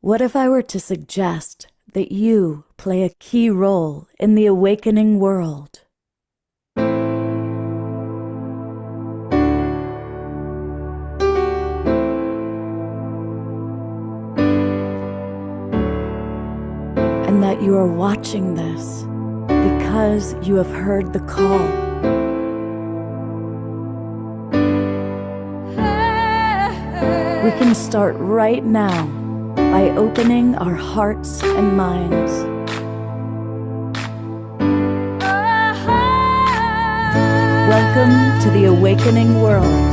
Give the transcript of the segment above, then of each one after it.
What if I were to suggest that you play a key role in the awakening world? And that you are watching this because you have heard the call. We can start right now by opening our hearts and minds. Welcome to the awakening world.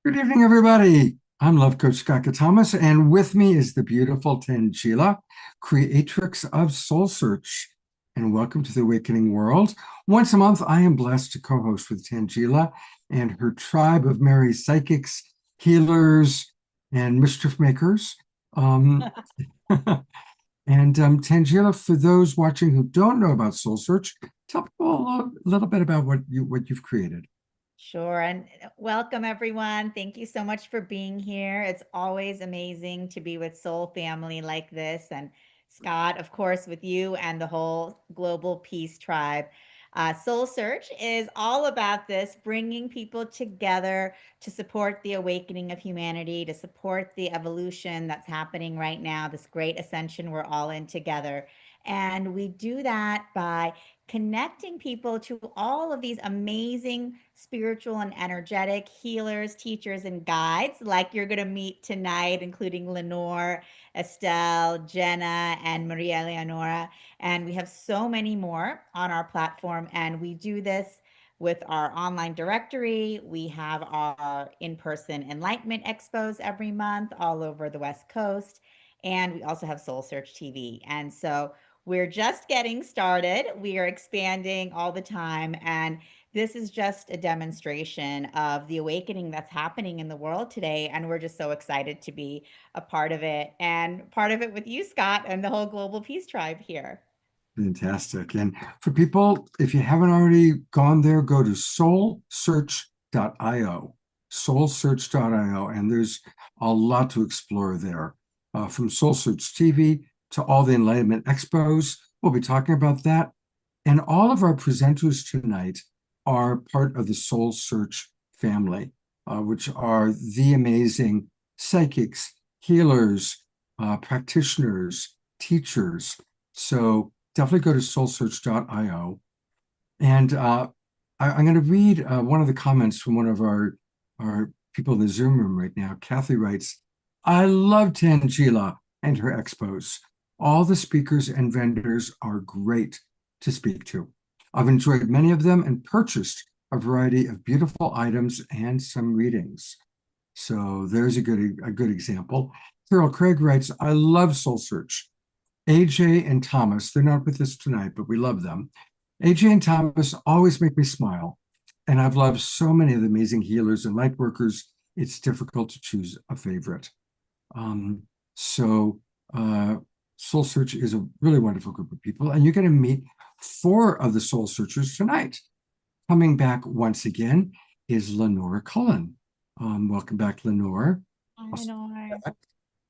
Good evening, everybody. I'm Love Coach Scott Thomas, and with me is the beautiful Tangela, creatrix of Soul Search. And welcome to the Awakening World. Once a month, I am blessed to co-host with Tangela and her tribe of merry psychics, healers, and mischief makers. And Tangela, for those watching who don't know about Soul Search, tell people a little bit about what you've created. Sure. And welcome, everyone. Thank you so much for being here. It's always amazing to be with Soul Family like this. And Scott, of course, with you and the whole Global Peace Tribe. Soul Search is all about this, bringing people together to support the awakening of humanity, to support the evolution that's happening right now, this great ascension we're all in together. And we do that by connecting people to all of these amazing spiritual and energetic healers, teachers, and guides, like you're going to meet tonight, including Lenore, Estelle, Jenna, and Maria Leonora. And we have so many more on our platform. And we do this with our online directory. We have our in person enlightenment expos every month all over the West Coast. And we also have Soul Search TV. And so we're just getting started. We are expanding all the time. And this is just a demonstration of the awakening that's happening in the world today. And we're just so excited to be a part of it and part of it with you, Scott, and the whole Global Peace Tribe here. Fantastic. And for people, if you haven't already gone there, go to soulsearch.io, soulsearch.io, and there's a lot to explore there. From Soul Search TV to all the Enlightenment Expos, we'll be talking about that. And all of our presenters tonight are part of the Soul Search family, which are the amazing psychics, healers, practitioners, teachers. So definitely go to soulsearch.io. And I'm going to read one of the comments from one of our people in the Zoom room right now. Kathy writes, I love Tangela and her expos. All the speakers and vendors are great to speak to. I've enjoyed many of them and purchased a variety of beautiful items and some readings. So there's a good example. Carol Craig writes, I love Soul Search. AJ and Thomas, they're not with us tonight, but we love them. AJ and Thomas always make me smile. And I've loved so many of the amazing healers and light workers, it's difficult to choose a favorite. Soul Search is a really wonderful group of people, and you're going to meet 4 of the Soul Searchers tonight. Coming back once again is Lenore Cullen. Welcome back, Lenore. Hi, Lenore.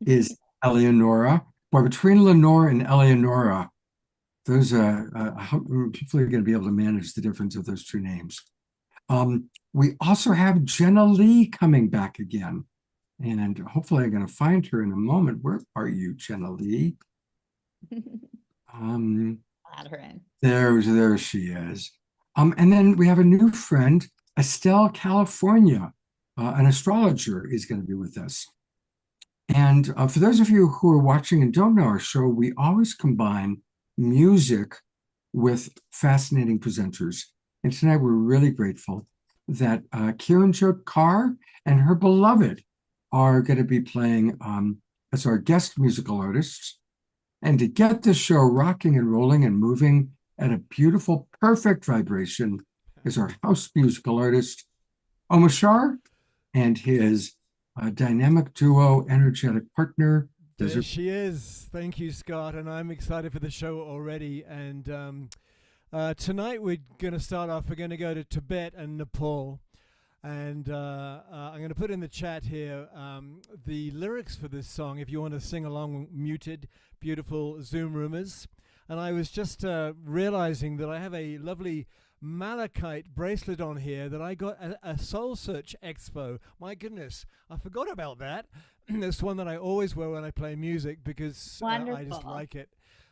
Is Eleonora. Boy, between Lenore and Eleonora, those hopefully you're going to be able to manage the difference of those 2 names. We also have Jenna Lee coming back again. And hopefully I'm going to find her in a moment. Where are you, Jenna Lee? Add her in. There she is. And then we have a new friend, Estelle California, an astrologer, is going to be with us. And for those of you who are watching and don't know our show, we always combine music with fascinating presenters. And tonight we're really grateful that Kieran Carr and her beloved are going to be playing as our guest musical artists. And to get this show rocking and rolling and moving at a beautiful, perfect vibration is our house musical artist, Omashar, and his dynamic duo, energetic partner. There she is. Thank you, Scott. And I'm excited for the show already. And tonight we're going to start off. We're going to go to Tibet and Nepal. And I'm going to put in the chat here the lyrics for this song if you want to sing along. Muted, beautiful Zoom rumors. And I was just realizing that I have a lovely malachite bracelet on here that I got at a Soul Search Expo. My goodness, I forgot about that. It's one that I always wear when I play music because I just like it.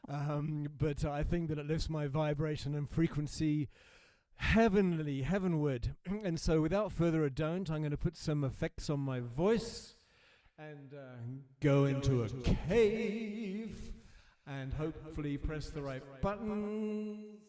But I think that it lifts my vibration and frequency heavenward. And so without further ado, I'm going to put some effects on my voice and go into a cave and hopefully press the right buttons.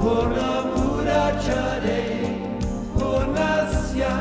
Purnamurachare Purnasya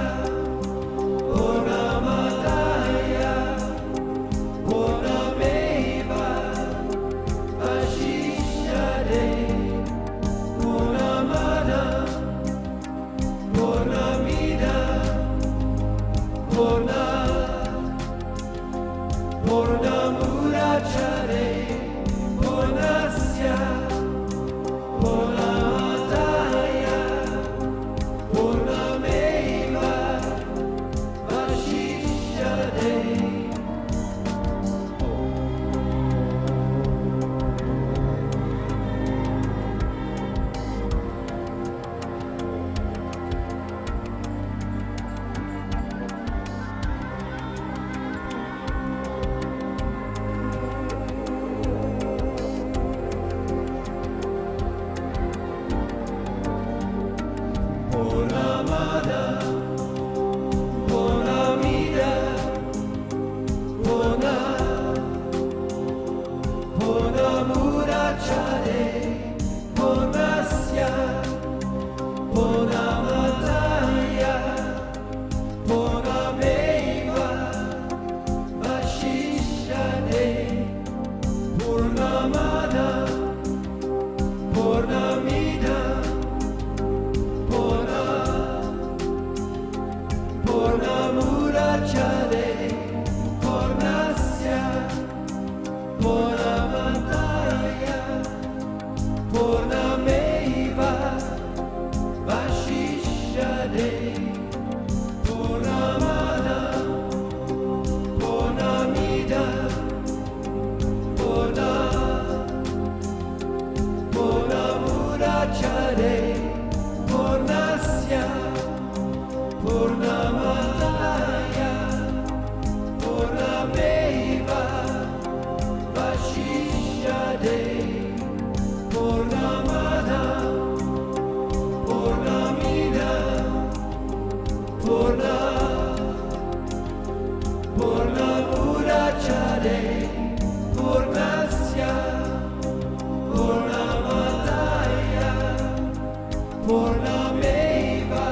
Purnameva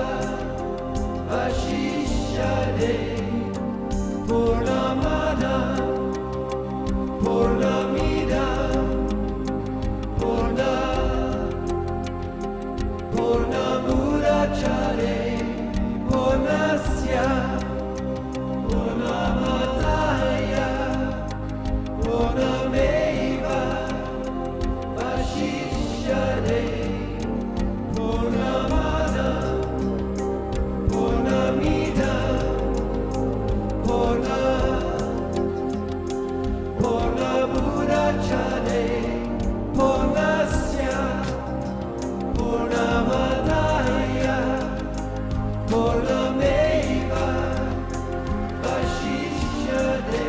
Vashishade Purnamada Purnamida Purna Purnamurachare Purnasya Purnamataya Purnameva Vashishyade Purnamada Purnamida Purna Purnamurachare Purnasya Purnamataya Purnameva Vashishyade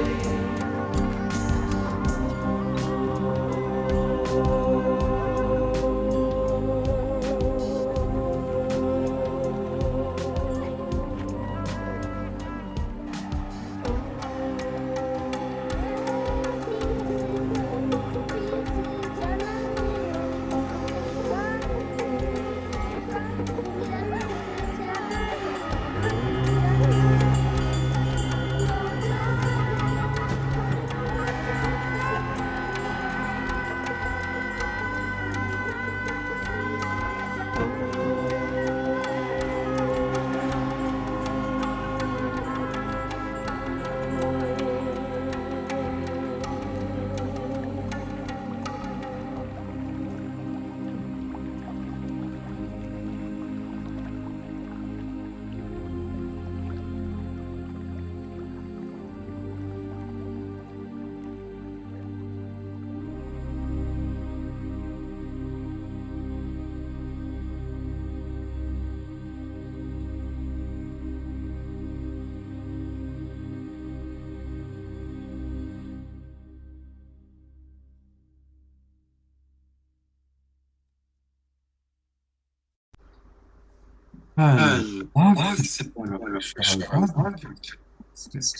That's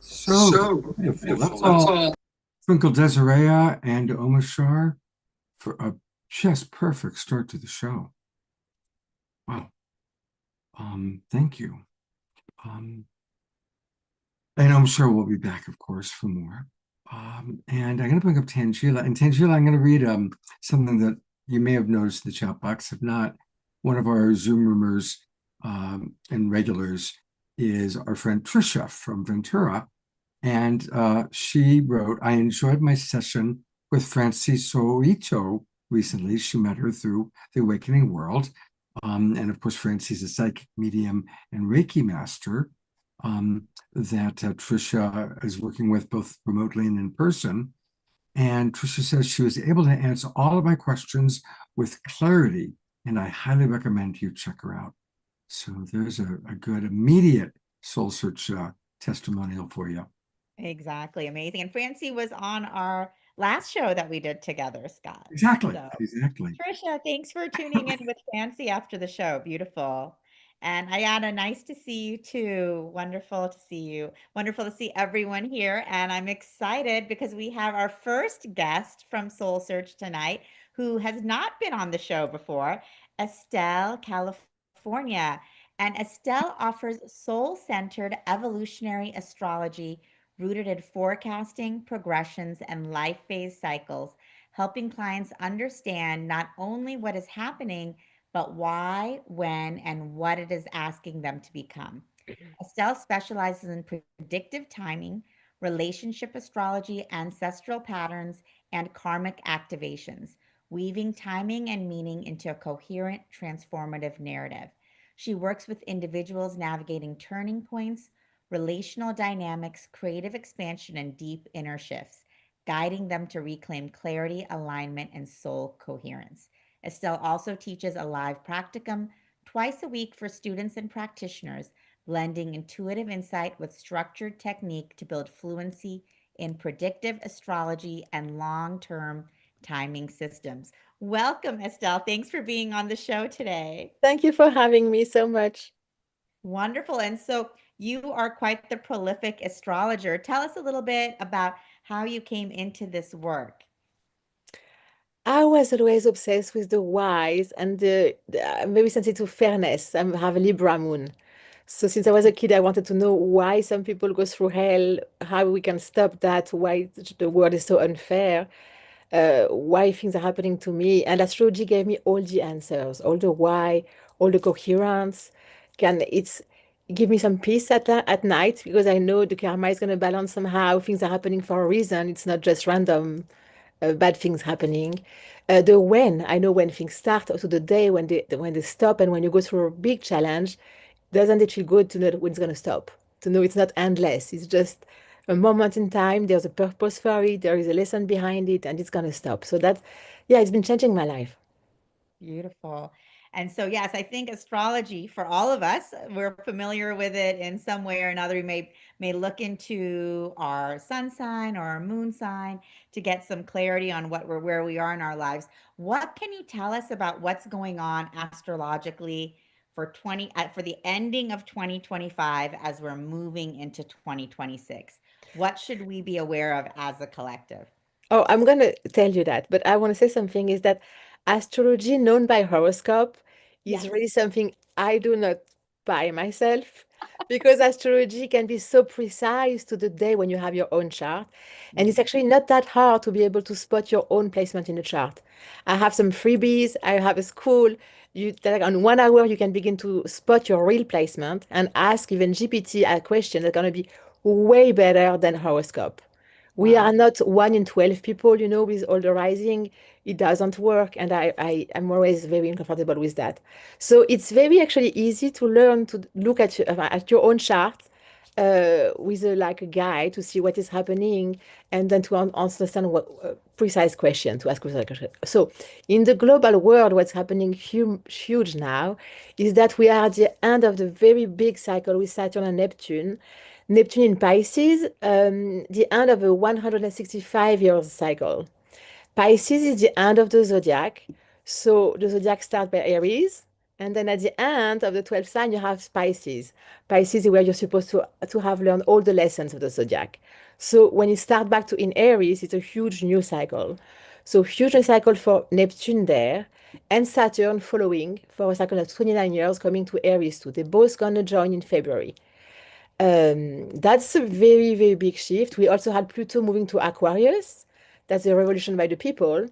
so beautiful. That's all Twinkle Desiree and Omashar for a just perfect start to the show. Wow. Thank you. And I'm sure we'll be back, of course, for more. And I'm going to bring up Tangela. And Tangela, I'm going to read something that you may have noticed in the chat box. If not, one of our Zoom roomers and regulars is our friend Trisha from Ventura. And she wrote, I enjoyed my session with Francis Soito recently. She met her through the Awakening World. And of course, Francis is a psychic medium and Reiki master that Trisha is working with both remotely and in person. And Trisha says she was able to answer all of my questions with clarity, and I highly recommend you check her out. So there's a good immediate soul search testimonial for you. Exactly. Amazing. And Francie was on our last show that we did together, Scott. Exactly. So, Exactly. Trisha, thanks for tuning in with Francie after the show. Beautiful. And Ayana, nice to see you too. Wonderful to see you. Wonderful to see everyone here. And I'm excited because we have our first guest from Soul Search tonight who has not been on the show before, Estelle, California. And Estelle offers soul centered evolutionary astrology rooted in forecasting, progressions, and life phase cycles, helping clients understand not only what is happening, but why, when, and what it is asking them to become. Estelle specializes in predictive timing, relationship astrology, ancestral patterns, and karmic activations, weaving timing and meaning into a coherent, transformative narrative. She works with individuals navigating turning points, relational dynamics, creative expansion, and deep inner shifts, guiding them to reclaim clarity, alignment, and soul coherence. Estelle also teaches a live practicum twice a week for students and practitioners, blending intuitive insight with structured technique to build fluency in predictive astrology and long term timing systems. Welcome, Estelle. Thanks for being on the show today. Thank you for having me so much. Wonderful. And so you are quite the prolific astrologer. Tell us a little bit about how you came into this work. I was always obsessed with the whys and I'm very sensitive to fairness. I have a Libra moon. So since I was a kid, I wanted to know why some people go through hell, how we can stop that, why the world is so unfair, why things are happening to me. And astrology gave me all the answers, all the why, all the coherence. Can it's give me some peace at night because I know the karma is going to balance somehow. Things are happening for a reason. It's not just random bad things happening. The when, I know when things start, also the day when they stop, and when you go through a big challenge, doesn't it feel good to know when it's going to stop? To know it's not endless. It's just a moment in time. There's a purpose for it. There is a lesson behind it, and it's going to stop. So that, yeah, it's been changing my life. Beautiful. And so, yes, I think astrology for all of us, we're familiar with it in some way or another. We may look into our sun sign or our moon sign to get some clarity on where we are in our lives. What can you tell us about what's going on astrologically for the ending of 2025 as we're moving into 2026? What should we be aware of as a collective? Oh, I'm going to tell you that, but I want to say something is that astrology known by horoscope is Yes. really something I do not buy myself because astrology can be so precise to the day when you have your own chart. And it's Mhm. actually not that hard to be able to spot your own placement in the chart. I have some freebies. I have a school. That on 1 hour, you can begin to spot your real placement and ask even GPT a question that's going to be way better than horoscope. We are Wow. not 1 in 12 people, with all the rising. It doesn't work. And I'm always very uncomfortable with that. So it's very actually easy to learn to look at your own chart with like a guide to see what is happening and then to understand what precise question to ask precise question. So in the global world, what's happening huge now is that we are at the end of the very big cycle with Saturn and Neptune. Neptune in Pisces, the end of a 165 years cycle. Pisces is the end of the zodiac. So the zodiac starts by Aries. And then at the end of the 12th sign, you have Pisces. Pisces is where you're supposed to have learned all the lessons of the zodiac. So when you start back to in Aries, it's a huge new cycle. So huge new cycle for Neptune there and Saturn following for a cycle of 29 years coming to Aries too. They're both going to join in February. That's a very, very big shift. We also had Pluto moving to Aquarius. That's a revolution by the people.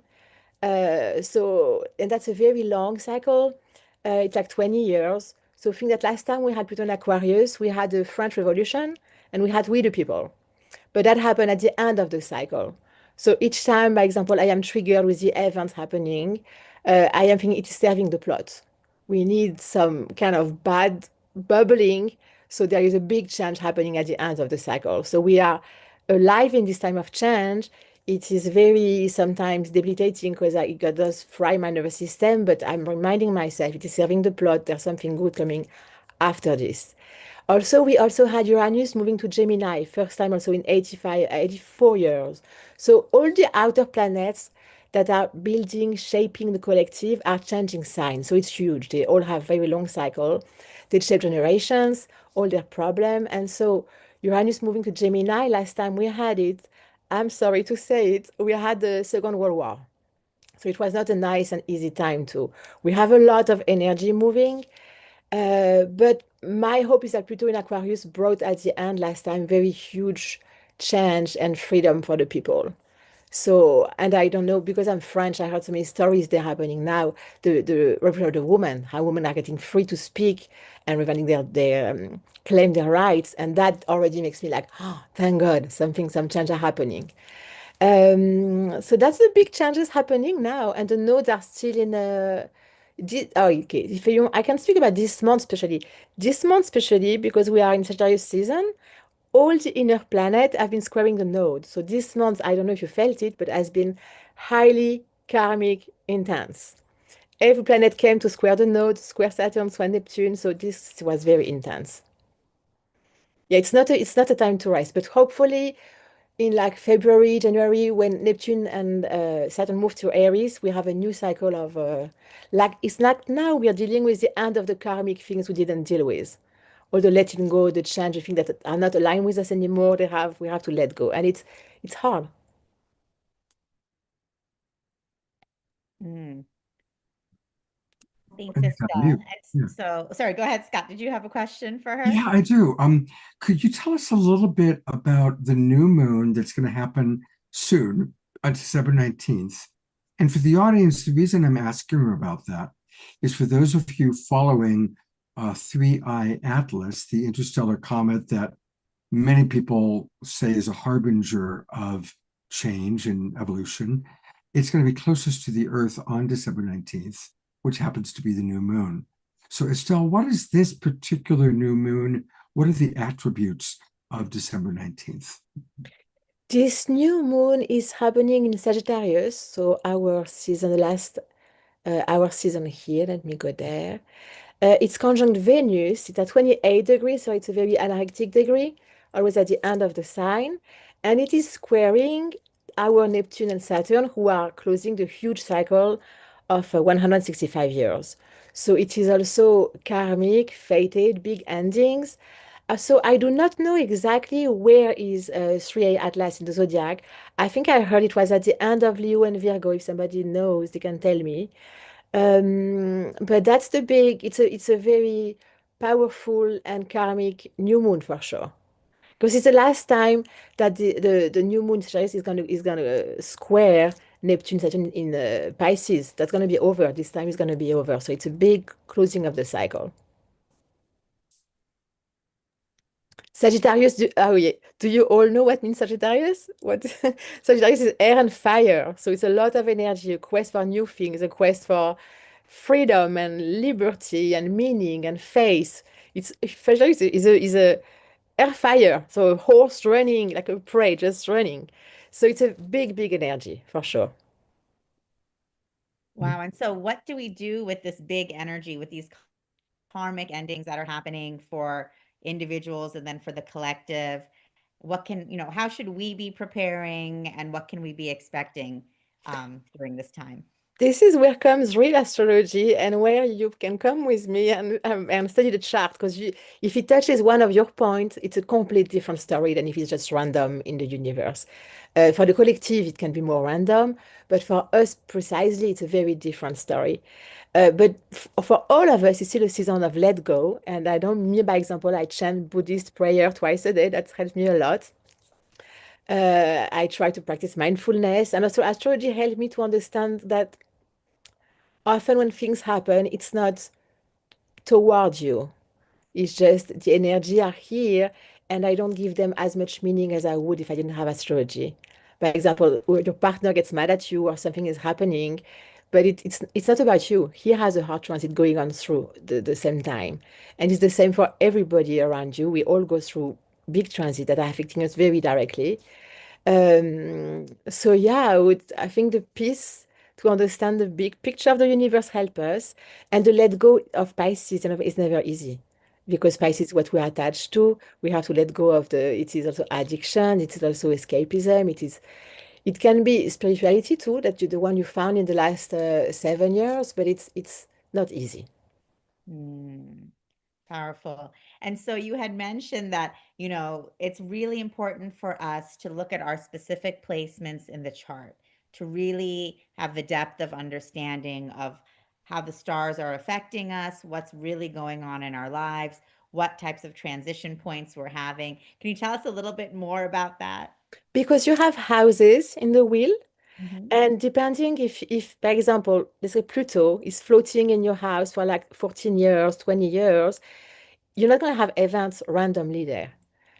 And that's a very long cycle. It's like 20 years. So I think that last time we had Pluto in Aquarius, we had the French Revolution and we had We the People. But that happened at the end of the cycle. So each time, by example, I am triggered with the events happening, I am thinking it is serving the plot. We need some kind of bad bubbling. So there is a big change happening at the end of the cycle. So we are alive in this time of change. It is very sometimes debilitating because it does fry my nervous system, but I'm reminding myself it is serving the plot. There's something good coming after this. Also, we also had Uranus moving to Gemini, first time also in 84 years. So all the outer planets that are building, shaping the collective are changing signs. So it's huge. They all have very long cycle. They shape generations, all their problem. And so Uranus moving to Gemini, last time we had it, I'm sorry to say it, we had the Second World War. So it was not a nice and easy time too. We have a lot of energy moving. But my hope is that Pluto in Aquarius brought at the end last time very huge change and freedom for the people. So, and I don't know, because I'm French, I heard so many stories that are happening now. The revolution of the woman, how women are getting free to speak and reviving their claim their rights. And that already makes me like, oh, thank God, some change are happening. So that's the big changes happening now, and the nodes are still in a. Oh, okay. If you, I can speak about this month especially. This month especially because we are in Sagittarius season. All the inner planets have been squaring the node. So this month, I don't know if you felt it, but has been highly karmic intense. Every planet came to square the node, square Saturn, square Neptune. So this was very intense. Yeah, it's not a time to rest, but hopefully in like February, January, when Neptune and Saturn move to Aries, we have a new cycle of like it's like now we are dealing with the end of the karmic things we didn't deal with. All the letting go, the change, the things that are not aligned with us anymore, we have to let go. And it's hard. Mm. Thanks, I think I'm Iska. mute. Yeah. So, sorry, go ahead, Scott. Did you have a question for her? Yeah, I do. Could you tell us a little bit about the new moon that's going to happen soon, on December 19th? And for the audience, the reason I'm asking about that is for those of you following 3I Atlas, the interstellar comet that many people say is a harbinger of change and evolution. It's going to be closest to the Earth on December 19th, which happens to be the new moon. So, Estelle, what is this particular new moon? What are the attributes of December 19th? This new moon is happening in Sagittarius, so our season here. Let me go there. It's conjunct Venus. It's at 28 degrees, so it's a very anarctic degree, always at the end of the sign. And it is squaring our Neptune and Saturn, who are closing the huge cycle of 165 years. So it is also karmic, fated, big endings. So I do not know exactly where is 3A Atlas in the zodiac. I think I heard it was at the end of Leo and Virgo. If somebody knows, they can tell me. But that's the big, it's a very powerful and karmic new moon for sure. Because it's the last time that the new moon Sagittarius is gonna square Neptune Saturn in Pisces. That's gonna be over. This time is gonna be over. So it's a big closing of the cycle. Sagittarius, oh yeah. Do you all know what means Sagittarius? What Sagittarius is air and fire. So it's a lot of energy, a quest for new things, a quest for freedom and liberty and meaning and faith. It's Sagittarius is a air fire. So a horse running, like a prey just running. So it's a big, big energy for sure. Wow. And so, what do we do with this big energy, with these karmic endings that are happening for individuals and then for the collective? What can, how should we be preparing and what can we be expecting during this time? This is where comes real astrology and where you can come with me and study the chart because if it touches one of your points, it's a complete different story than if it's just random in the universe. For the collective, it can be more random, but for us precisely, it's a very different story. But for all of us, it's still a season of let go. And I don't mean by example, I chant Buddhist prayer twice a day. That helps me a lot. I try to practice mindfulness, and also astrology helped me to understand that often when things happen, it's not toward you. It's just the energy are here, and I don't give them as much meaning as I would if I didn't have astrology. For example, when your partner gets mad at you or something is happening, but it's not about you. He has a hard transit going on through the same time. And it's the same for everybody around you. We all go through big transit that are affecting us very directly. So yeah, I think the piece to understand the big picture of the universe help us, and the let go of Pisces is never easy because Pisces is what we are attached to. We have to let go of it is also addiction, it is also escapism, it can be spirituality too, that you the one you found in the last 7 years, but it's not easy. Mm. Powerful. And so you had mentioned that, it's really important for us to look at our specific placements in the chart to really have the depth of understanding of how the stars are affecting us, what's really going on in our lives, what types of transition points we're having. Can you tell us a little bit more about that? Because you have houses in the wheel. Mhm. And depending if, for example, let's say Pluto is floating in your house for like 14 years, 20 years, you're not going to have events randomly there.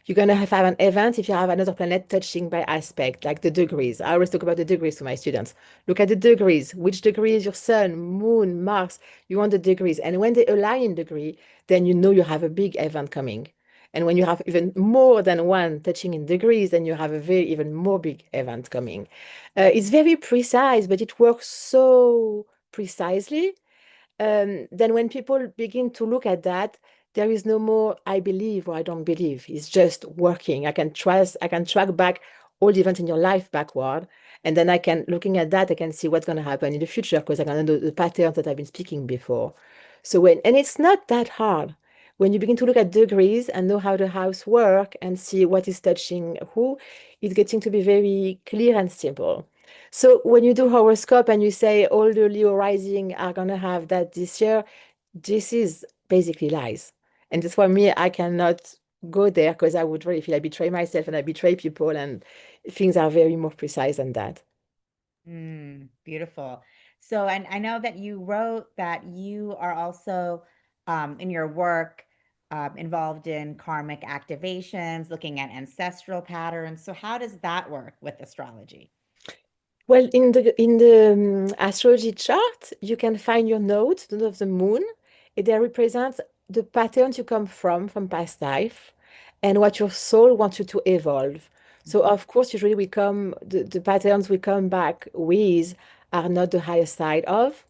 You're going to have an event if you have another planet touching by aspect, like the degrees. I always talk about the degrees to my students. Look at the degrees. Which degree is your sun, moon, Mars? You want the degrees. And when they align in degree, then you know you have a big event coming. And when you have even more than one touching in degrees, then you have a very even more big event coming. It's very precise, but it works so precisely then when people begin to look at that, there is no more I believe or I don't believe. It's just working. I can track back all the events in your life backward. And then looking at that, I can see what's going to happen in the future because I can know the patterns that I've been speaking before. And it's not that hard. When you begin to look at degrees and know how the house work and see what is touching who, it's getting to be very clear and simple. So when you do horoscope and you say all the Leo rising are gonna have that this year, this is basically lies. And that's why me, I cannot go there because I would really feel I betray myself and I betray people, and things are very more precise than that. Beautiful. So, and I know that you wrote that you are also in your work involved in karmic activations, looking at ancestral patterns. So, how does that work with astrology? Well, in the astrology chart, you can find your nodes, the node of the moon. They represent the patterns you come from past life, and what your soul wants you to evolve. So, of course, usually the patterns we come back with are not the higher side of.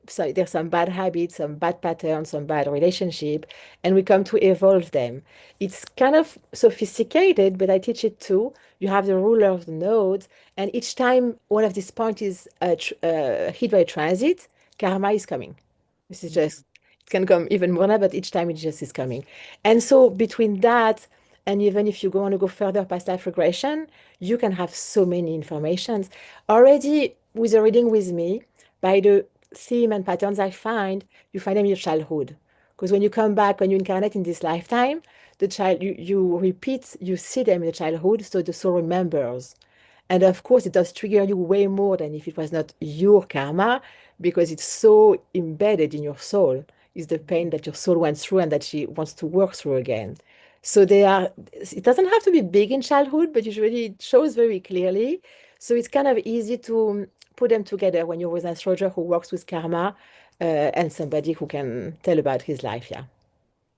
So there's some bad habits, some bad patterns, some bad relationship, and we come to evolve them. It's kind of sophisticated, but I teach it too. You have the ruler of the nodes, and each time one of these points is hit by a transit, karma is coming. This is just, it can come even more now, but each time it just is coming. And so between that, and even if you want to go further past life regression, you can have so many informations. Already with a reading with me, by the theme and patterns I find, you find them in your childhood. Because when you come back, when you incarnate in this lifetime, the child you repeat, you see them in the childhood, so the soul remembers. And of course, it does trigger you way more than if it was not your karma, because it's so embedded in your soul. It's the pain that your soul went through and that she wants to work through again. So it doesn't have to be big in childhood, but usually it shows very clearly. So it's kind of easy to put them together when you're with an astrologer who works with karma, and somebody who can tell about his life. Yeah.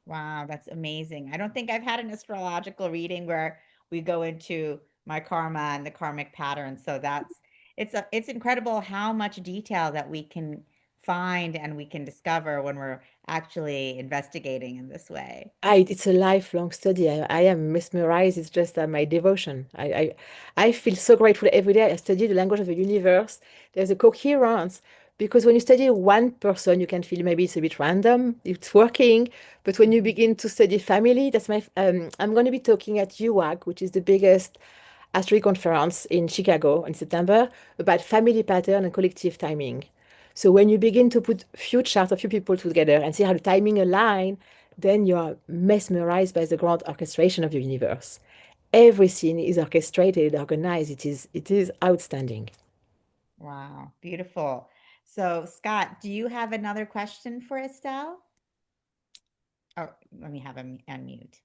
Wow, that's amazing. I don't think I've had an astrological reading where we go into my karma and the karmic pattern. So it's incredible how much detail that we can find and we can discover when we're actually investigating in this way. It's a lifelong study. I am mesmerized. It's just my devotion. I feel so grateful every day. I study the language of the universe. There's a coherence because when you study one person, you can feel maybe it's a bit random, it's working. But when you begin to study family, I'm going to be talking at UAC, which is the biggest astrology conference in Chicago in September, about family pattern and collective timing. So when you begin to put few charts of few people together and see how the timing align, then you are mesmerized by the grand orchestration of the universe. Everything is orchestrated, organized. It is outstanding. Wow, beautiful. So, Scott, do you have another question for Estelle? Oh, let me have him unmute.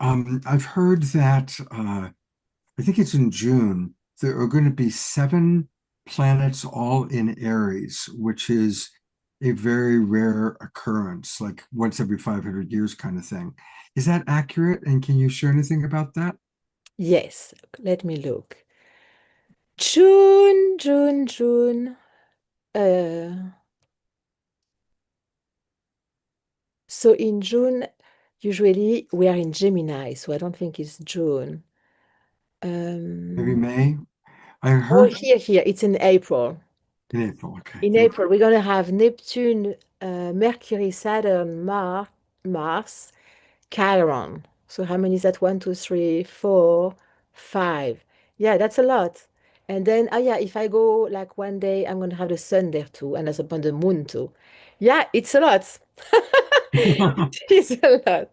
I've heard that I think it's in June, there are going to be 7 planets all in Aries, which is a very rare occurrence, like once every 500 years kind of thing. Is that accurate? And can you share anything about that? Yes, let me look. June, June, June. Uh, so in June, usually we are in Gemini, so I don't think it's June. Maybe Um, May? I oh, heard here, it's in April. in April. Okay, In thank you. April, we're going to have Neptune, Mercury, Saturn, Mars, Chiron. So how many is that? One, two, three, four, five. Yeah, that's a lot. And then, oh yeah, if I go like one day, I'm going to have the sun there too, and that's upon the moon too. Yeah, it's a lot. It is a lot.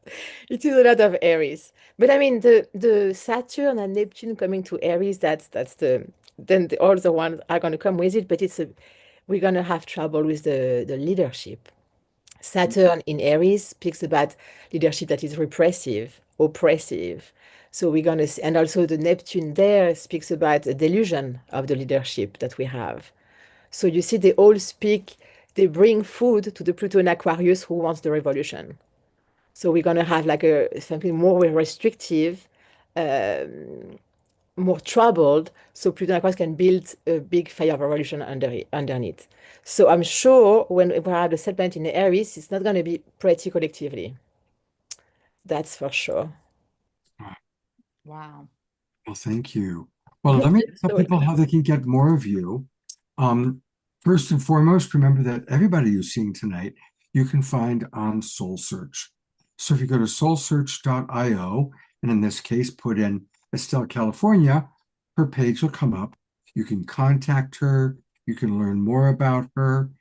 It is a lot of Aries. But I mean, the Saturn and Neptune coming to Aries, all the ones are going to come with it, but we're going to have trouble with the leadership. Saturn in Aries speaks about leadership that is repressive, oppressive. So we're going to see, and also the Neptune there speaks about a delusion of the leadership that we have. So you see, they bring food to the Pluto in Aquarius who wants the revolution. So we're going to have like something more restrictive, um, more troubled, so Pluto and Aquarius can build a big fire of revolution underneath. So I'm sure when we have the settlement in the Aries, it's not going to be pretty collectively. That's for sure. Wow. Well, thank you. Well, let me tell So people how they can get more of you. Um, First and foremost, remember that everybody you're seeing tonight, you can find on Soul Search. So if you go to soulsearch.io, and in this case, put in Estelle, California, her page will come up. You can contact her. You can learn more about her.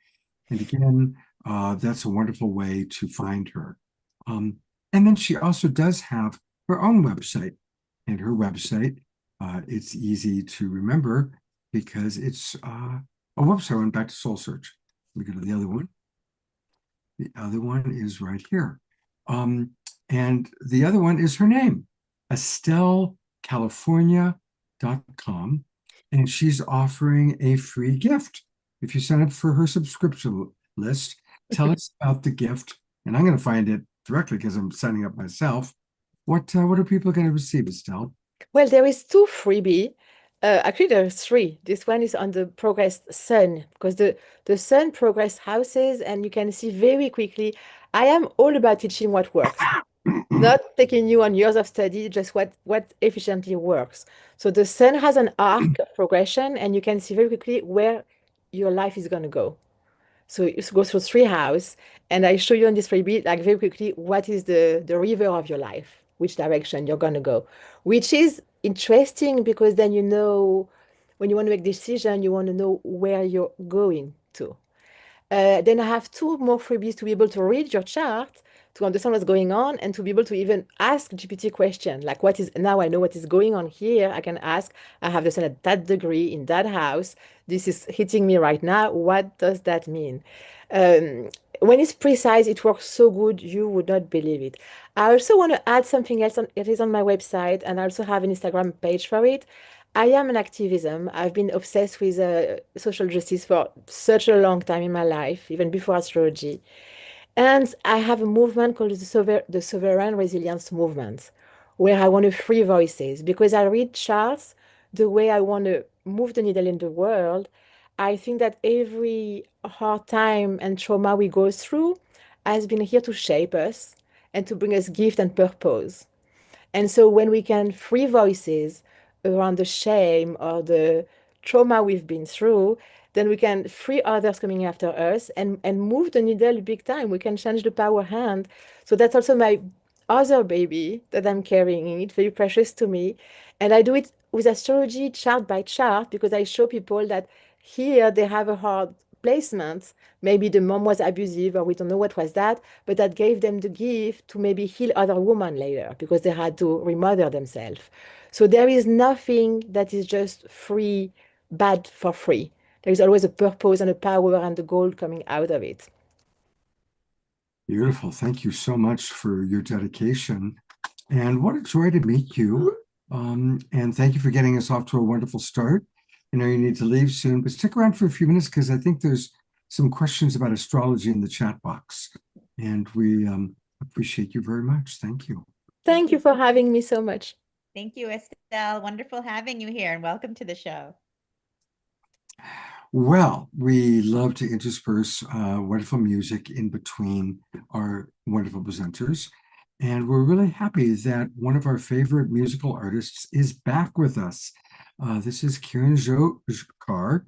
And again, that's a wonderful way to find her. And then she also does have her own website. And her website, it's easy to remember because it's a website. I went back to Soul Search. We go to the other one. The other one is right here. And the other one is her name, EstelleCalifornia.com. And she's offering a free gift. If you sign up for her subscription list, tell us about the gift. And I'm going to find it directly because I'm signing up myself. What are people going to receive, Estelle? Well, there is two freebie. Actually, there are three. This one is on the progress sun because the sun progress houses, and you can see very quickly. I am all about teaching what works, not taking you on years of study, just what efficiently works. So the sun has an arc of progression, and you can see very quickly where your life is going to go. So you go through three houses, and I show you on this freebie, like very quickly, what is the river of your life, which direction you're gonna go, which is interesting because then you know when you want to make decision, you want to know where you're going to. Then I have two more freebies to be able to read your chart, to understand what's going on, and to be able to even ask GPT question, like what is, now I know what is going on here. I can ask, I have the sun at that degree in that house. This is hitting me right now. What does that mean? Um, when it's precise, it works so good, you would not believe it. I also want to add something else on, it is on my website, and I also have an Instagram page for it. I am an activism. I've been obsessed with social justice for such a long time in my life, even before astrology. And I have a movement called the Sovereign Resilience Movement, where I want to free voices because I read charts the way I want to move the needle in the world. I think that every hard time and trauma we go through has been here to shape us and to bring us gift and purpose. And so when we can free voices around the shame or the trauma we've been through, then we can free others coming after us and move the needle big time. We can change the power hand. So that's also my other baby that I'm carrying. It's very precious to me. And I do it with astrology chart by chart because I show people that here they have a hard placement. Maybe the mom was abusive or we don't know what was that, but that gave them the gift to maybe heal other women later because they had to remother themselves. So there is nothing that is just free, bad for free. There is always a purpose and a power and a goal coming out of it. Beautiful. Thank you so much for your dedication. And what a joy to meet you. And thank you for getting us off to a wonderful start. I know you need to leave soon, but stick around for a few minutes because I think there's some questions about astrology in the chat box. And we appreciate you very much. Thank you. Thank you for having me so much. Thank you, Estelle. Wonderful having you here and welcome to the show. Well, we love to intersperse wonderful music in between our wonderful presenters. And we're really happy that one of our favorite musical artists is back with us. This is Karen Jokar.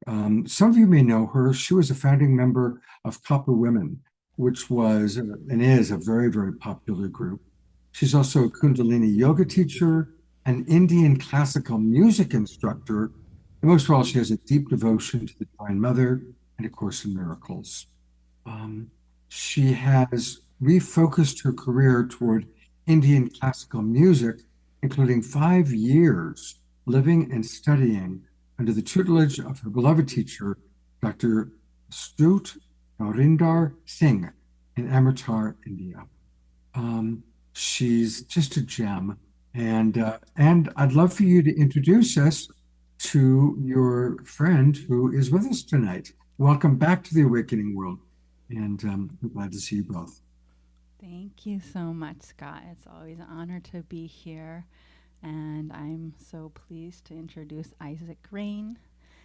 Some of you may know her. She was a founding member of Copper Women, which was and is a very, very popular group. She's also a Kundalini yoga teacher, an Indian classical music instructor, and most of all, she has a deep devotion to the Divine Mother and A Course in Miracles. She has refocused her career toward Indian classical music, including 5 years living and studying under the tutelage of her beloved teacher, Dr. Stut Naurinder Singh in Amritsar, India. She's just a gem, and I'd love for you to introduce us to your friend who is with us tonight. Welcome back to the Awakening World, and I'm glad to see you both. Thank you so much, Scott. It's always an honor to be here, and I'm so pleased to introduce Isaac Rain.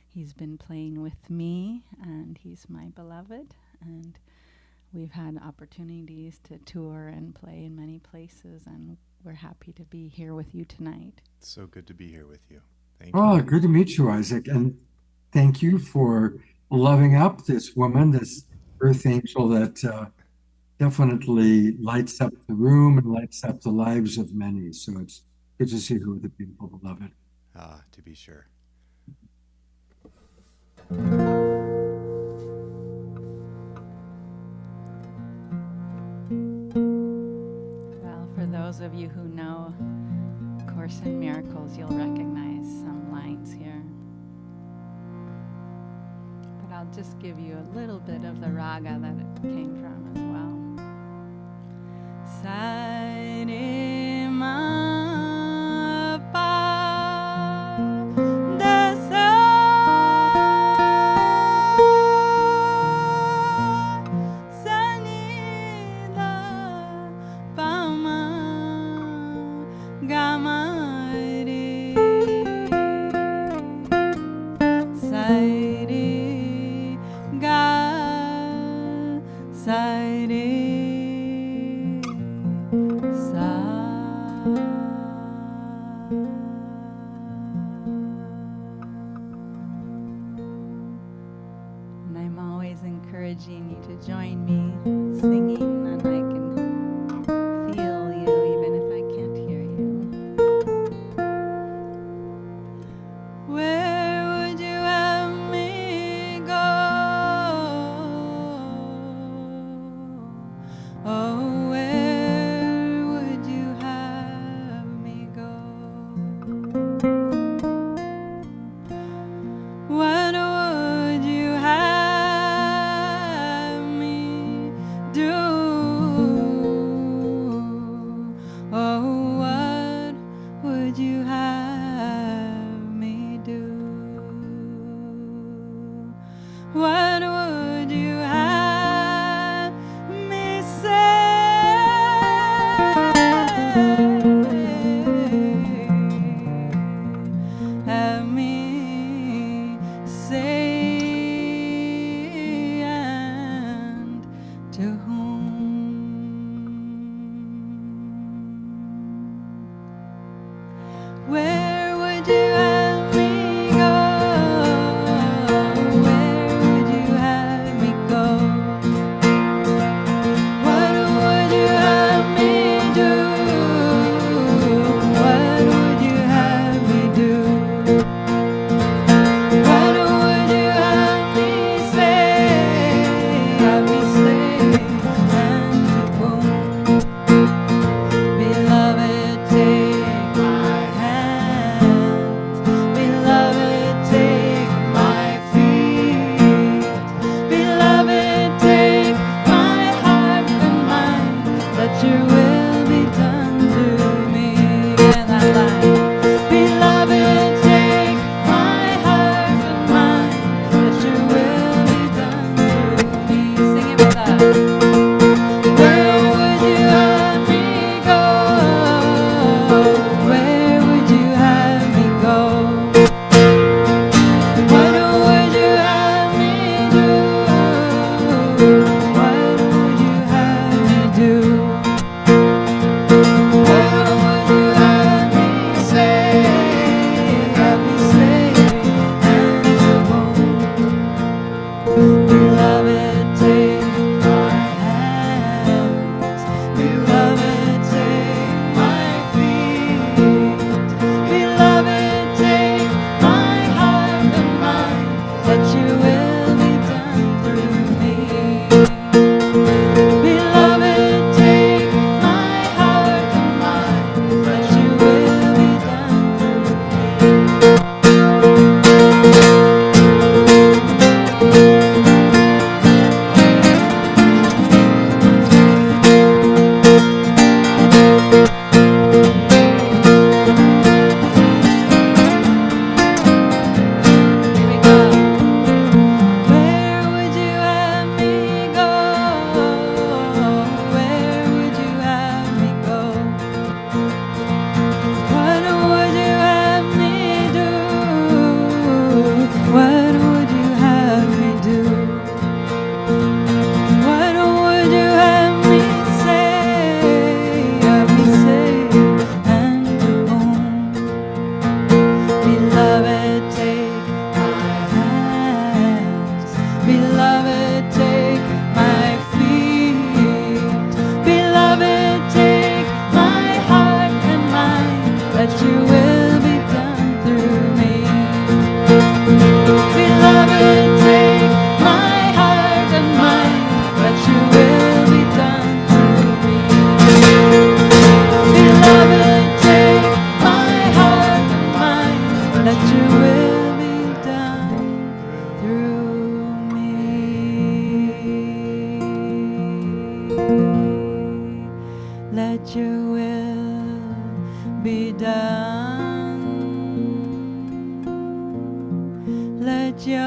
He's been playing with me, and he's my beloved, and we've had opportunities to tour and play in many places, and we're happy to be here with you tonight. It's so good to be here with you. Thank you. Oh, good to meet you, Isaac. And thank you for loving up this woman, this earth angel that definitely lights up the room and lights up the lives of many. So it's good to see her with a beautiful beloved. To be sure. Well, for those of you who know Course in Miracles, you'll recognize some lines here. But I'll just give you a little bit of the raga that it came from as well. Sa re ma pa da sa sa ni da pa ma ga ma re sa re ga sa re and I'm always encouraging you to join me singing, and I can feel you even if I can't hear you. Where would you have me go? Oh, where would you have me go? What would you have me do? Oh, what would you have me do? What would you have me say? let your will be done. Let your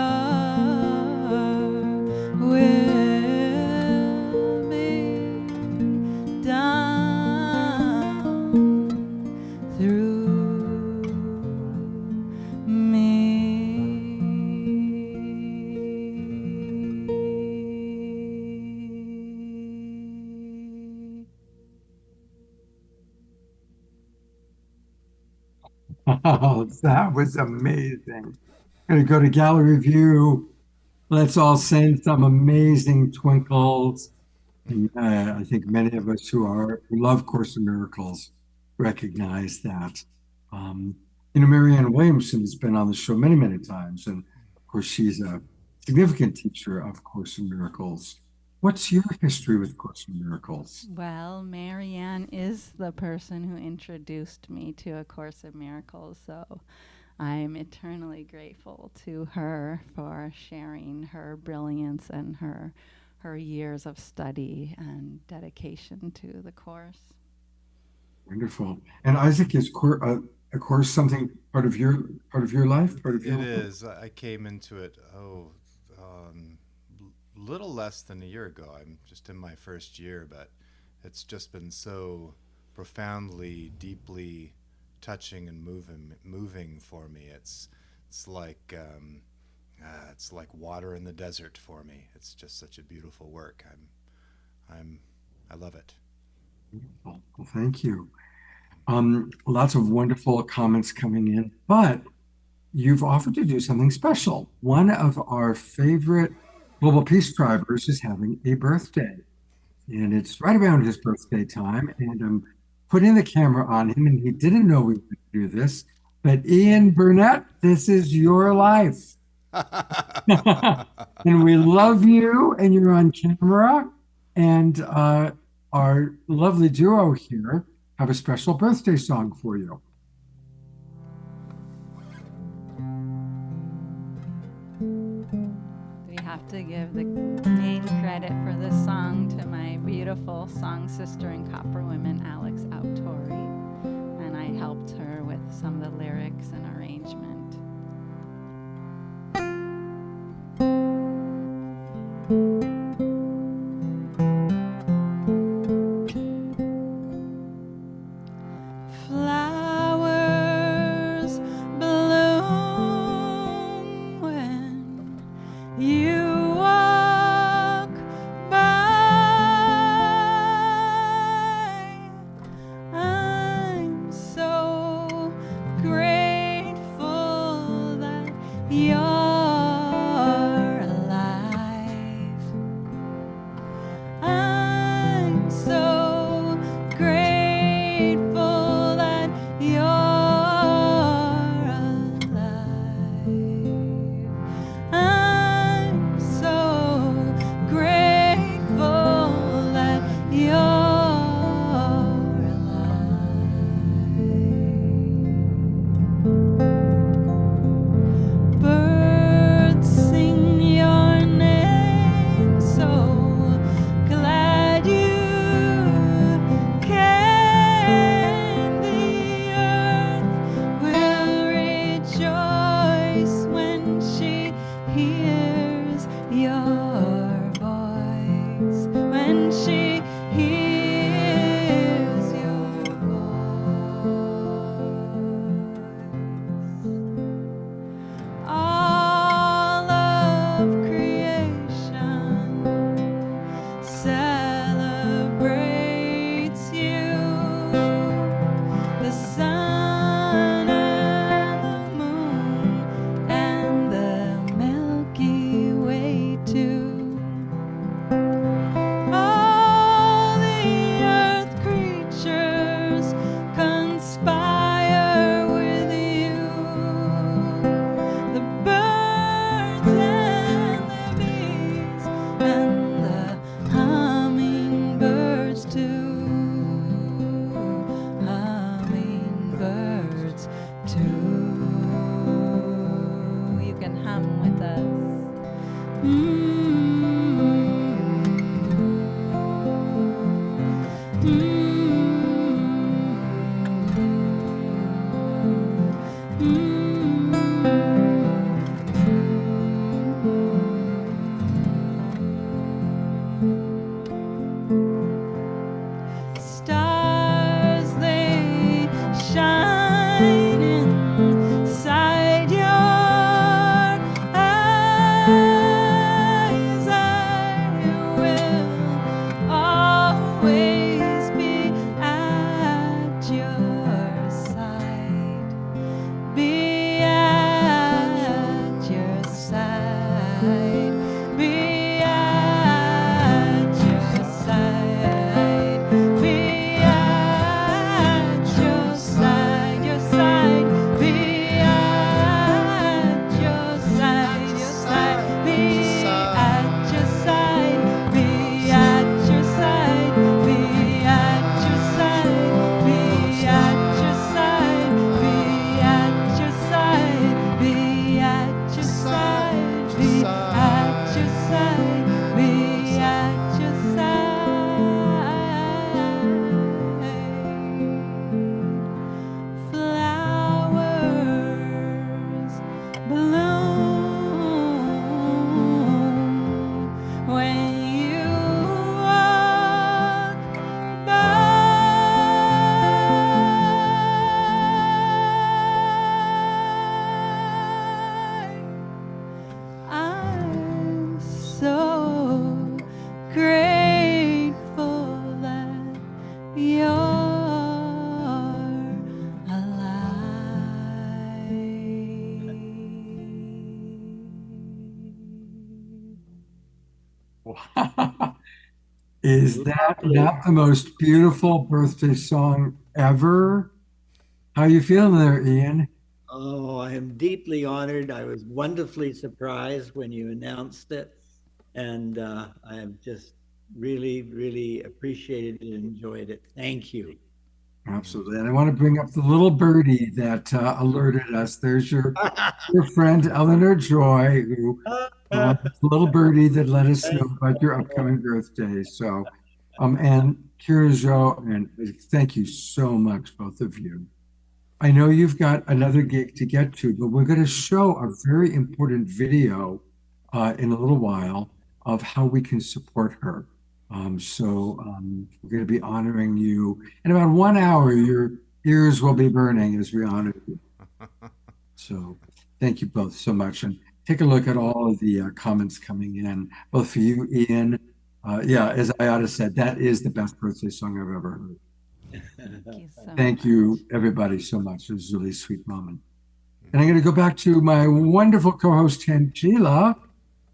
will be done through me. Oh, that was amazing. Gonna go to gallery view. Let's all send some amazing twinkles. And I think many of us who love Course in Miracles recognize that. Um, Marianne Williamson has been on the show many, many times, and of course, she's a significant teacher of Course in Miracles. What's your history with Course in Miracles? Well, Marianne is the person who introduced me to A Course in Miracles, so I'm eternally grateful to her for sharing her brilliance and her years of study and dedication to the Course. Wonderful. And Isaac, is a course something part of your life, part of your It life? is. I came into it, little less than a year ago. I'm just in my first year, but it's just been so profoundly, deeply touching and moving for me. It's like water in the desert for me. It's just such a beautiful work. I love it. Well, thank you. Lots of wonderful comments coming in, but you've offered to do something special. One of our favorite Global Peace Drivers is having a birthday, and it's right around his birthday time. And I'm putting the camera on him, and he didn't know we would do this. But Ian Burnett, this is your life. And we love you, and you're on camera. And our lovely duo here have a special birthday song for you. We have to give the main credit for this song to my beautiful song sister and Copper Women, Alex Autori, and I helped her with some of the lyrics and arrangement. Flowers bloom when you walk by. I'm so grateful that you're alive. Is that not the most beautiful birthday song ever? How you feeling there, Ian? Oh, I am deeply honored. I was wonderfully surprised when you announced it. And I have just really, really appreciated and enjoyed it. Thank you. Absolutely. And I want to bring up the little birdie that alerted us. There's your friend Eleanor Joy, who the little birdie that let us know about your upcoming birthday. So, and Kira Jo, and thank you so much, both of you. I know you've got another gig to get to, but we're going to show a very important video in a little while of how we can support her. We're going to be honoring you. In about 1 hour, your ears will be burning as we honor you. So thank you both so much. And take a look at all of the comments coming in, both for you, Ian. Yeah, as Ayada said, that is the best birthday song I've ever heard. Thank you so Thank much. you, everybody, so much. It was a really sweet moment. And I'm going to go back to my wonderful co-host, Tangela,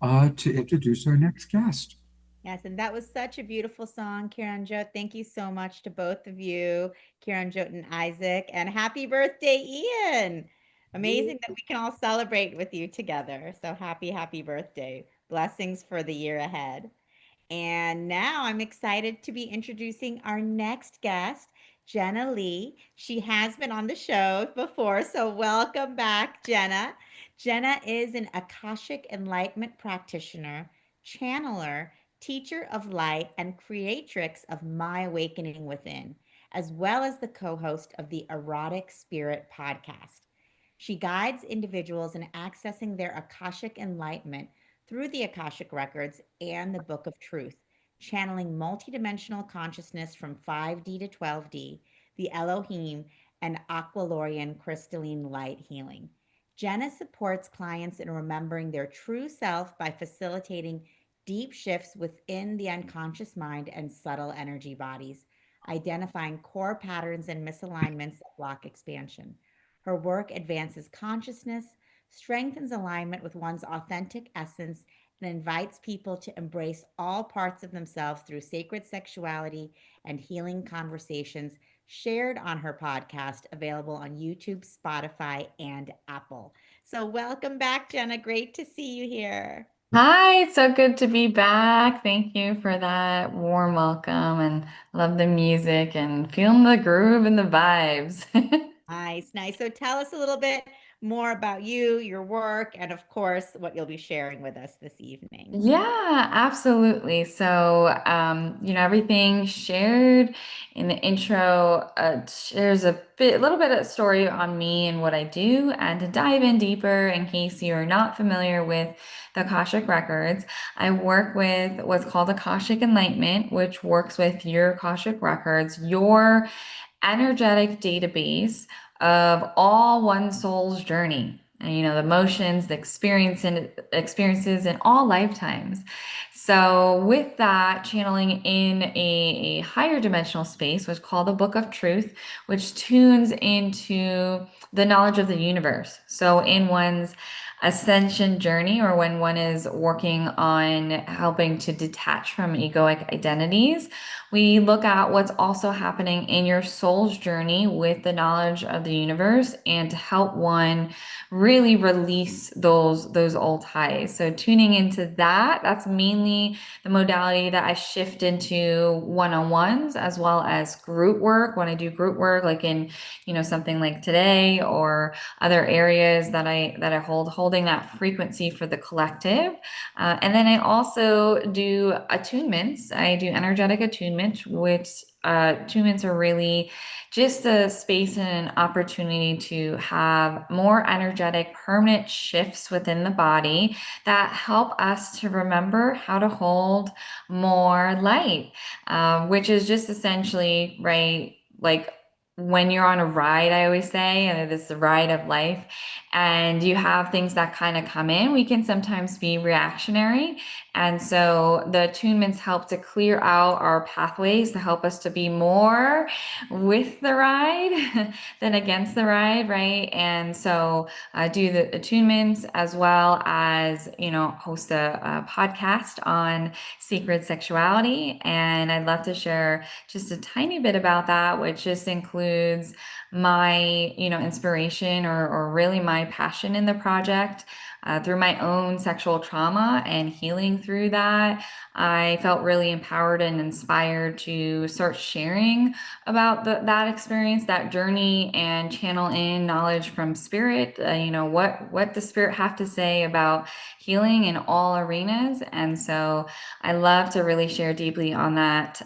to introduce our next guest. Yes, and that was such a beautiful song, Karen Jot. Thank you so much to both of you, Karen Jot and Isaac. And happy birthday, Ian. Amazing that we can all celebrate with you together. So happy birthday. Blessings for the year ahead. And now I'm excited to be introducing our next guest, Jenna Lee. She has been on the show before, so welcome back, Jenna. Jenna is an Akashic Enlightenment practitioner, channeler, teacher of light, and creatrix of My Awakening Within, as well as the co host of the Erotic Spirit podcast. She guides individuals in accessing their Akashic enlightenment through the Akashic Records and the Book of Truth, channeling multidimensional consciousness from 5D to 12D, the Elohim, and Aqualorian crystalline light healing. Jenna supports clients in remembering their true self by facilitating deep shifts within the unconscious mind and subtle energy bodies, identifying core patterns and misalignments that block expansion. Her work advances consciousness, strengthens alignment with one's authentic essence, and invites people to embrace all parts of themselves through sacred sexuality and healing conversations shared on her podcast, available on YouTube, Spotify, and Apple. So, welcome back, Jenna. Great to see you here. Hi, it's so good to be back. Thank you for that warm welcome and love the music and feeling the groove and the vibes. Nice. So, tell us a little bit more about you, your work, and of course, what you'll be sharing with us this evening. Yeah, absolutely. So, everything shared in the intro shares a little bit of story on me and what I do. And to dive in deeper, in case you're not familiar with the Akashic Records, I work with what's called Akashic Enlightenment, which works with your Akashic Records, your energetic database of all one soul's journey. And, the emotions, the experiences in all lifetimes. So with that, channeling in a higher dimensional space, what's called the Book of Truth, which tunes into the knowledge of the universe. So in one's ascension journey, or when one is working on helping to detach from egoic identities, we look at what's also happening in your soul's journey with the knowledge of the universe, and to help one really release those old ties. So tuning into that's mainly the modality that I shift into one-on-ones, as well as group work. When I do group work, like in something like today, or other areas that I holding that frequency for the collective. And then I also do attunements. I do energetic attunement, which attunements are really just a space and an opportunity to have more energetic, permanent shifts within the body that help us to remember how to hold more light, which is just essentially, right, like when you're on a ride, I always say, and this is the ride of life, and you have things that kind of come in, we can sometimes be reactionary. And so the attunements help to clear out our pathways to help us to be more with the ride than against the ride, right? And so do the attunements as well as, host a podcast on sacred sexuality. And I'd love to share just a tiny bit about that, which just includes my, inspiration or really my passion in the project. Through my own sexual trauma and healing through that, I felt really empowered and inspired to start sharing about that experience, that journey, and channel in knowledge from spirit. What does spirit have to say about healing in all arenas? And so I love to really share deeply on that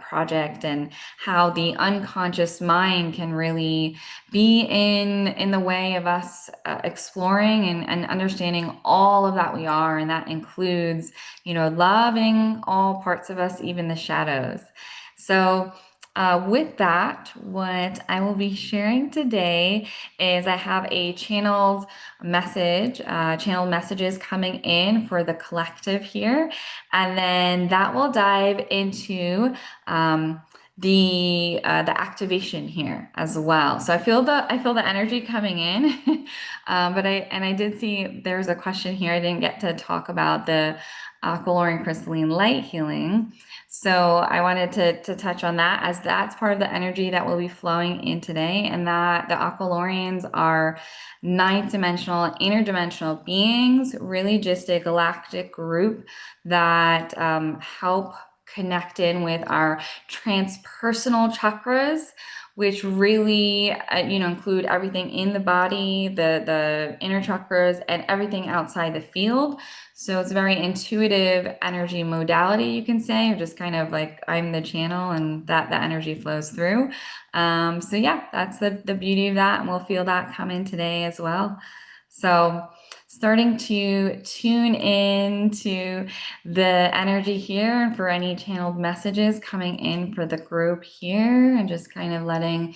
project and how the unconscious mind can really be in the way of us exploring and understanding all of that we are. And that includes, loving all parts of us, even the shadows. So with that, what I will be sharing today is I have a channeled messages coming in for the collective here. And then that will dive into the activation here as well. So I feel the energy coming in, but I did see there's a question here. I didn't get to talk about the aquamarine crystalline light healing. So I wanted to touch on that, as that's part of the energy that will be flowing in today, and that the aqualorians are ninth dimensional, interdimensional beings, really just a galactic group that help connect in with our transpersonal chakras, which really include everything in the body, the inner chakras, and everything outside the field. So it's a very intuitive energy modality, you can say, or just kind of like I'm the channel and that energy flows through. So yeah, that's the beauty of that, and we'll feel that come in today as well. So starting to tune in to the energy here, and for any channeled messages coming in for the group here, and just kind of letting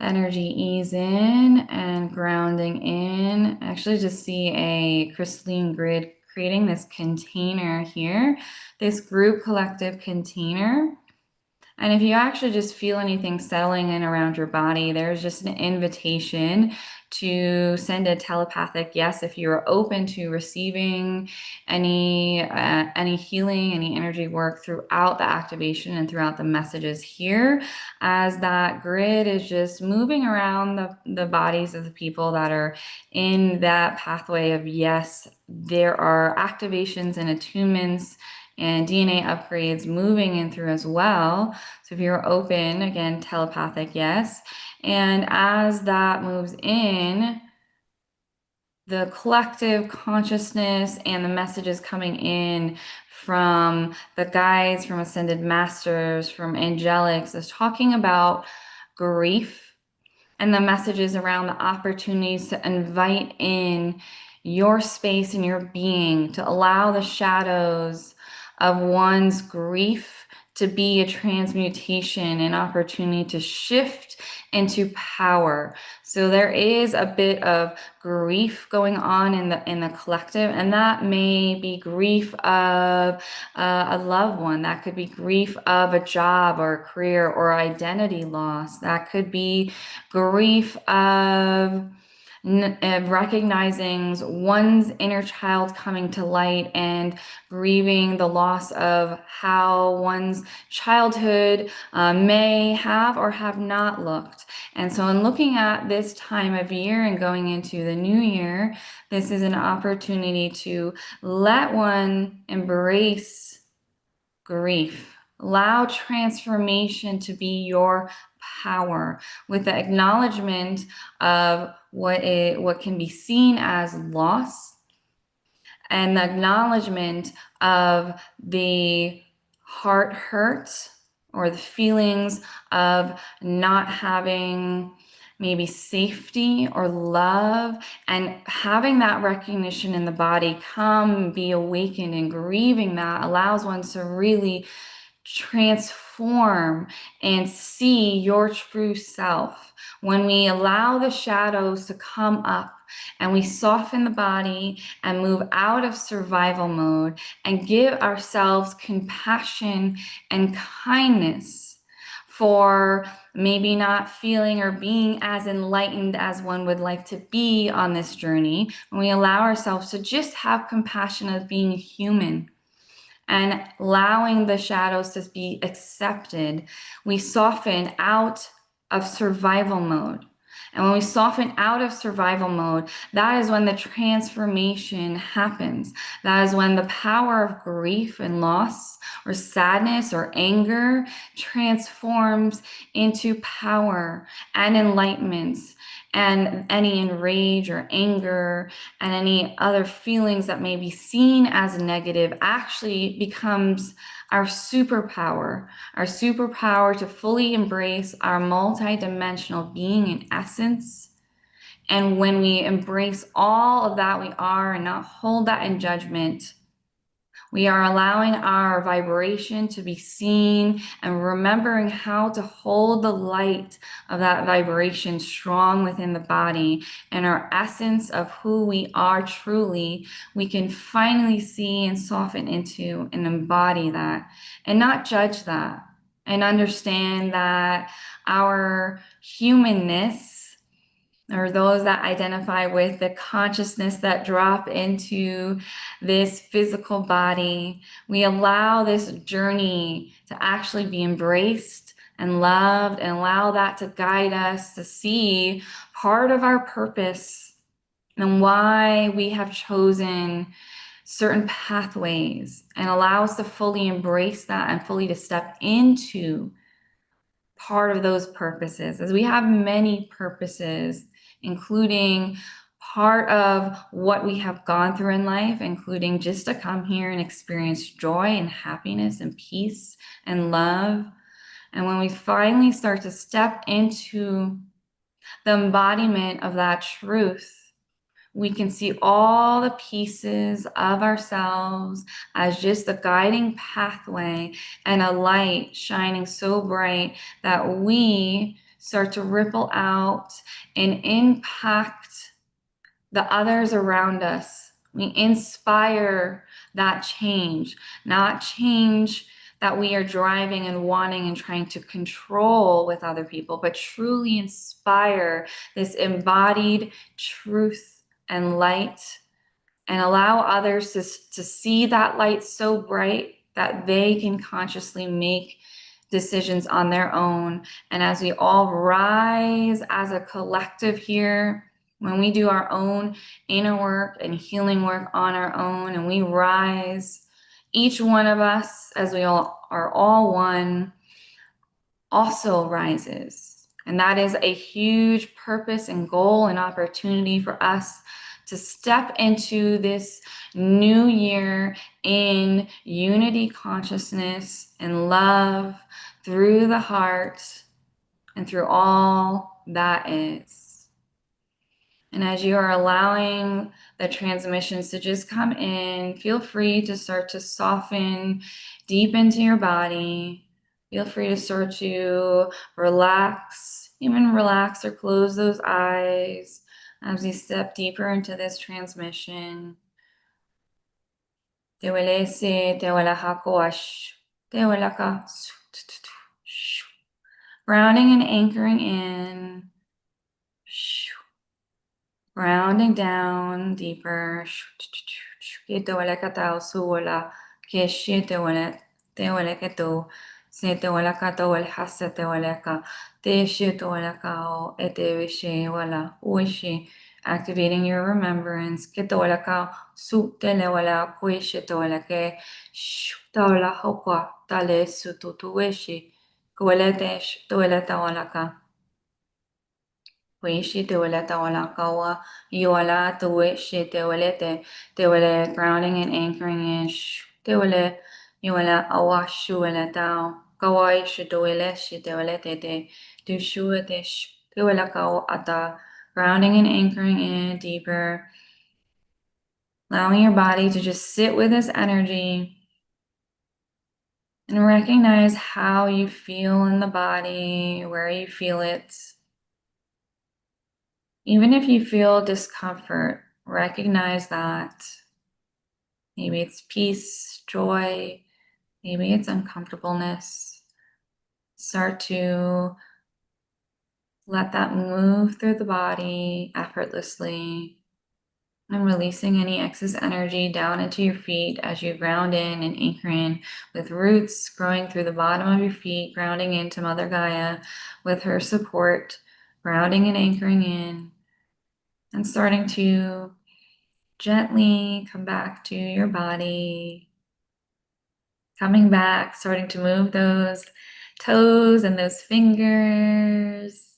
energy ease in and grounding in. I actually just see a crystalline grid creating this container here, this group collective container. And if you actually just feel anything settling in around your body, there's just an invitation to send a telepathic yes if you're open to receiving any healing, any energy work throughout the activation and throughout the messages here, as that grid is just moving around the bodies of the people that are in that pathway of yes. There are activations and attunements and DNA upgrades moving in through as well. So if you're open, again, telepathic yes. And as that moves in, the collective consciousness and the messages coming in from the guides, from ascended masters, from angelics, is talking about grief, and the messages around the opportunities to invite in your space and your being, to allow the shadows of one's grief to be a transmutation, an opportunity to shift into power. So there is a bit of grief going on in the collective, and that may be grief of a loved one. That could be grief of a job or a career or identity loss. That could be grief of recognizing one's inner child coming to light and grieving the loss of how one's childhood may have or have not looked. And so in looking at this time of year and going into the new year, this is an opportunity to let one embrace grief. Allow transformation to be your power, with the acknowledgement of what can be seen as loss, and the acknowledgement of the heart hurt or the feelings of not having maybe safety or love, and having that recognition in the body come be awakened, and grieving that allows one to really transform transform and see your true self, when we allow the shadows to come up and we soften the body and move out of survival mode and give ourselves compassion and kindness for maybe not feeling or being as enlightened as one would like to be on this journey, when we allow ourselves to just have compassion of being human and allowing the shadows to be accepted, we soften out of survival mode. And when we soften out of survival mode, that is when the transformation happens. That is when the power of grief and loss or sadness or anger transforms into power and enlightenment, and any enrage or anger and any other feelings that may be seen as negative actually becomes our superpower to fully embrace our multidimensional being in essence. And when we embrace all of that we are and not hold that in judgment, we are allowing our vibration to be seen and remembering how to hold the light of that vibration strong within the body and our essence of who we are truly. We can finally see and soften into and embody that and not judge that, and understand that our humanness, or those that identify with the consciousness that drop into this physical body, we allow this journey to actually be embraced and loved, and allow that to guide us to see part of our purpose and why we have chosen certain pathways, and allow us to fully embrace that and fully to step into part of those purposes, as we have many purposes, including part of what we have gone through in life, including just to come here and experience joy and happiness and peace and love. And when we finally start to step into the embodiment of that truth, we can see all the pieces of ourselves as just a guiding pathway and a light shining so bright that we start to ripple out and impact the others around us. We inspire that change, not change that we are driving and wanting and trying to control with other people, but truly inspire this embodied truth and light, and allow others to see that light so bright that they can consciously make decisions on their own. And as we all rise as a collective here, when we do our own inner work and healing work on our own, and we rise, each one of us, as we all are all one, also rises. And that is a huge purpose and goal and opportunity for us to step into this new year in unity, consciousness, and love through the heart and through all that is. And as you are allowing the transmissions to just come in, feel free to start to soften deep into your body. Feel free to start to relax, even relax or close those eyes as we step deeper into this transmission. Te wele se, te wele hakoash, te wele ka. Grounding and anchoring in. Grounding down deeper. Te wele ka tau suola, keshe te wele ke tu. Se te wele ka to wele hasa te wele ka. Te she te wele ka o e te wishe wala uishi. Activating your remembrance. Ke te wele ka su te le wele kuishe te wele ke. Ta wele hokwa ta le su tu tu wishi. Kuele te te wele ta wele ka. Wishi te wele ta wala kawa, yola te wishi te wele grounding and anchoring in, te wele, yola awashu wele tao, kawa ishi te wele shi te wele te, du shu te wele kawa ata, grounding and anchoring in deeper, allowing your body to just sit with this energy And recognize how you feel in the body, where you feel it. Even if you feel discomfort, recognize that. Maybe it's peace, joy, maybe it's uncomfortableness. Start to let that move through the body effortlessly and releasing any excess energy down into your feet as you ground in and anchor in with roots growing through the bottom of your feet, grounding into Mother Gaia with her support, grounding and anchoring in, and starting to gently come back to your body, coming back, starting to move those toes and those fingers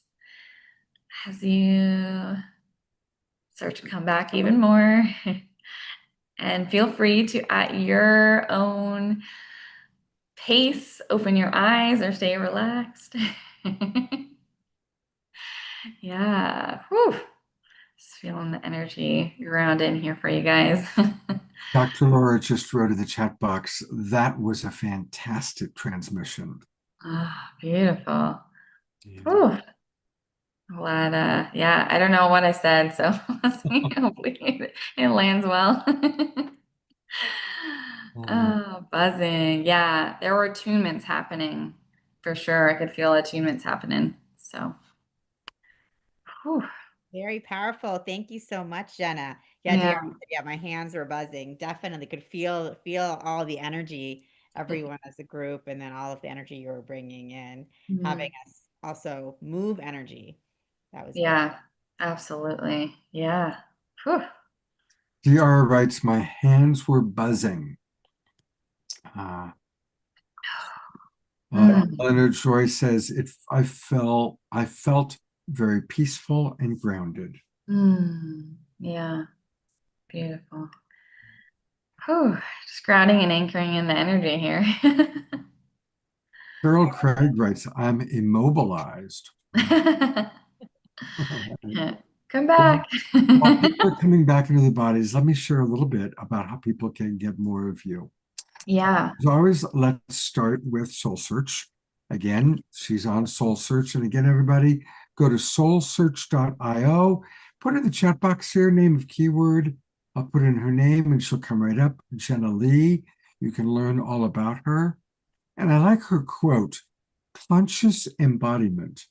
as you start to come back even more. And feel free to, at your own pace, open your eyes or stay relaxed. Yeah. Whew. Just feeling the energy ground in here for you guys. Dr. Laura just wrote in the chat box, that was a fantastic transmission. Ah, beautiful. Yeah. Whew. Glad, yeah, I don't know what I said, so hopefully it lands well. Oh, buzzing. Yeah, there were attunements happening for sure. I could feel attunements happening. So, whew. Very powerful. Thank you so much, Jenna. Yeah, Yeah. dear. Yeah, my hands were buzzing. Definitely could feel all the energy, everyone as a group, and then all of the energy you were bringing in, having Mhm. us also move energy. That was very Yeah, absolutely. Yeah. Whew. DR writes, my hands were buzzing. Mm, Leonard Joy says, I felt very peaceful and grounded. yeah, beautiful. Whew. Just grounding and anchoring in the energy here. Carol Craig writes, I'm immobilized. Come Well, back. while people are coming back into their bodies, let me share a little bit about how people can get more of you. Yeah. As always, let's start with Soul Search. Again, she's on Soul Search. And again, everybody, go to soulsearch.io. Put in the chat box here, name of keyword. I'll put in her name and she'll come right up. Jenna Lee. You can learn all about her. And I like her quote, conscious embodiment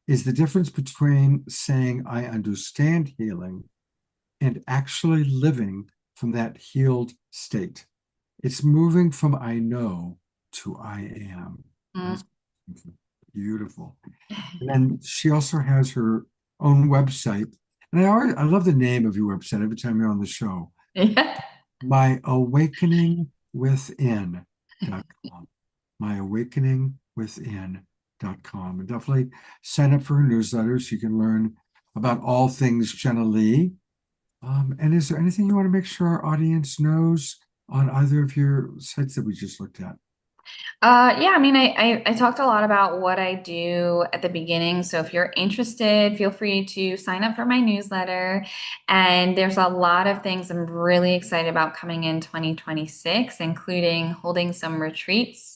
is the difference between saying I understand healing and actually living from that healed state. It's moving from I know to I am. Mm. That's beautiful. And then she also has her own website. And I love the name of your website every time you're on the show. Yeah. myawakeningwithin.com. myawakeningwithin.com. And definitely sign up for her newsletter so you can learn about all things Jenna Lee. And is there anything you want to make sure our audience knows on either of your sites that we just looked at? Yeah, I mean, I talked a lot about what I do at the beginning. So if you're interested, feel free to sign up for my newsletter. And there's a lot of things I'm really excited about coming in 2026, including holding some retreats,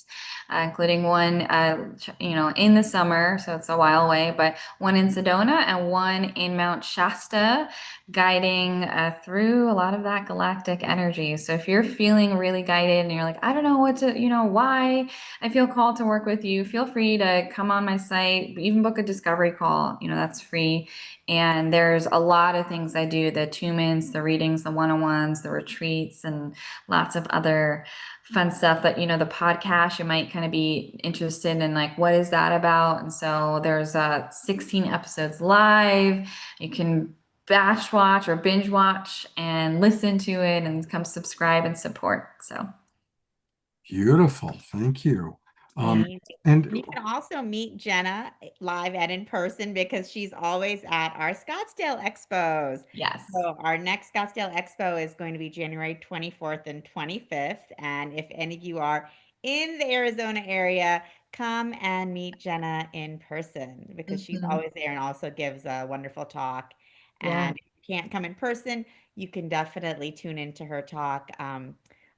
including one, in the summer. So it's a while away, but one in Sedona and one in Mount Shasta, guiding through a lot of that galactic energy. So if you're feeling really guided and you're like, I don't know what to, why I feel called to work with you, feel free to come on my site, even book a discovery call. That's free. And there's a lot of things I do, the attunements, the readings, the one-on-ones, the retreats, and lots of other fun stuff that, the podcast, you might kind of be interested in, like, what is that about? And so there's 16 episodes live. You can batch watch or binge watch and listen to it and come subscribe and support. So Beautiful. Thank you. amazing. And You can also meet Jenna live and in person because she's always at our Scottsdale Expos. yes. So our next Scottsdale Expo is going to be January 24th and 25th. And if any of you are in the Arizona area, come and meet Jenna in person because she's Mhm. always there and also gives a wonderful talk. Yeah. And if you can't come in person, you can definitely tune into her talk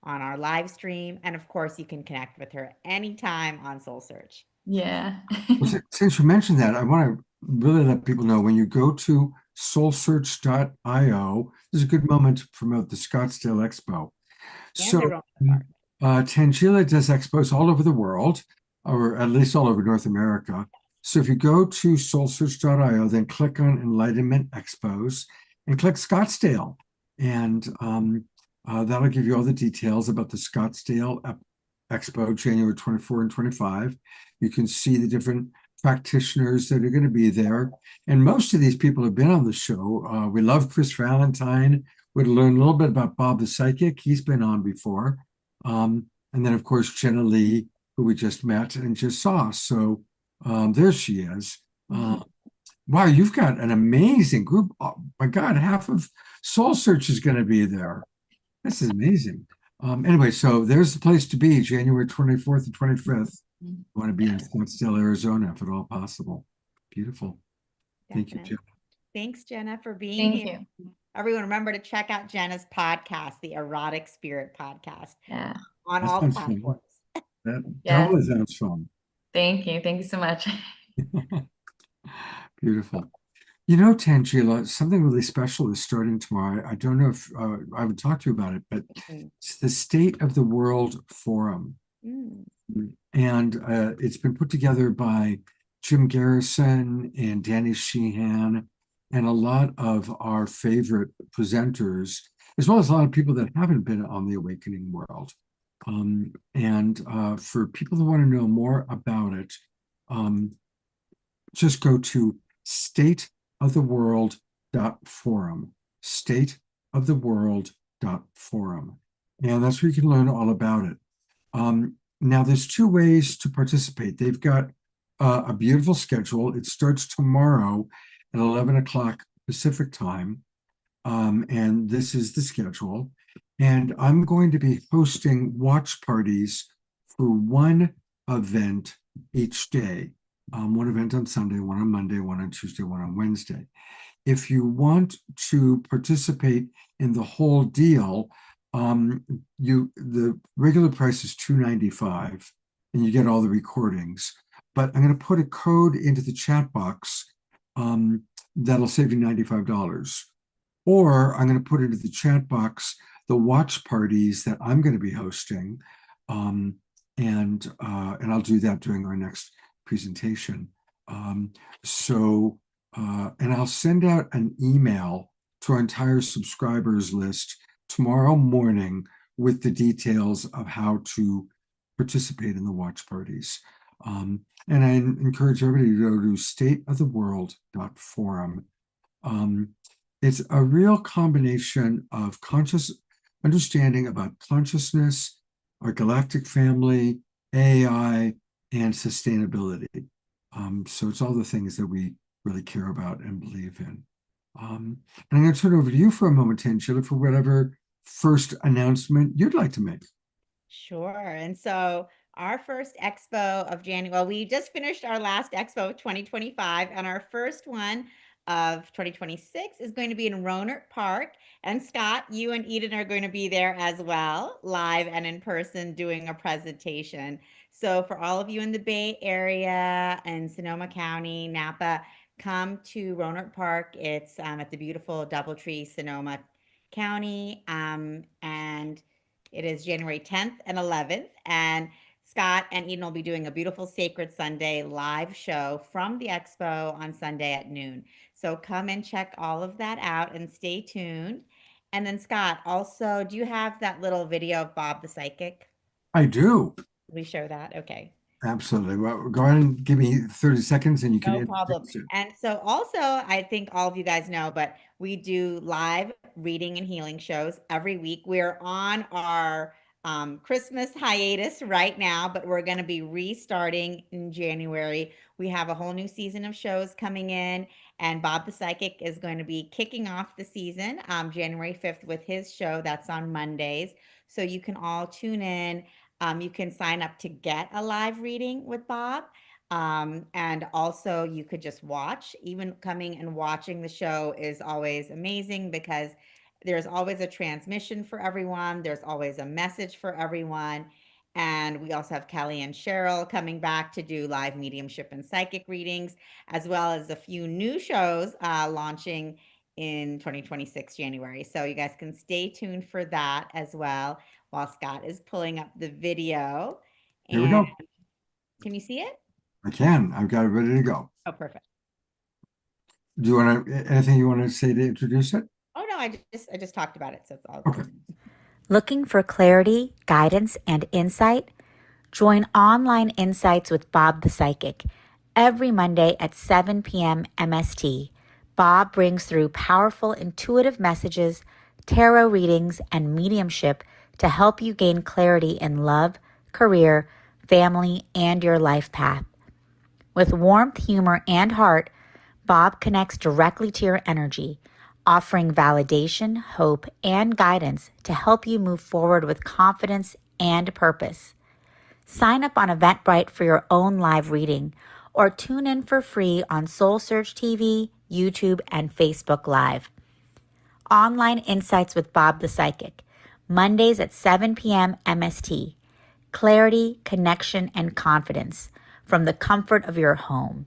on our live stream. And of course, you can connect with her anytime on Soul Search. Yeah. Well, since you mentioned that, I want to really let people know when you go to soulsearch.io, this is a good moment to promote the Scottsdale Expo. And the So, Roanoke Park. Tangela does expos all over the world, or at least all over North America. So if you go to soulsearch.io, then click on Enlightenment Expos and click Scottsdale. And that'll give you all the details about the Scottsdale Expo, January 24 and 25. You can see the different practitioners that are going to be there. And most of these people have been on the show. We love Chris Valentine. We'd learn a little bit about Bob the Psychic. He's been on before. And then, of course, Jenna Lee, who we just met and just saw. So there she is. Wow, you've got an amazing group. Oh, my God, half of Soul Search is going to be there. This is amazing. Anyway, so there's the place to be, January 24th and 25th. You want to be in Scottsdale, Arizona, if at all possible. Beautiful. Thank you, Definitely. Jenna. Thanks, Jenna, for being Thank here. you. Everyone, remember to check out Jenna's podcast, the Erotic Spirit Podcast, Yeah. on That all the sounds fun. platforms. That Yes. totally sounds fun. Thank you. Thank you so much. Beautiful. You know, Tangela, something really special is starting tomorrow. I don't know if I would talk to you about it, but it's the State of the World Forum. Mm. And it's been put together by Jim Garrison and Danny Sheehan and a lot of our favorite presenters, as well as a lot of people that haven't been on the Awakening World. And for people who want to know more about it, just go to stateoftheworld.forum, stateoftheworld.forum. And that's where you can learn all about it. Now, there's two ways to participate. They've got a beautiful schedule. It starts tomorrow at 11 o'clock Pacific time. And this is the schedule. And I'm going to be hosting watch parties for one event each day. One event on Sunday, one on Monday, one on Tuesday, one on Wednesday. If you want to participate in the whole deal, the regular price is $295 and you get all the recordings. But I'm going to put a code into the chat box that'll save you $95. Or I'm going to put into the chat box the watch parties that I'm going to be hosting, and I'll do that during our next presentation. And I'll send out an email to our entire subscribers list tomorrow morning with the details of how to participate in the watch parties. And I encourage everybody to go to stateoftheworld.forum. It's a real combination of conscious understanding about consciousness, our galactic family, AI, and sustainability. So it's all the things that we really care about and believe in. And I'm going to turn it over to you for a moment, Tangela, for whatever first announcement you'd like to make. Sure. And so our first expo of January, well, we just finished our last expo of 2025, and our first one of 2026 is going to be in Roanoke Park. And Scott, you and Eden are going to be there as well, live and in person, doing a presentation. So for all of you in the Bay Area and Sonoma County, Napa, come to Roanoke Park. It's at the beautiful Doubletree, Sonoma County. And it is January 10th and 11th. And Scott and Eden will be doing a beautiful Sacred Sunday live show from the expo on Sunday at noon. So come and check all of that out and stay tuned. And then, Scott, also, do you have that little video of Bob the Psychic? I do. Can we show that? Okay. Absolutely. Well, go ahead and give me 30 seconds and you can No problem. introduce it. And so also, I think all of you guys know, but we do live reading and healing shows every week. We're on our Christmas hiatus right now, but we're going to be restarting in January. We have a whole new season of shows coming in, and Bob the Psychic is going to be kicking off the season January 5th with his show that's on Mondays. So you can all tune in. You can sign up to get a live reading with Bob. And also you could just watch. Even coming and watching the show is always amazing because There's always a transmission for everyone. There's always a message for everyone. And we also have Kelly and Cheryl coming back to do live mediumship and psychic readings, as well as a few new shows launching in 2026 January. So you guys can stay tuned for that as well while Scott is pulling up the video. Here we And go. can you see it? I can. I've got it ready to go. Oh, perfect. Do you want to, anything you want to say to introduce it? Oh no, I just talked about it, so it's all Okay. good. Looking for clarity, guidance, and insight? Join Online Insights with Bob the Psychic every Monday at 7 p.m. MST. Bob brings through powerful, intuitive messages, tarot readings, and mediumship to help you gain clarity in love, career, family, and your life path. With warmth, humor, and heart, Bob connects directly to your energy, offering validation, hope, and guidance to help you move forward with confidence and purpose. Sign up on Eventbrite for your own live reading or tune in for free on Soul Search TV, YouTube, and Facebook Live. Online Insights with Bob the Psychic, Mondays at 7 p.m. MST. Clarity, connection, and confidence from the comfort of your home.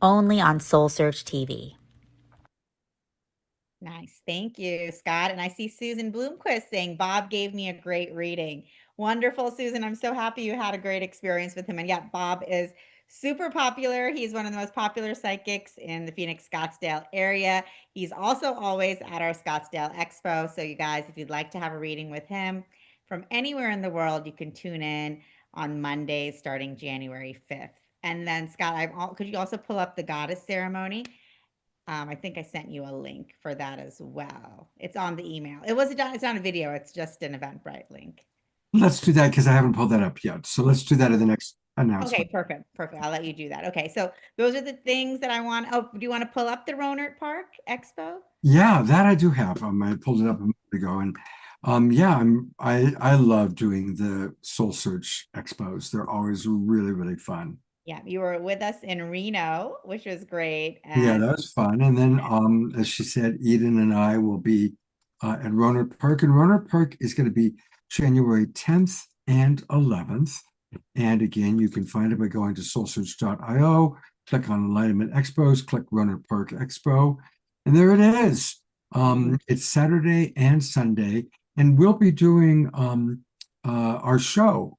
Only on Soul Search TV. Nice. Thank you, Scott. And I see Susan Bloomquist saying, Bob gave me a great reading. Wonderful, Susan. I'm so happy you had a great experience with him. And yeah, Bob is super popular. He's one of the most popular psychics in the Phoenix, Scottsdale area. He's also always at our Scottsdale Expo. So you guys, if you'd like to have a reading with him from anywhere in the world, you can tune in on Mondays starting January 5th. And then Scott, could you also pull up the goddess ceremony? I think I sent you a link for that as well. It's on the email. It's not a video. It's just an Eventbrite link. Let's do that because I haven't pulled that up yet. So let's do that in the next announcement. Okay, perfect. Perfect. I'll let you do that. Okay. So those are the things that I want. Oh, do you want to pull up the Rohnert Park Expo? Yeah, that I do have. I pulled it up a minute ago, and yeah, I love doing the Soul Search expos. They're always really, really fun. Yeah, you were with us in Reno, which was great. Yeah, And that was fun. And then, as she said, Eden and I will be at Rohnert Park, and Rohnert Park is going to be January 10th and 11th. And again, you can find it by going to soulsearch.io, click on Alignment Expos, click Rohnert Park Expo, and there it is. It's Saturday and Sunday, and we'll be doing our show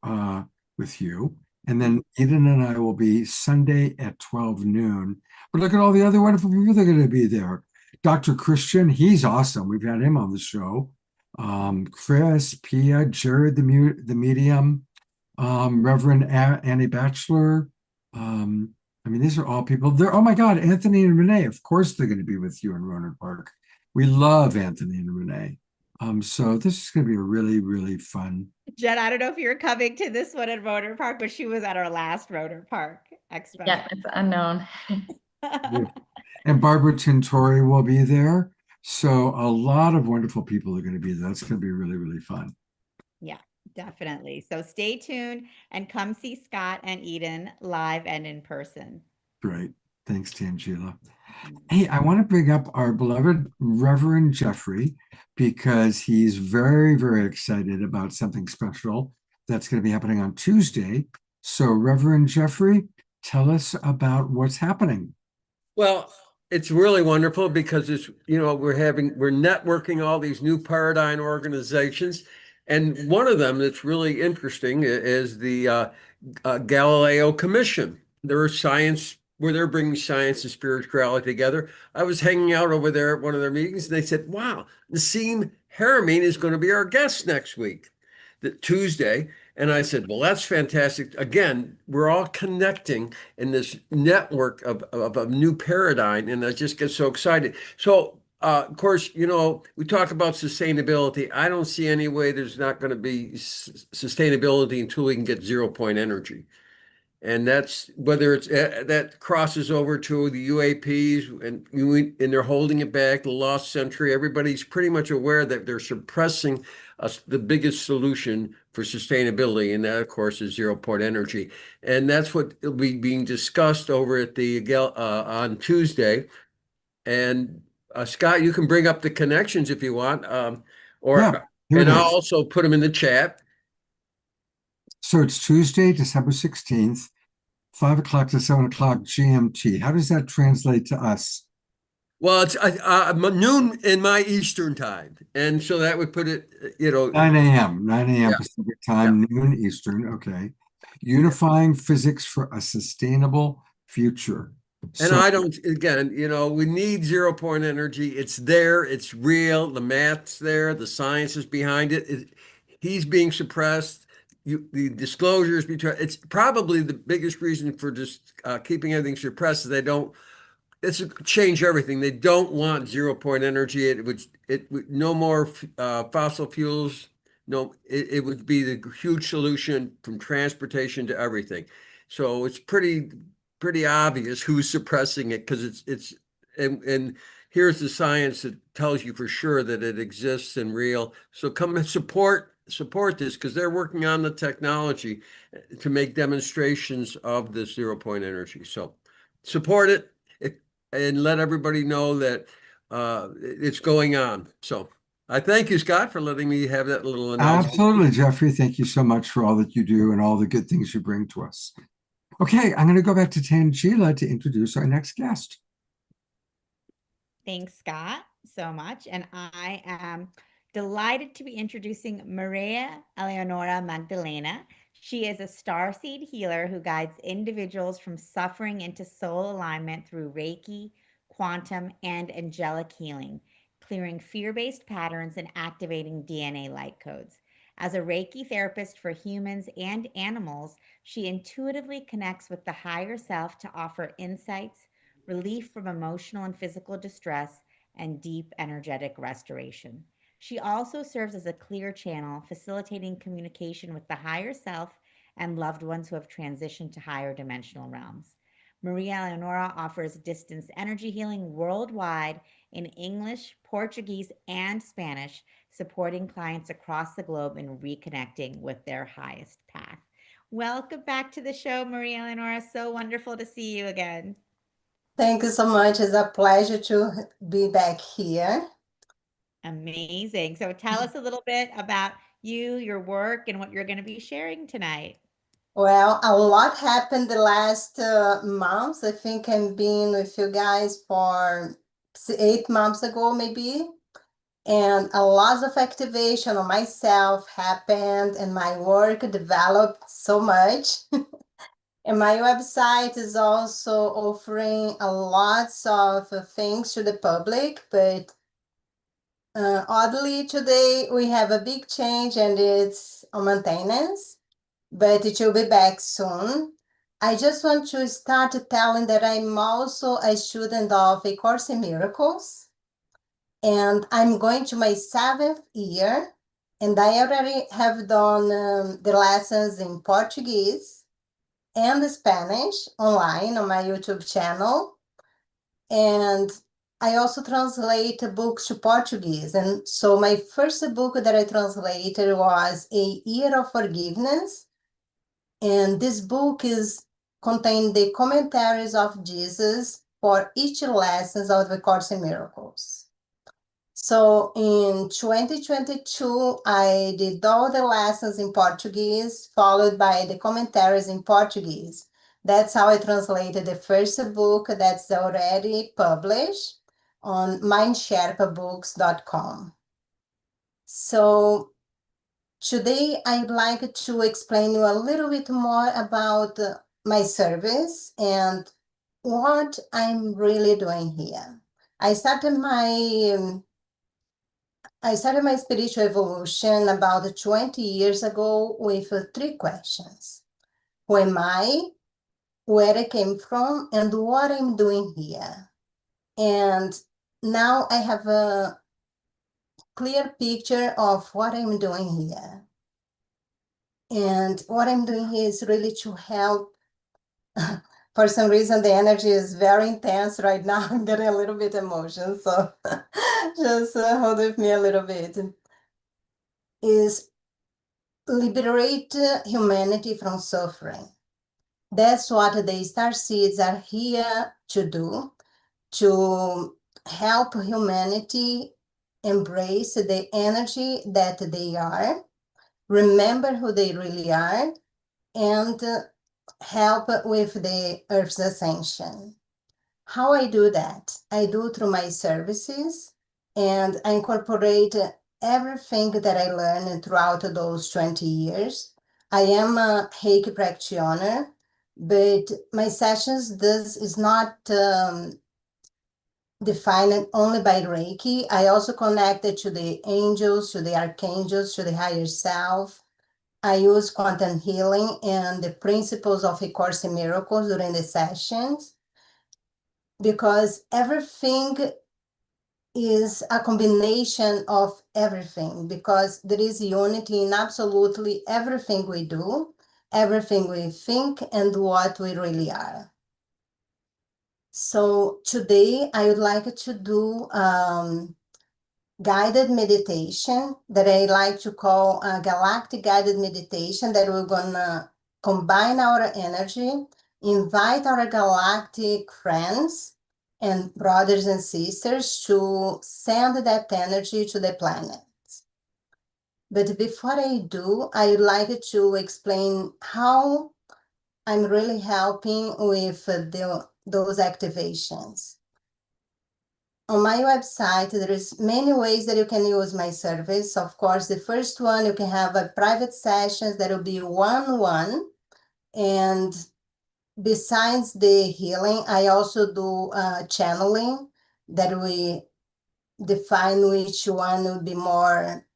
with you. And then Eden and I will be Sunday at 12 noon. But look at all the other wonderful people that are going to be there. Dr. Christian, he's awesome. We've had him on the show. Chris, Pia, Jared, the medium, Reverend Annie Batchelor. I mean, these are all people there. Oh my God, Anthony and Renee. Of course, they're going to be with you in Rohnert Park. We love Anthony and Renee. So this is going to be a really, really fun. Jen, I don't know if you're coming to this one at Rohnert Park, but she was at our last Rohnert Park Expo. Yeah, it's unknown. And Barbara Tintori will be there. So a lot of wonderful people are going to be there. That's going to be really, really fun. Yeah, definitely. So stay tuned and come see Scott and Eden live and in person. Great. Thanks, Tangela. Hey, I want to bring up our beloved Reverend Jeffrey because he's very, very excited about something special that's going to be happening on Tuesday. So, Reverend Jeffrey, tell us about what's happening. Well, it's really wonderful because it's, we're networking all these new paradigm organizations. And one of them that's really interesting is the Galileo Commission. They're where they're bringing science and spirituality together. I was hanging out over there at one of their meetings, and they said, wow, Nassim Haramein is going to be our guest next week, Tuesday. And I said, well, that's fantastic. Again, we're all connecting in this network of a new paradigm, and I just get so excited. So, of course, we talk about sustainability. I don't see any way there's not going to be sustainability until we can get 0 point energy. And that's whether it's that crosses over to the UAPs and they're holding it back, the lost century. Everybody's pretty much aware that they're suppressing the biggest solution for sustainability, and that, of course, is 0 point energy. And that's what will be being discussed over at the on Tuesday. And Scott, you can bring up the connections if you want, Yeah, here it and I'll is. also put them in the chat. So it's Tuesday, December 16th, 5 o'clock to 7 o'clock GMT. How does that translate to us? Well, it's noon in my Eastern time, and so that would put it, 9 a.m., 9 a.m. Yeah. Pacific time, noon Eastern. Okay. Unifying physics for a sustainable future. And So I don't, again, we need 0 point energy. It's there, it's real, the math's there, the science is behind it. He's being suppressed. The disclosures between, it's probably the biggest reason for just keeping everything suppressed is they don't, it's change everything. They don't want 0 point energy. It would no more fossil fuels. No, it would be the huge solution from transportation to everything. So it's pretty obvious who's suppressing it because and here's the science that tells you for sure that it exists and real. So come and support this because they're working on the technology to make demonstrations of this 0 point energy. So support it and let everybody know that it's going on. So I thank you, Scott, for letting me have that little announcement. absolutely, Jeffrey. Thank you so much for all that you do and all the good things you bring to us. Okay, I'm going to go back to Tangela to introduce our next guest. Thanks, Scott, so much. And I am delighted to be introducing Maria Eleonora Magdalena. She is a starseed healer who guides individuals from suffering into soul alignment through Reiki, quantum, and angelic healing, clearing fear-based patterns and activating DNA light codes. As a Reiki therapist for humans and animals, she intuitively connects with the higher self to offer insights, relief from emotional and physical distress, and deep energetic restoration. She also serves as a clear channel, facilitating communication with the higher self and loved ones who have transitioned to higher dimensional realms. Maria Leonora offers distance energy healing worldwide in English, Portuguese, and Spanish, supporting clients across the globe in reconnecting with their highest path. Welcome back to the show, Maria Leonora. So wonderful to see you again. Thank you so much. It's a pleasure to be back here. Amazing. So tell us a little bit about you, your work, and what you're going to be sharing tonight. Well, a lot happened the last months. I think I've been with you guys for 8 months ago, maybe. And a lot of activation on myself happened, and my work developed so much. And my website is also offering a lots of things to the public, but oddly, today we have a big change and it's on maintenance, but it will be back soon. I just want to start telling that I'm also a student of A Course in Miracles, and I'm going to my 7th year, and I already have done the lessons in Portuguese and Spanish online on my YouTube channel. And I also translate books to Portuguese. And so my first book that I translated was A Year of Forgiveness. And this book contains the commentaries of Jesus for each lessons of the Course in Miracles. So in 2022, I did all the lessons in Portuguese, followed by the commentaries in Portuguese. That's how I translated the first book that's already published on mindsherpabooks.com. So today I'd like to explain you a little bit more about my service and what I'm really doing here. I started my spiritual evolution about 20 years ago with 3 questions. Who am I? Where I came from? And what I'm doing here? And now I have a clear picture of what I'm doing here. And what I'm doing here is really to help. For some reason, the energy is very intense right now. I'm getting a little bit emotional, so just hold with me a little bit. Is liberate humanity from suffering. That's what the star seeds are here to do, to help humanity embrace the energy that they are, remember who they really are, and help with the Earth's ascension. How I do that? I do through my services, and I incorporate everything that I learned throughout those 20 years. I am a Reiki practitioner, but my sessions this is not defined only by Reiki. I also connect it to the angels, to the archangels, to the higher self. I use quantum healing and the principles of A Course in Miracles during the sessions, because everything is a combination of everything, because there is unity in absolutely everything we do, everything we think, and what we really are. So today I would like to do guided meditation that I like to call a galactic guided meditation, that we're gonna combine our energy, invite our galactic friends and brothers and sisters to send that energy to the planet. But before I do, I would like to explain how I'm really helping with those activations. On my website, there is many ways that you can use my service. Of course, the first one, you can have a private sessions that will be one-on-one. And besides the healing, I also do channeling, that we define which one will be more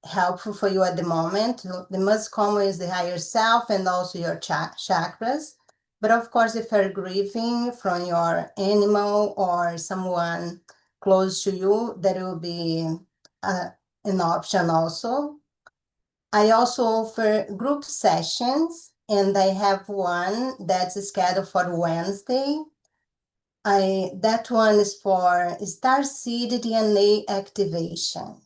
helpful for you at the moment. The most common is the higher self and also your chakras. But of course, if you're grieving from your animal or someone close to you, that will be an option also. I also offer group sessions, and I have one that's scheduled for Wednesday. That one is for starseed DNA activation.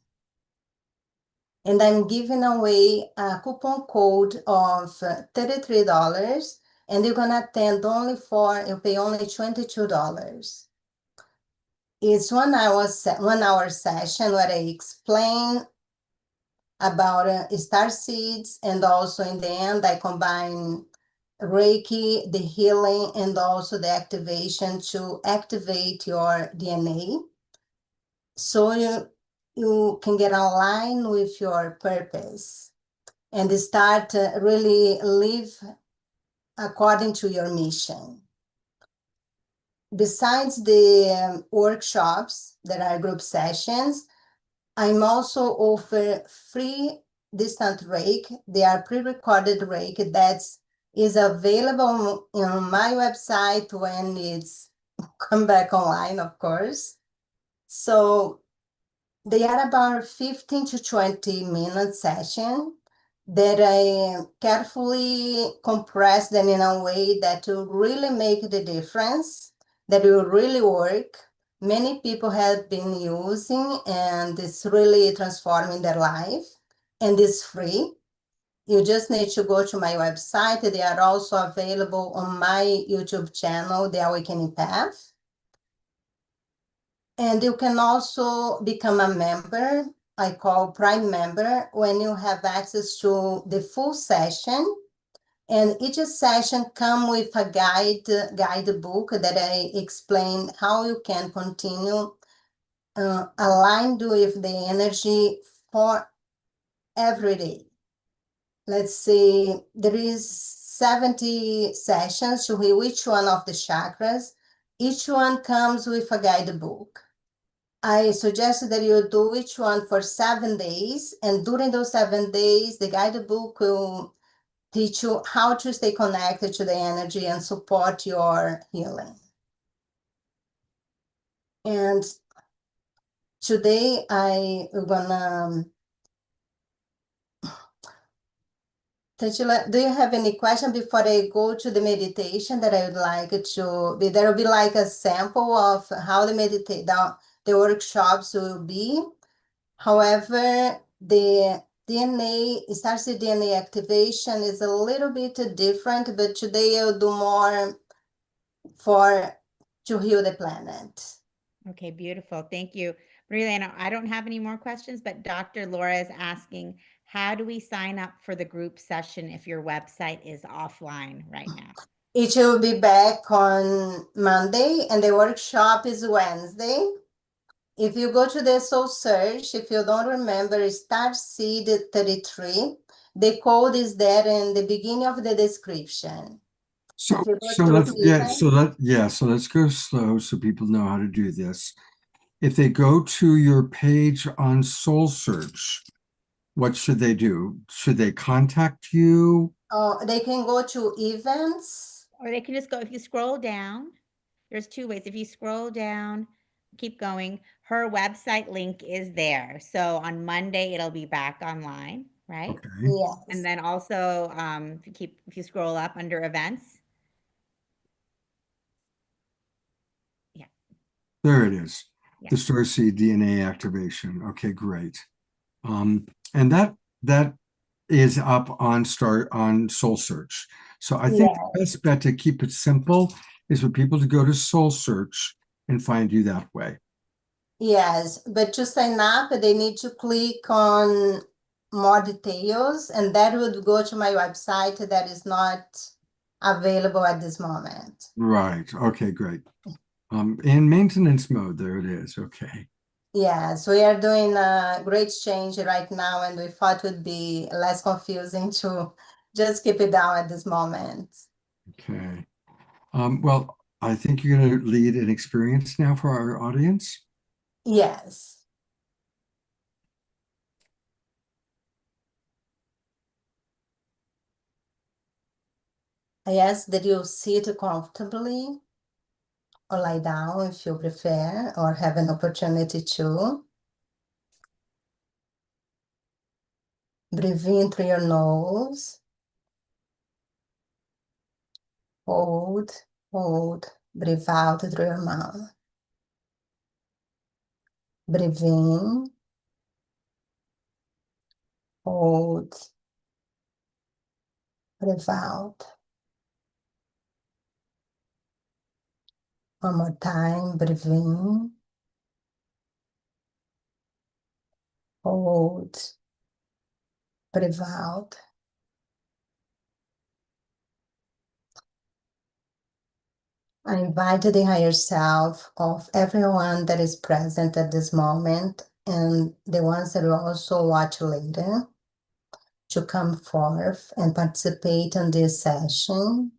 And I'm giving away a coupon code of $33, and you're gonna attend you pay only $22. It's 1 hour session where I explain about star seeds, and also in the end I combine Reiki, the healing, and also the activation to activate your DNA, so you can get aligned with your purpose and start really live according to your mission. Besides the workshops that are group sessions, I'm also offer free distant Reiki. They are pre-recorded Reiki that is available on my website when it's come back online, of course. So they are about 15 to 20 minute session that I carefully compress them in a way that will really make the difference, that will really work. Many people have been using, and it's really transforming their life, and it's free. You just need to go to my website. They are also available on my YouTube channel, The Awakening Path. And you can also become a member. I call Prime Member, when you have access to the full session. And each session comes with a guidebook that I explain how you can continue aligned with the energy for every day. Let's see, there is 70 sessions to each one of the chakras. Each one comes with a guidebook. I suggest that you do each one for 7 days, and during those 7 days, the guidebook will teach you how to stay connected to the energy and support your healing. And today I am gonna, Tachila, do you have any question before I go to the meditation that I would like to be? There will be like a sample of how the workshops will be. However, the Starseed DNA activation is a little bit different, but today I'll do more to heal the planet. Okay, beautiful. Thank you. Really, I don't have any more questions, but Dr. Laura is asking, how do we sign up for the group session if your website is offline right now? It will be back on Monday and the workshop is Wednesday. If you go to the soul search, if you don't remember, start seed 33. The code is there in the beginning of the description. So, If you go so to let's, yeah, event, so let's go slow so people know how to do this. If they go to your page on Soul Search, what should they do? Should they contact you? they can go to events. Or they can just go, if you scroll down, there's two ways. If you scroll down, keep going, her website link is there. So on Monday, it'll be back online, right? Okay, Yes. And then also, if you scroll up under events. Yeah. there it is. Yeah. The Starseed DNA activation. Okay, great. And that is up on Soul Search. So I think the best bet to keep it simple is for people to go to Soul Search and find you that way. Yes, but to sign up, they need to click on more details, and that would go to my website that is not available at this moment. Right. Okay, great. In maintenance mode, there it is. Okay. Yes, we are doing a great change right now, and we thought it would be less confusing to just keep it down at this moment. Okay. Well, I think you're going to lead an experience now for our audience. Yes. I ask that you sit comfortably or lie down if you prefer, or have an opportunity to. Breathe in through your nose. Hold, hold. Breathe out through your mouth. Breathe in. Hold. Breathe out. One more time. Breathe in. Hold. Breathe out. I invite the higher self of everyone that is present at this moment and the ones that will also watch later to come forth and participate in this session.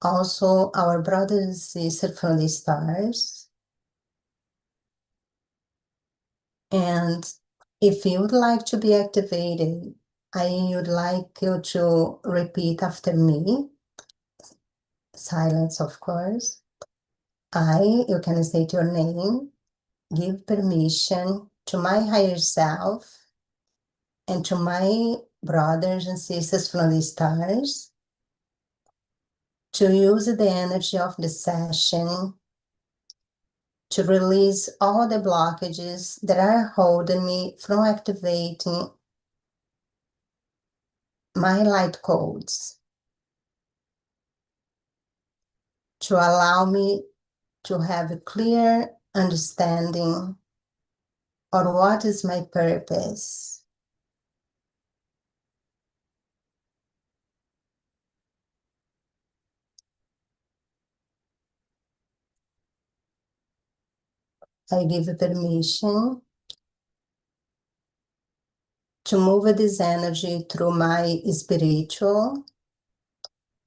Also, our brothers and sisters from the stars. And if you would like to be activated, I would like you to repeat after me. Silence, of course. You can state your name, give permission to my higher self and to my brothers and sisters from the stars to use the energy of the session to release all the blockages that are holding me from activating my light codes, to allow me to have a clear understanding of what is my purpose. I give permission to move this energy through my spiritual,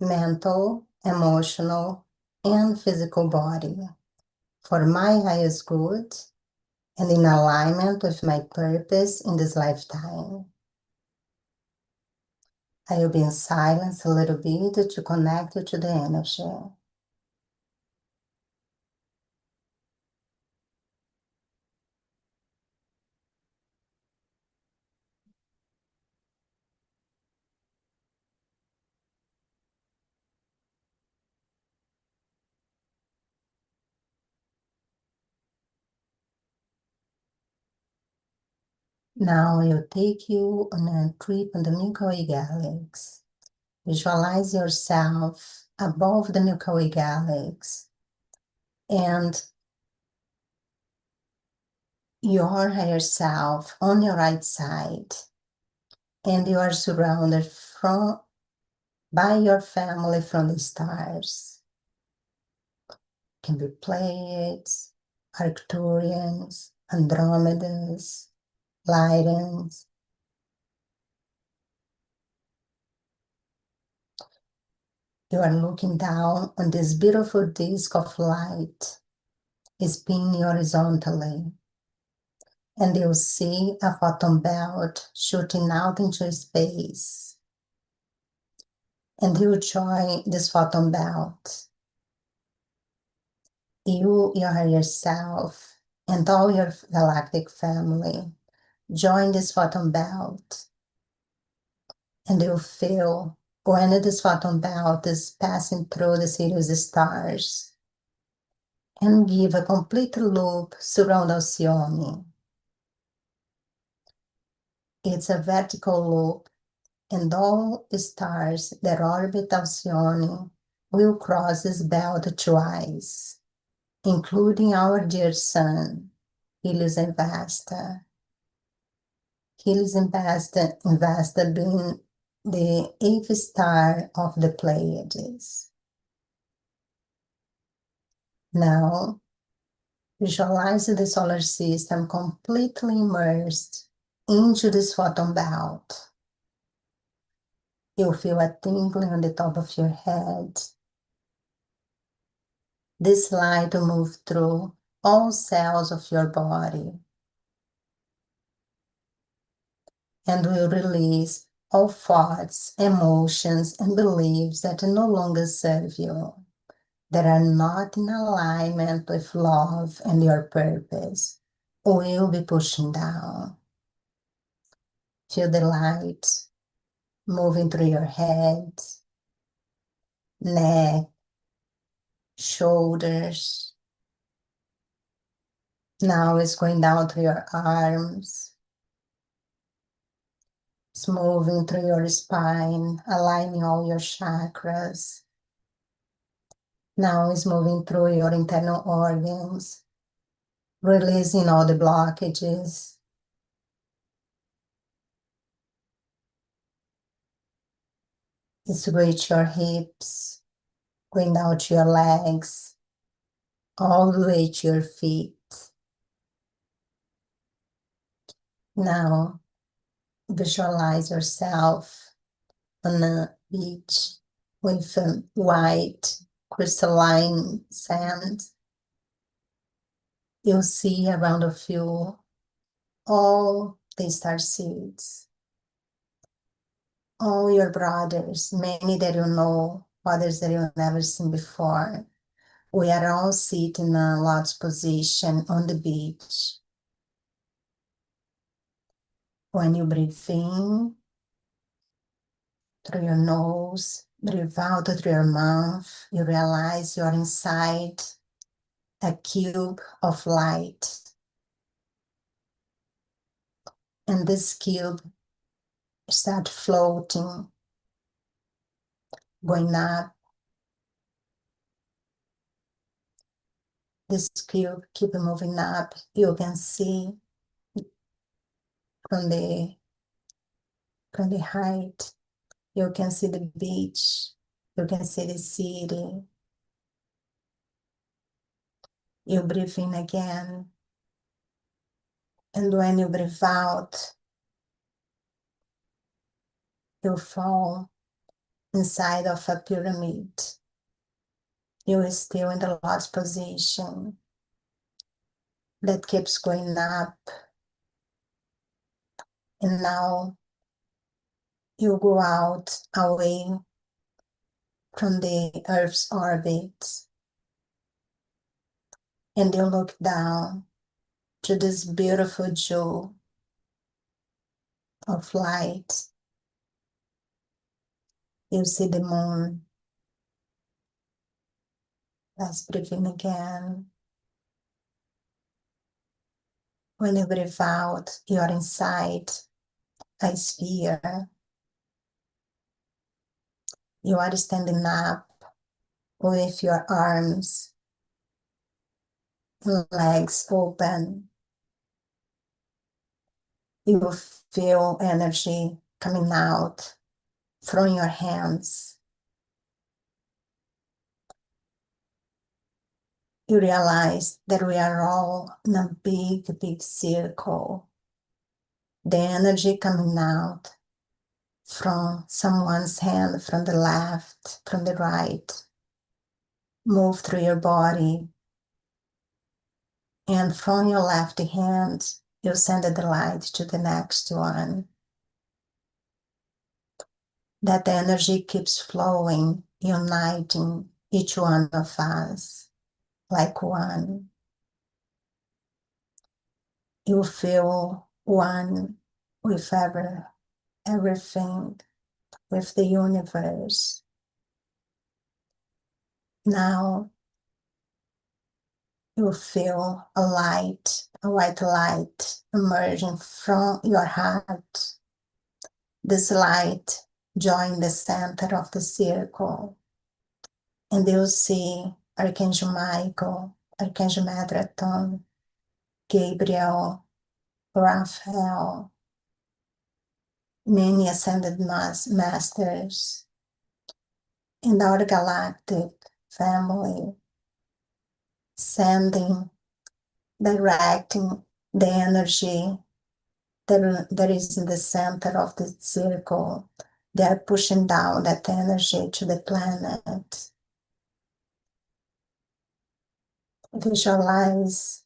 mental, emotional, and physical body for my highest good and in alignment with my purpose in this lifetime. I will be in silence a little bit to connect to the energy. Now I will take you on a trip in the Milky Way galaxy. Visualize yourself above the Milky Way galaxy and your higher self on your right side, and you are surrounded by your family from the stars. Can be Pleiades, Arcturians, Andromedas, Lyrians. You are looking down on this beautiful disk of light, spinning horizontally, and you see a photon belt shooting out into space. And you join this photon belt. You higher self, and all your galactic family join this photon belt, and you feel when this photon belt is passing through the Sirius stars and give a complete loop surround Alcyone. It's a vertical loop, and all stars that orbit Alcyone will cross this belt twice, including our dear sun, Helios and Vesta. Helios and Vesta being the eighth star of the Pleiades. Now, visualize the solar system completely immersed into this photon belt. You'll feel a tingling on the top of your head. This light will move through all cells of your body and will release all thoughts, emotions, and beliefs that no longer serve you, that are not in alignment with love and your purpose, will be pushing down. Feel the light moving through your head, neck, shoulders. Now it's going down through your arms. It's moving through your spine, aligning all your chakras. Now it's moving through your internal organs, releasing all the blockages. It's reach your hips, going down to your legs, all the way to your feet. Now visualize yourself on a beach with white crystalline sand. You'll see around of you all the star seeds, all your brothers, many that you know, others that you've never seen before. We are all sitting in a Lord's position on the beach. When you breathe in through your nose, breathe out through your mouth, you realize you're inside a cube of light. And this cube starts floating, going up. This cube keep moving up. You can see from the height, you can see the beach, you can see the city. You breathe in again, and when you breathe out, you fall inside of a pyramid. You are still in the Lord's position that keeps going up, and now you go out away from the Earth's orbit, and you look down to this beautiful jewel of light. You see the moon. Let's breathe in again. When you breathe out, you are inside a sphere. You are standing up with your arms, legs open. You will feel energy coming out from your hands. You realize that we are all in a big, big circle. The energy coming out from someone's hand, from the left, from the right, move through your body. And from your left hand, you send the light to the next one. That energy keeps flowing, uniting each one of us like one. You feel one with everything, with the universe. Now you feel a light, a white light emerging from your heart. This light joins the center of the circle, and you'll see Archangel Michael, Archangel Metatron, Gabriel, Raphael, many ascended masters, and our galactic family, sending, directing the energy that is in the center of the circle. They are pushing down that energy to the planet. Visualize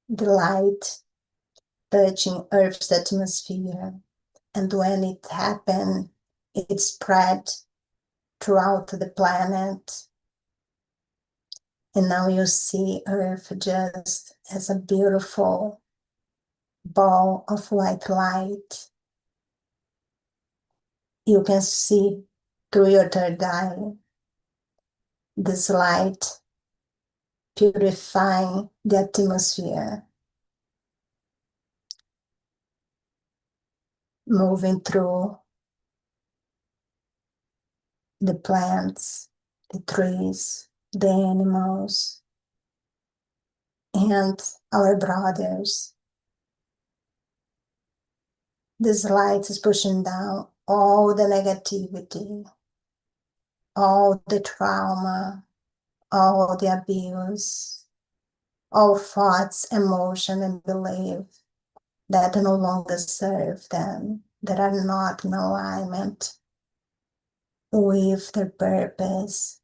the light touching Earth's atmosphere, and when it happens, it spread throughout the planet. And now you see Earth just as a beautiful ball of white light. You can see through your third eye this light purifying the atmosphere, moving through the plants, the trees, the animals, and our brothers. This light is pushing down all the negativity, all the trauma, all the abuse, all thoughts, emotion, and belief that no longer serve them, that are not in alignment with their purpose,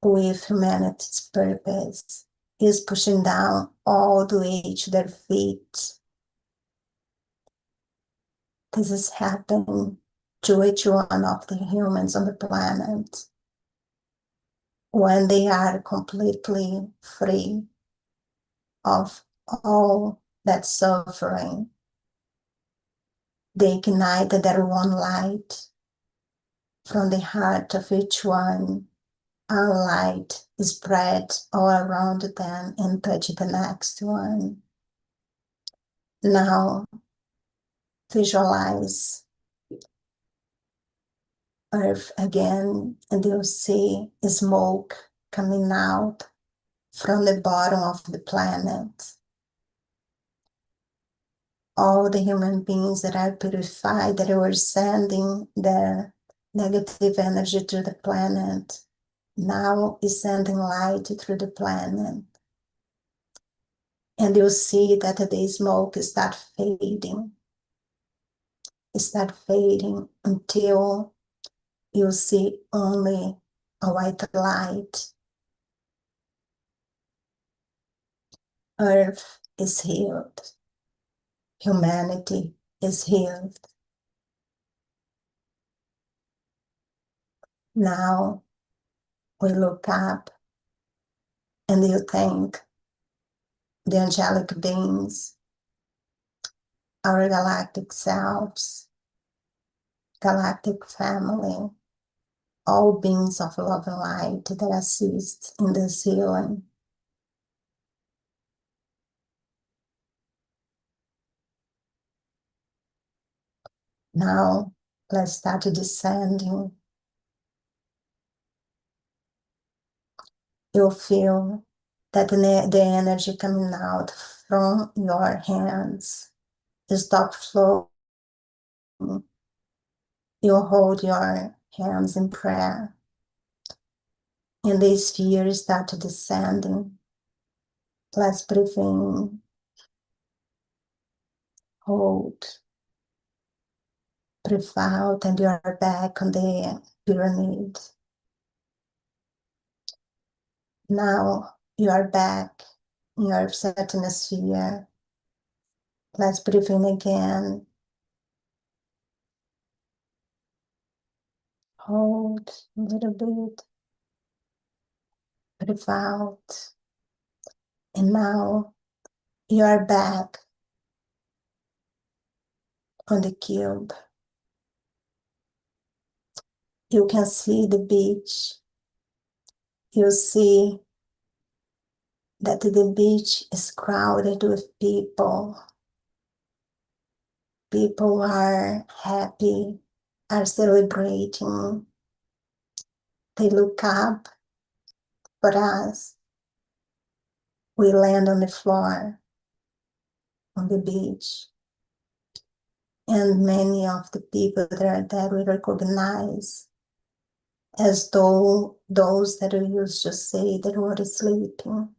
with humanity's purpose, is pushing down all the way to their feet. This is happening to each one of the humans on the planet. When they are completely free of all that suffering, they ignite their one light from the heart of each one. Our light is spread all around them and touch the next one. Now visualize Earth again, and you'll see smoke coming out from the bottom of the planet. All the human beings that are purified, that were sending their negative energy to the planet, now is sending light through the planet. And you'll see that the smoke start fading. Start fading until you see only a white light. Earth is healed. Humanity is healed. Now we look up and you thank the angelic beings, our galactic selves, galactic family, all beings of love and light that assist in this healing. Now let's start descending. You'll feel that the energy coming out from your hands stop flowing. You hold your hands in prayer, and the sphere start descending. Let's breathe in, hold, breathe out, and you are back on the pyramid. Now you are back in your certain sphere. Let's breathe in again. Hold a little bit. Breathe out. And now you are back on the cube. You can see the beach. You see that the beach is crowded with people. People are happy, are celebrating. They look up for us. We land on the floor, on the beach. And many of the people that are there we recognize as though those that we used to say that were sleeping.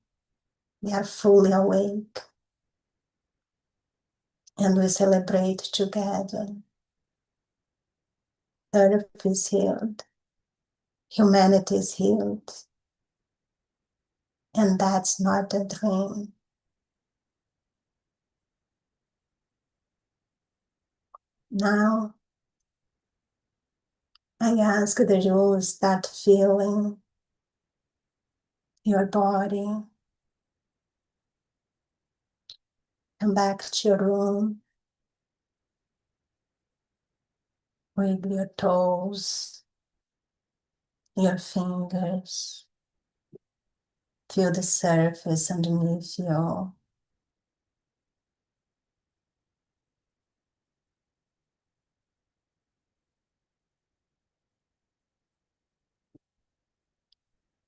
They are fully awake. And we celebrate together. Earth is healed. Humanity is healed. And that's not a dream. Now, I ask that you will start feeling your body. Come back to your room. Wiggle your toes, your fingers. Feel the surface underneath you.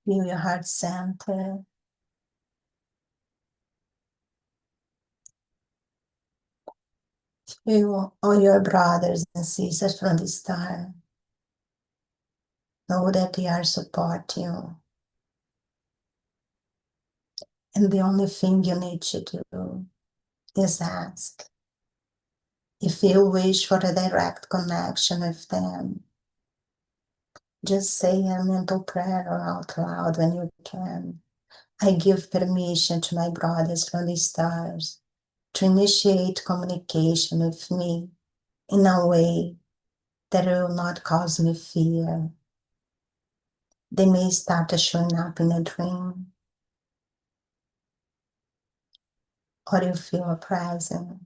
Feel your heart center. Feel all your brothers and sisters from the star. Know that they are supporting you. And the only thing you need to do is ask. If you wish for a direct connection with them, just say a mental prayer or out loud when you can. I give permission to my brothers from the stars to initiate communication with me in a way that will not cause me fear. They may start showing up in a dream, or you feel a presence.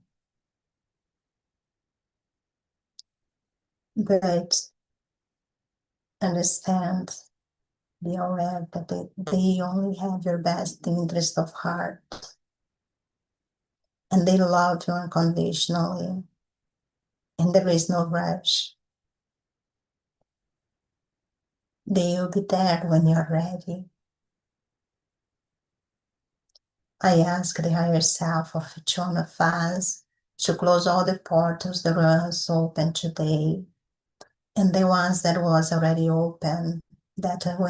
But understand, be aware that they only have your best interest of heart, and they love you unconditionally, and there is no rush. They will be there when you're ready. I ask the higher self of each one of us to close all the portals that were open today, and the ones that was already open that no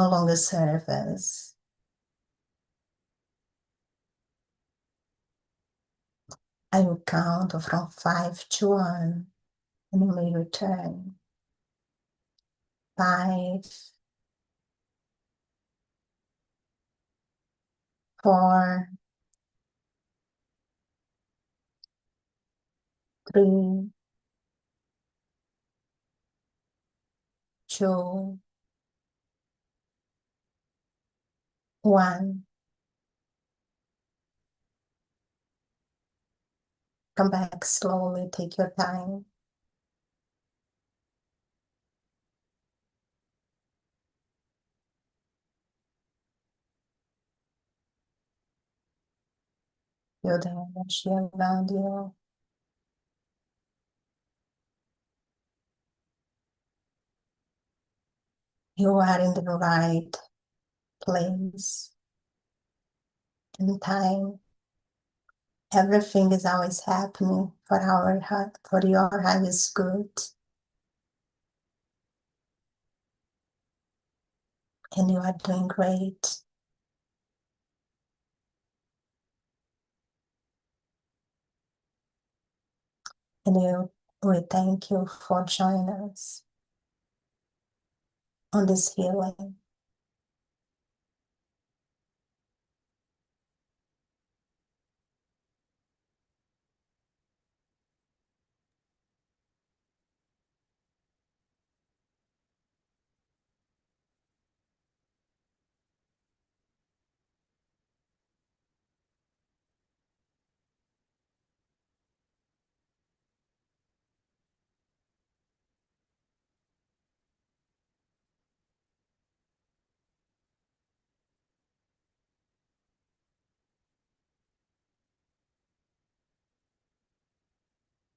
longer serve us. I will count from 5 to 1, and you may return. 5, 4, 3, 2, 1. Come back slowly, take your time. Feel the energy around you. You are in the right place. in time. Everything is always happening for our heart, for your highest good. And you are doing great. And we thank you for joining us on this healing.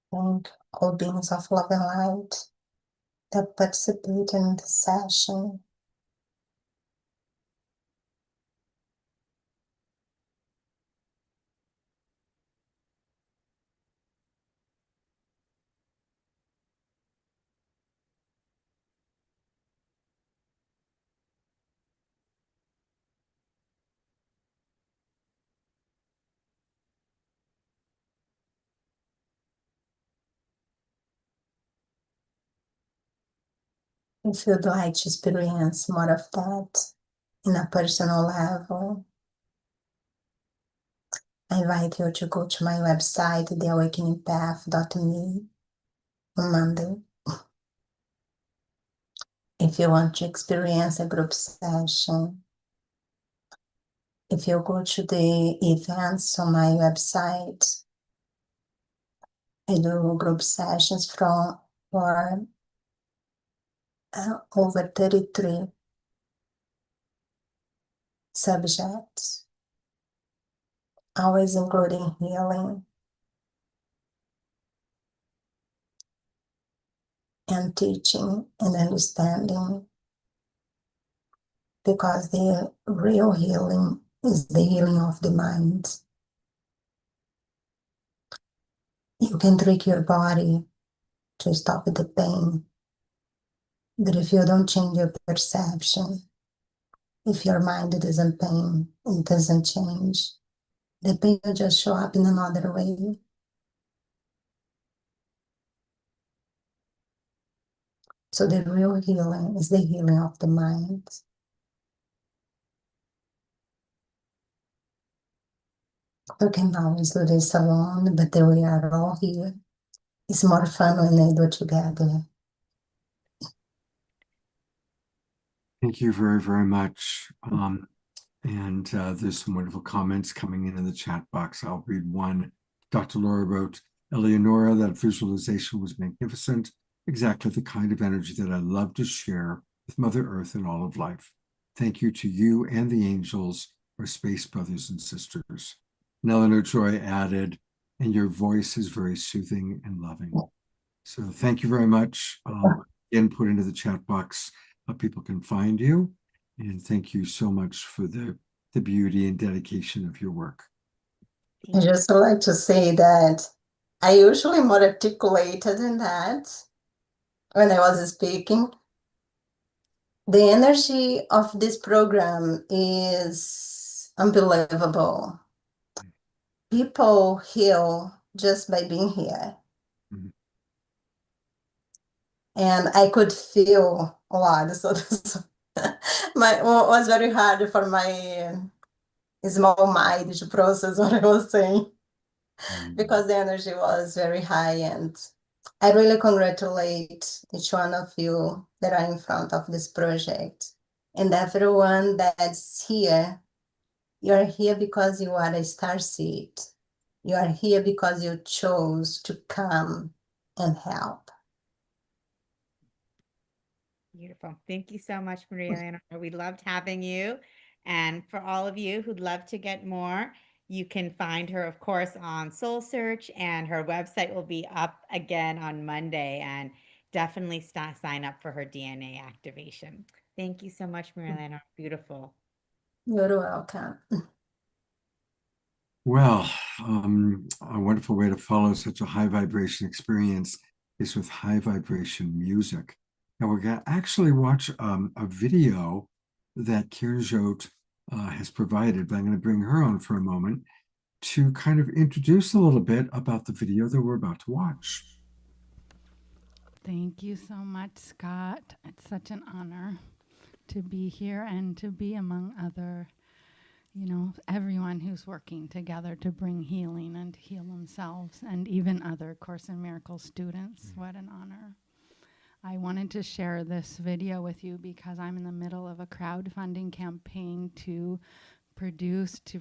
Thank all beings of love and light that participate in this session. If you'd like to experience more of that in a personal level, I invite you to go to my website, theawakeningpath.me, on Monday. If you want to experience a group session, if you go to the events on my website, I do group sessions for over 33 subjects, always including healing and teaching and understanding, because the real healing is the healing of the mind. You can trick your body to stop the pain, but if you don't change your perception, if your mind doesn't pain, it doesn't change, the pain will just show up in another way. So the real healing is the healing of the mind. You can always do this alone, but we are all here. It's more fun when they do together. Thank you very, very much. And there's some wonderful comments coming in the chat box. I'll read one. Dr. Laura wrote, Eleonora, that visualization was magnificent. Exactly the kind of energy that I love to share with Mother Earth and all of life. Thank you to you and the angels, our space brothers and sisters. And Eleanor Joy added, and your voice is very soothing and loving. So thank you very much. Again, put into the chat box how people can find you. And thank you so much for the beauty and dedication of your work. I just would like to say that I usually more articulated than that when I was speaking. The energy of this program is unbelievable. People heal just by being here. Mhm. And I could feel a lot. So this was very hard for my small mind to process what I was saying, because the energy was very high. And I really congratulate each one of you that are in front of this project, and everyone that's here. You are here because you are a starseed. You are here because you chose to come and help. Beautiful. Thank you so much, Maria Leonora. We loved having you. And for all of you who'd love to get more, you can find her, of course, on Soul Search, and her website will be up again on Monday. And definitely sign up for her DNA activation. Thank you so much, Maria Leonora. Beautiful. You're welcome. Well, a wonderful way to follow such a high vibration experience is with high vibration music. And we're going to actually watch a video that Kieran Jote has provided, but I'm going to bring her on for a moment to kind of introduce a little bit about the video that we're about to watch. Thank you so much, Scott. It's such an honor to be here and to be among other, everyone who's working together to bring healing and to heal themselves, and even other Course in Miracles students. What an honor. I wanted to share this video with you because I'm in the middle of a crowdfunding campaign to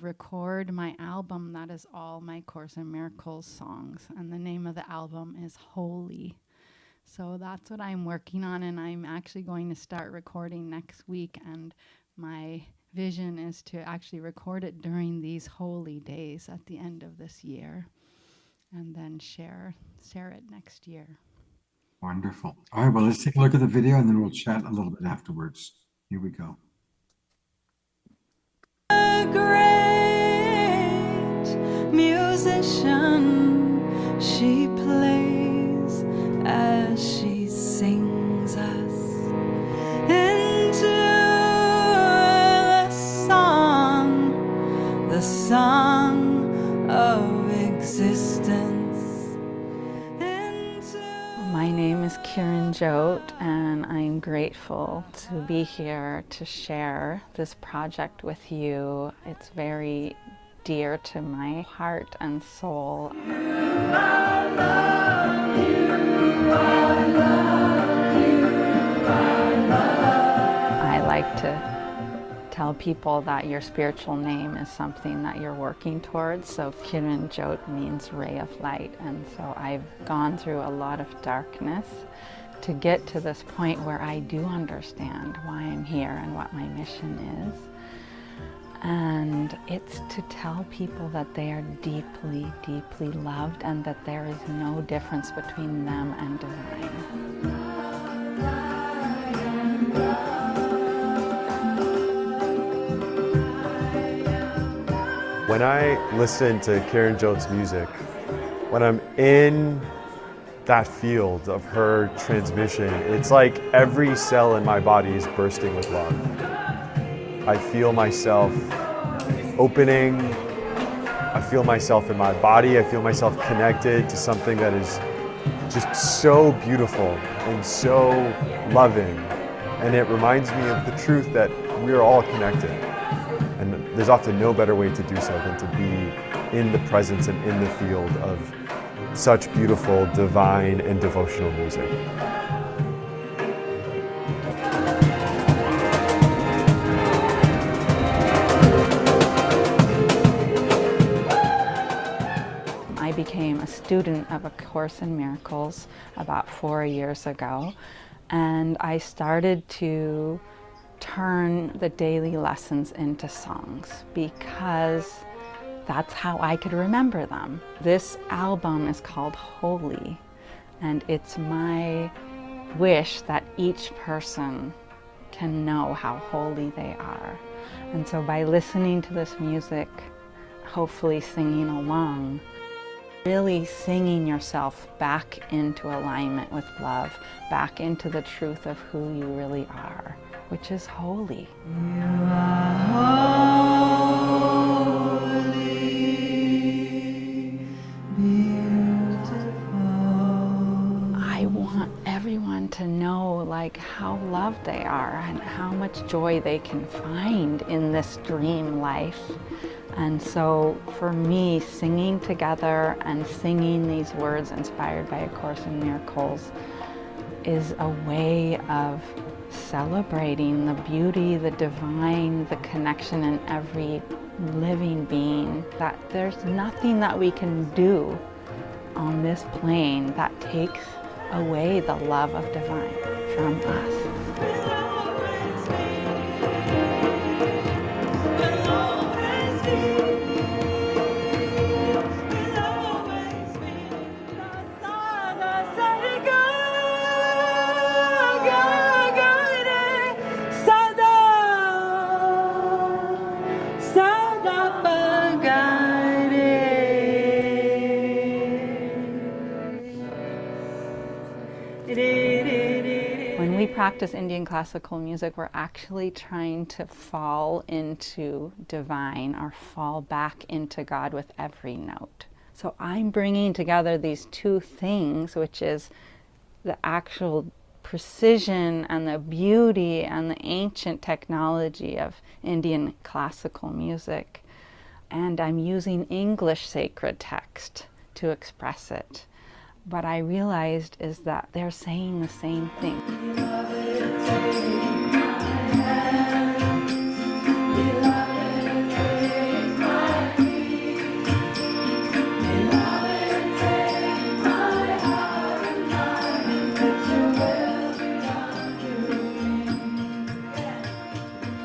record my album that is all my Course in Miracles songs. And the name of the album is Holy. So that's what I'm working on, and I'm actually going to start recording next week. And my vision is to actually record it during these holy days at the end of this year, and then share it next year. Wonderful. All right, well, let's take a look at the video and then we'll chat a little bit afterwards. Here we go. A great musician, she plays as she sings us into the song of existence. My name is Kieran Jote, and I'm grateful to be here to share this project with you. It's very dear to my heart and soul. I like to tell people that your spiritual name is something that you're working towards. So Kieran Jote means ray of light. And so I've gone through a lot of darkness to get to this point where I do understand why I'm here and what my mission is. And it's to tell people that they are deeply, deeply loved and that there is no difference between them and divine. When I listen to Kieran Jote's music, when I'm in that field of her transmission, it's like every cell in my body is bursting with love. I feel myself opening, I feel myself in my body, I feel myself connected to something that is just so beautiful and so loving. And it reminds me of the truth that we're all connected. And there's often no better way to do so than to be in the presence and in the field of such beautiful, divine, and devotional music. I became a student of A Course in Miracles about 4 years ago, and I started to turn the daily lessons into songs because that's how I could remember them. This album is called Holy, and it's my wish that each person can know how holy they are. And so by listening to this music, hopefully singing along, really singing yourself back into alignment with love, back into the truth of who you really are, which is holy. You are holy, beautiful. I want everyone to know how loved they are and how much joy they can find in this dream life. And so for me, singing together and singing these words inspired by A Course in Miracles is a way of celebrating the beauty, the divine, the connection in every living being, that there's nothing that we can do on this plane that takes away the love of divine from us. practice Indian classical music, we're actually trying to fall into divine or fall back into God with every note. So I'm bringing together these two things, which is the actual precision and the beauty and the ancient technology of Indian classical music. And I'm using English sacred text to express it. What I realized is that they're saying the same thing.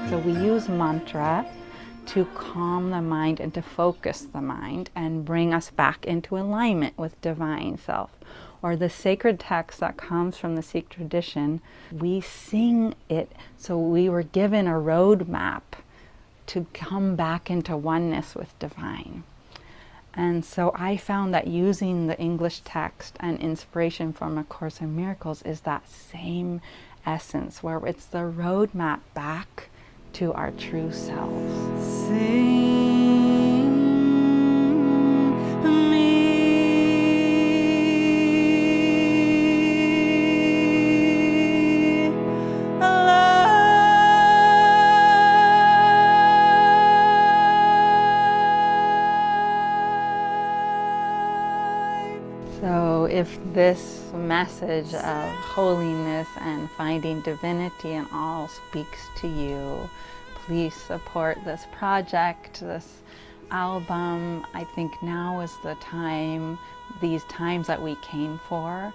So we use mantra to calm the mind and to focus the mind and bring us back into alignment with divine self. Or the sacred text that comes from the Sikh tradition, we sing it, so we were given a roadmap to come back into oneness with divine. And so I found that using the English text and inspiration from A Course in Miracles is that same essence, where it's the roadmap back to our true selves. Sing me So if this message of holiness and finding divinity in all speaks to you, please support this project, this album. I think now is the time, these times that we came for,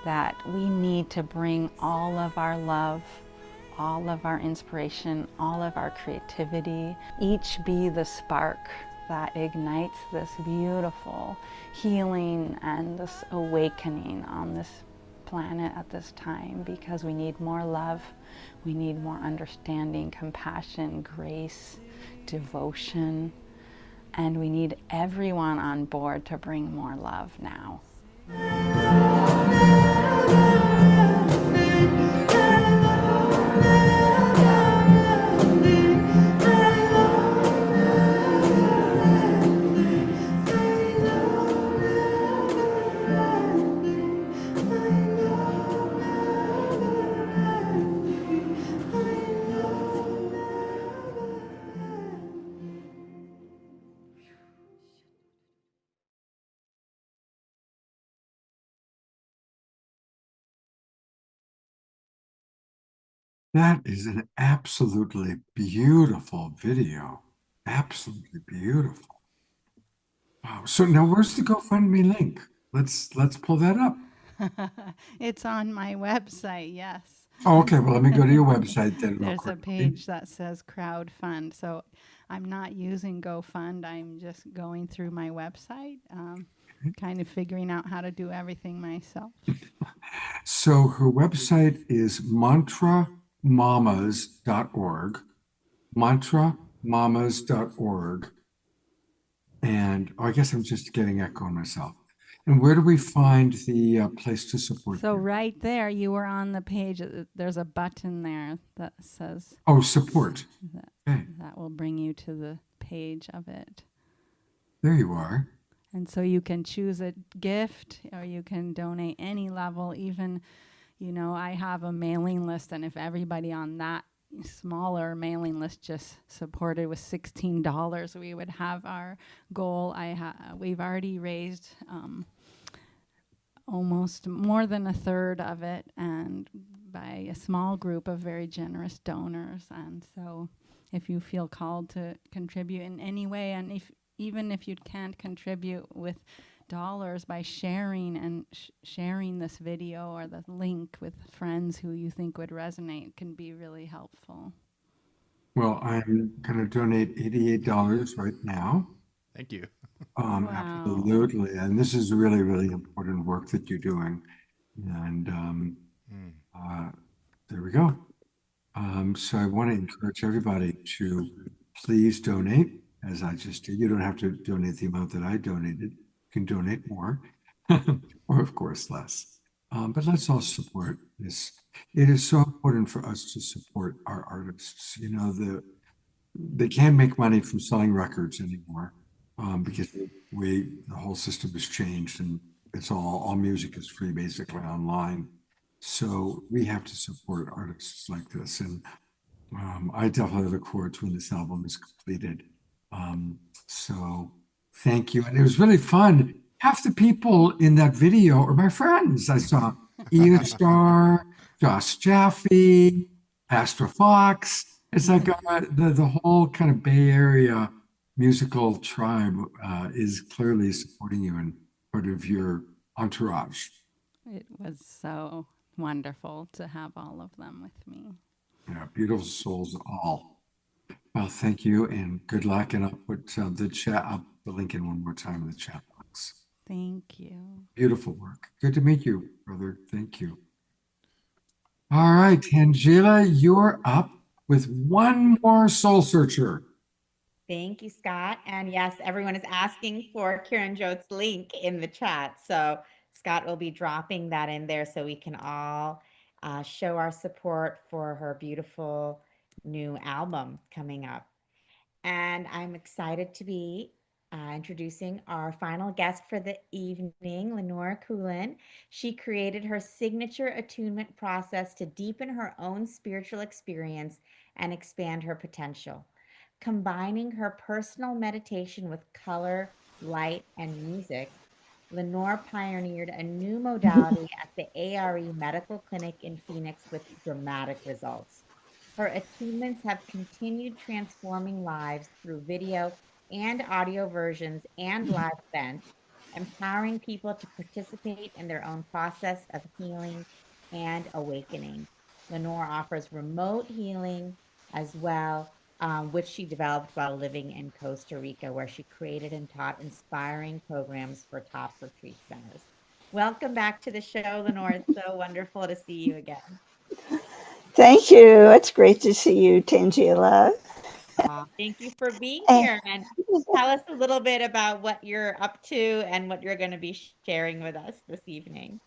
that we need to bring all of our love, all of our inspiration, all of our creativity, each be the spark that ignites this beautiful healing and this awakening on this planet at this time, because we need more love, we need more understanding, compassion, grace, devotion, and we need everyone on board to bring more love now. That is an absolutely beautiful video. Absolutely beautiful. Wow. So now where's the GoFundMe link? Let's pull that up. It's on my website, yes. Oh, okay. Well, let me go to your website then real There's a quickly. page that says crowdfund. So I'm not using GoFund. I'm just going through my website, kind of figuring out how to do everything myself. So her website is mantramamas.org, mantramamas.org. And I guess I'm just getting echo on myself. And where do we find the place to support So you? right there, you were on the page. There's a button there that says Oh, support. Okay, that will bring you to the page of it. there you are. And so you can choose a gift, or you can donate any level. Even, I have a mailing list, and if everybody on that smaller mailing list just supported with $16, we would have our goal. We've already raised almost more than a third of it, and by a small group of very generous donors. And so if you feel called to contribute in any way, and even if you can't contribute with dollars, by sharing and sharing this video or the link with friends who you think would resonate, can be really helpful. Well, I'm going to donate $88 right now. Thank you. Wow. Absolutely. And this is really, really important work that you're doing. And there we go. So I want to encourage everybody to please donate, as I just did. You don't have to donate the amount that I donated. You can donate more, or of course less. But let's all support this. It is so important for us to support our artists. You know, they can't make money from selling records anymore, because the whole system has changed, and it's all music is free basically online. So we have to support artists like this, and I definitely look forward to when this album is completed. So thank you. And it was really fun. Half the people in that video are my friends. I saw Edith Starr, Josh Jaffe, Pastor Fox. It's like the whole kind of Bay Area musical tribe is clearly supporting you and part of your entourage. It was so wonderful to have all of them with me. Yeah, beautiful souls all. Well, thank you and good luck. And I'll put I'll put the link in one more time in the chat box. Thank you. Beautiful work. Good to meet you, brother. Thank you. All right, Tangela, you're up with one more Soul Searcher. Thank you, Scott. And yes, everyone is asking for Kieran Jotes' link in the chat. So Scott will be dropping that in there so we can all show our support for her beautiful new album coming up. And I'm excited to be introducing our final guest for the evening, Lenore Coolin. She created her signature attunement process to deepen her own spiritual experience and expand her potential. Combining her personal meditation with color, light, and music, Lenore pioneered a new modality at the ARE Medical Clinic in Phoenix with dramatic results. Her attunements have continued transforming lives through video and audio versions and live events, empowering people to participate in their own process of healing and awakening. Lenore offers remote healing as well, which she developed while living in Costa Rica, where she created and taught inspiring programs for top retreat centers. Welcome back to the show, Lenore. It's so wonderful to see you again. Thank you. It's great to see you, Tangela. Thank you for being Eh, here, and tell us a little bit about what you're up to and what you're going to be sharing with us this evening.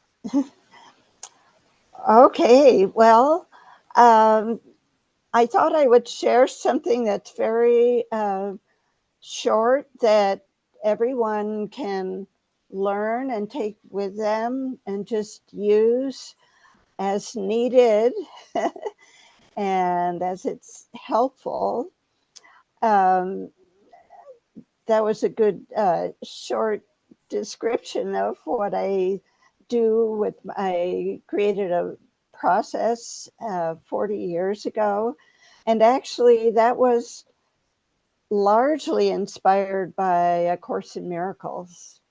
Okay, well, I thought I would share something that's very short that everyone can learn and take with them and just use as needed and as it's helpful. That was a good short description of what I do with I created a process 40 years ago. And actually, that was largely inspired by A Course in Miracles,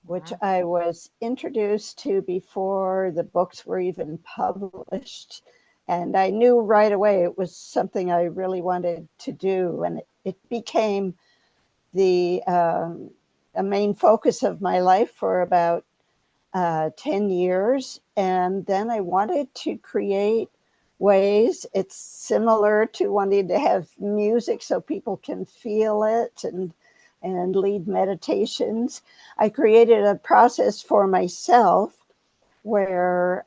which I was introduced to before the books were even published. And I knew right away it was something I really wanted to do. And it became a main focus of my life for about 10 years. And then I wanted to create ways. It's similar to wanting to have music so people can feel it and lead meditations. I created a process for myself where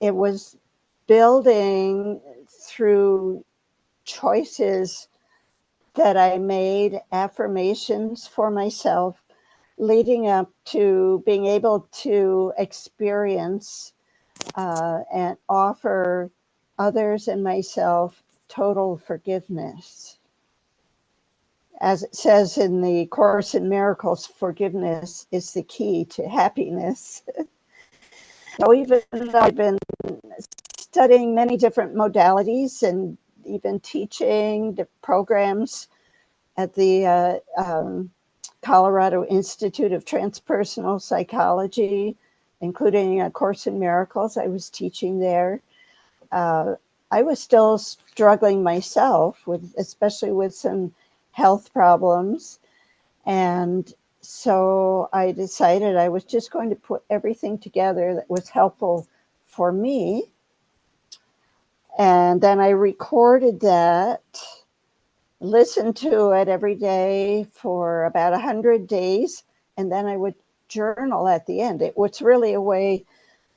it was building through choices that I made, affirmations for myself, leading up to being able to experience and offer others and myself total forgiveness. As it says in the Course in Miracles, forgiveness is the key to happiness. So even though I've been studying many different modalities and even teaching the programs at the Colorado Institute of Transpersonal Psychology, including A Course in Miracles. I was teaching there. I was still struggling myself with, especially with some health problems. And so I decided I was just going to put everything together that was helpful for me. And then I recorded that, listened to it every day for about 100 days, and then I would journal at the end. It was really a way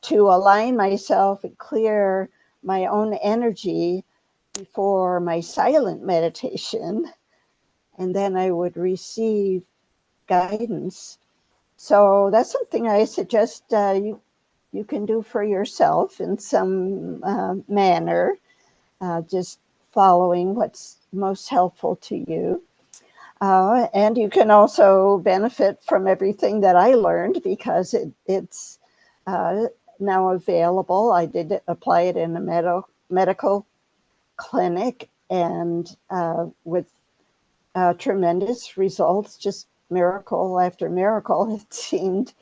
to align myself and clear my own energy before my silent meditation. And then I would receive guidance. So that's something I suggest you can do for yourself in some manner, just following what's most helpful to you. And you can also benefit from everything that I learned because it's now available. I did apply it in a medical clinic and with tremendous results, just miracle after miracle, it seemed,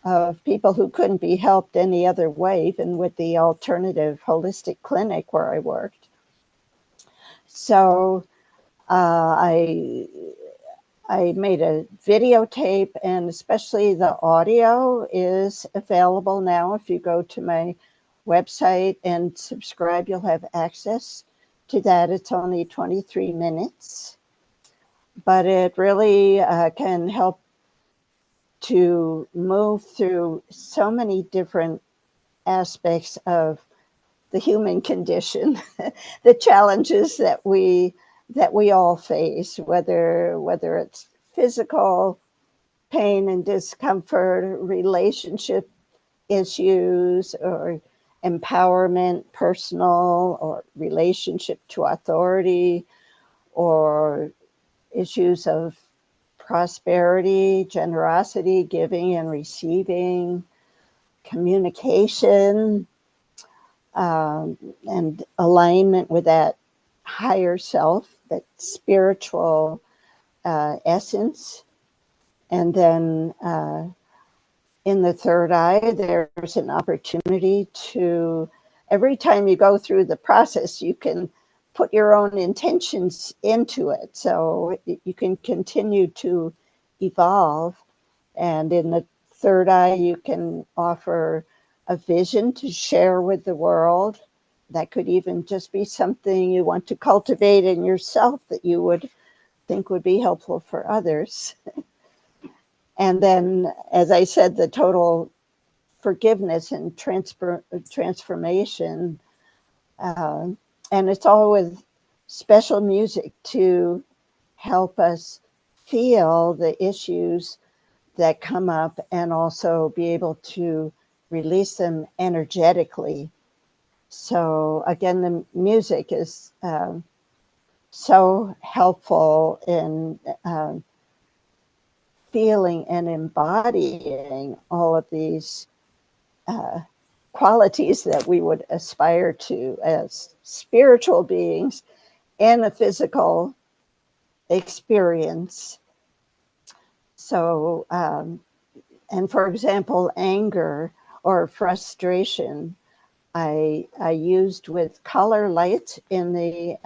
of people who couldn't be helped any other way than with the alternative holistic clinic where I worked. So I made a videotape, and especially the audio is available now. If you go to my website and subscribe, you'll have access to that. It's only 23 minutes, but it really can help to move through so many different aspects of the human condition, the challenges that we all face, whether it's physical pain and discomfort, relationship issues, or empowerment, personal or relationship to authority, or issues of prosperity, generosity, giving and receiving, communication, and alignment with that higher self, that spiritual essence. And then in the third eye, there's an opportunity to, every time you go through the process, you can put your own intentions into it. So you can continue to evolve. And in the third eye, you can offer a vision to share with the world. That could even just be something you want to cultivate in yourself that you would think would be helpful for others. And then, as I said, the total forgiveness and transformation. And it's all with special music to help us feel the issues that come up and also be able to release them energetically. So again, the music is so helpful in feeling and embodying all of these qualities that we would aspire to as spiritual beings in a physical experience. So, and for example, anger or frustration, I used with color light in the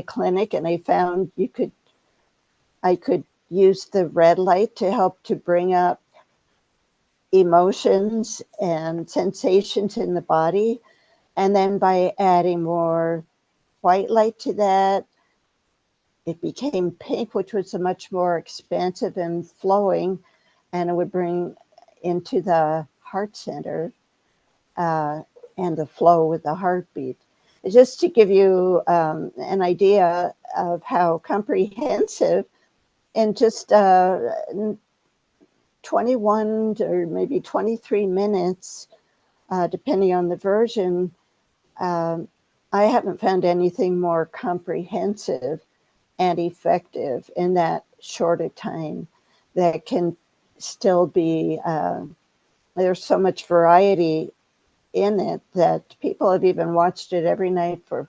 clinic, and I found I could use the red light to help to bring up emotions and sensations in the body. And then by adding more white light to that, it became pink, which was a much more expansive and flowing, and it would bring into the heart center and the flow with the heartbeat. Just to give you an idea of how comprehensive, in just 21 or maybe 23 minutes, depending on the version, I haven't found anything more comprehensive and effective in that short a time that can still be, there's so much variety in it that people have even watched it every night for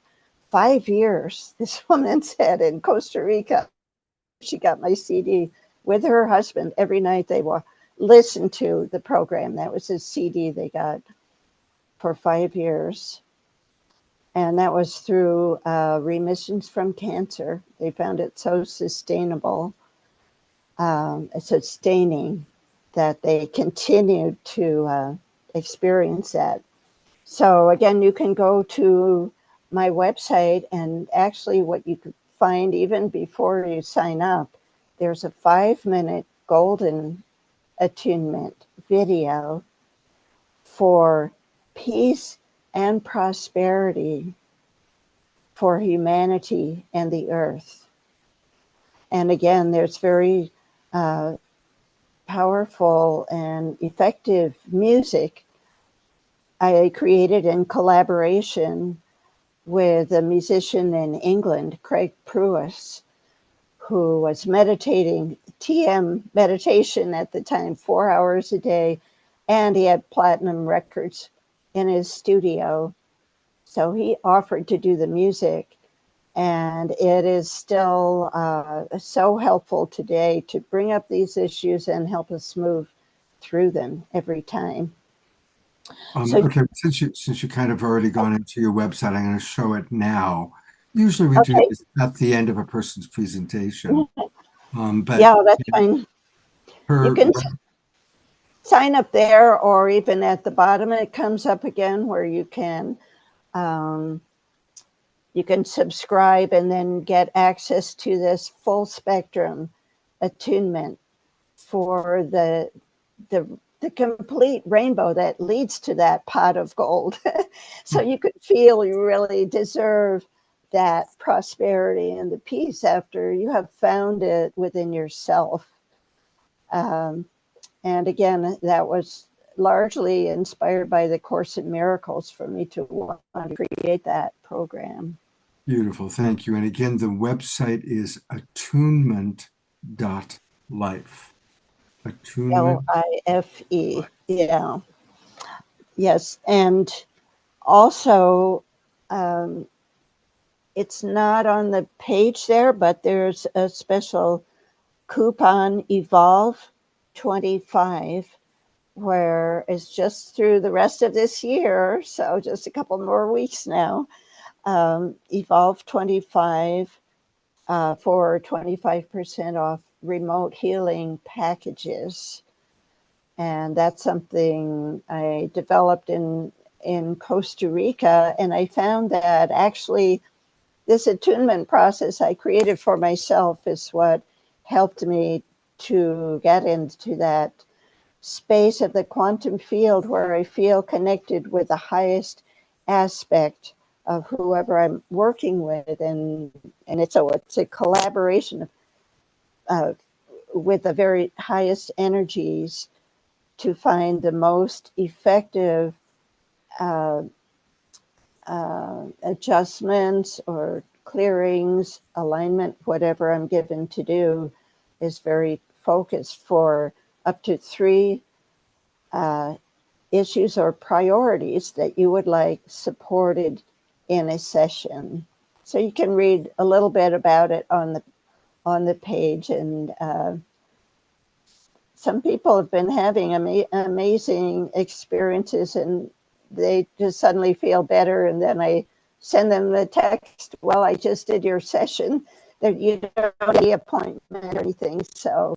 5 years. This woman said in Costa Rica, she got my CD with her husband. Every night they will listen to the program. That was a CD they got for 5 years. And that was through remissions from cancer. They found it so sustainable, sustaining, that they continued to experience that. So again, you can go to my website, and actually what you could find even before you sign up, there's a 5-minute golden attunement video for peace and prosperity for humanity and the earth. And again, there's very powerful and effective music I created in collaboration with a musician in England, Craig Pruis, who was meditating, TM meditation at the time, 4 hours a day, and he had platinum records in his studio. So he offered to do the music, and it is still so helpful today to bring up these issues and help us move through them every time. Okay, since you kind of already gone into your website, I'm going to show it now. Usually we do this at the end of a person's presentation. But yeah, that's fine. You can sign up there, or even at the bottom it comes up again where you can subscribe and then get access to this full spectrum attunement for the complete rainbow that leads to that pot of gold. So you could feel you really deserve that prosperity and the peace after you have found it within yourself. And again, that was largely inspired by the Course in Miracles for me to want to create that program. Beautiful, thank you. And again, the website is attunement.life. Attunement. LIFE, yeah. Yes, and also it's not on the page there, but there's a special coupon, Evolve 25, where it's just through the rest of this year, so just a couple more weeks now, Evolve 25 for 25% off remote healing packages. And that's something I developed in Costa Rica. And I found that actually this attunement process I created for myself is what helped me to get into that space of the quantum field where I feel connected with the highest aspect of whoever I'm working with. And it's a collaboration with the very highest energies to find the most effective adjustments or clearings, alignment, whatever I'm given to do is very focused for up to 3 issues or priorities that you would like supported in a session. So you can read a little bit about it on the page, and some people have been having amazing experiences, and they just suddenly feel better. And then I send them the text, well, I just did your session, that you don't need an appointment or anything. So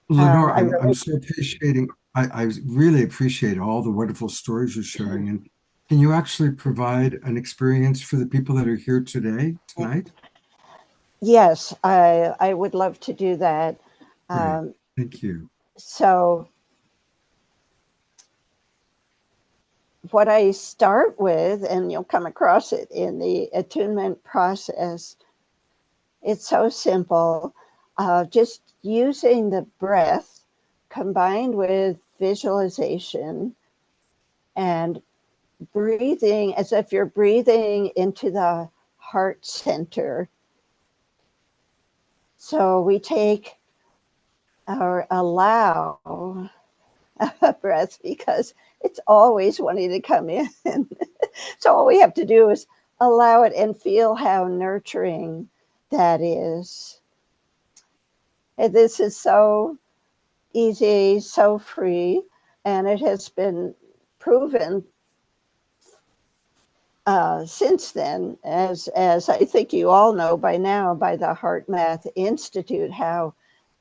Lenore, I'm so appreciating, I really appreciate all the wonderful stories you're sharing. And can you actually provide an experience for the people that are here tonight? Yes, I would love to do that. Thank you. So what I start with, and you'll come across it in the attunement process, it's so simple. Just using the breath combined with visualization and breathing as if you're breathing into the heart center. So we take or allow a breath because it's always wanting to come in. So all we have to do is allow it and feel how nurturing that is. And this is so easy, so free, and it has been proven since then, as I think you all know by now, by the Heart Math Institute, how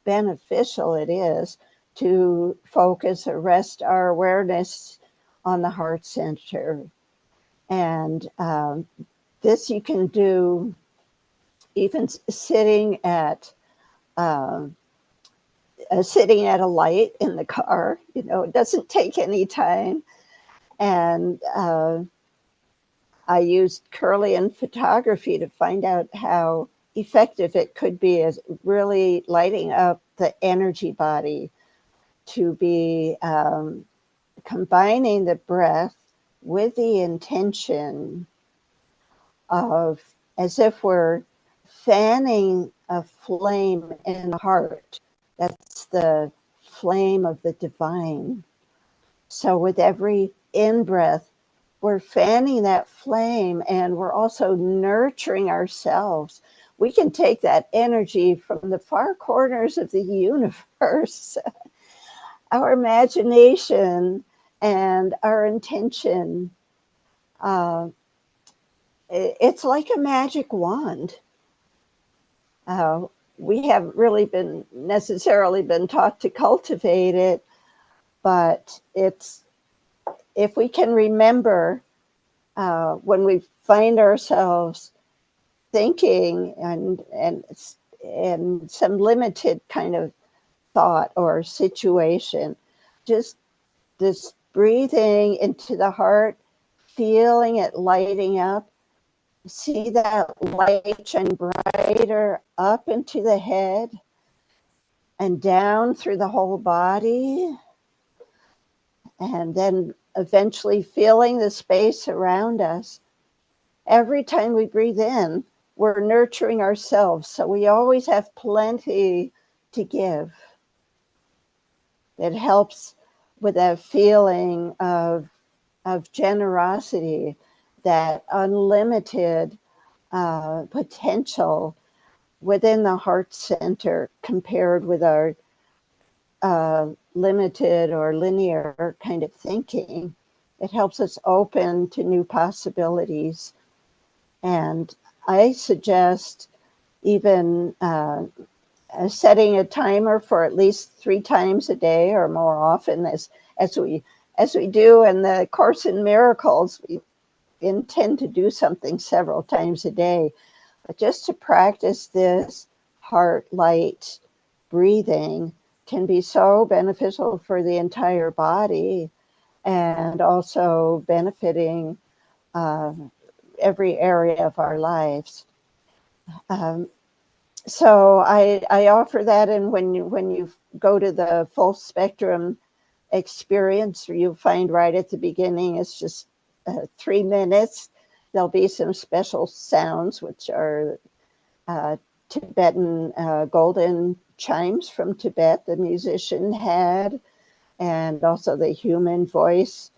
beneficial it is to focus or rest our awareness on the heart center. And this you can do even sitting at sitting at a light in the car. You know, it doesn't take any time. And I used Kirlian photography to find out how effective it could be as really lighting up the energy body, to be combining the breath with the intention of, as if we're fanning a flame in the heart. That's the flame of the divine. So with every in-breath, we're fanning that flame, and we're also nurturing ourselves. We can take that energy from the far corners of the universe, our imagination and our intention. It's like a magic wand. We haven't really been necessarily been taught to cultivate it, but it's, if we can remember when we find ourselves thinking and some limited kind of thought or situation, just this breathing into the heart, feeling it lighting up, see that light shine brighter up into the head and down through the whole body, and then eventually feeling the space around us. Every time we breathe in, we're nurturing ourselves, so we always have plenty to give. It helps with that feeling of generosity, that unlimited potential within the heart center compared with our limited or linear kind of thinking. It helps us open to new possibilities. And I suggest even setting a timer for at least 3 times a day or more often, as we do in the Course in Miracles. We intend to do something several times a day, but just to practice this heart light breathing can be so beneficial for the entire body, and also benefiting every area of our lives. So I offer that, and when you go to the full spectrum experience, you'll find right at the beginning it's just 3 minutes. There'll be some special sounds, which are Tibetan golden chimes from Tibet the musician had, and also the human voice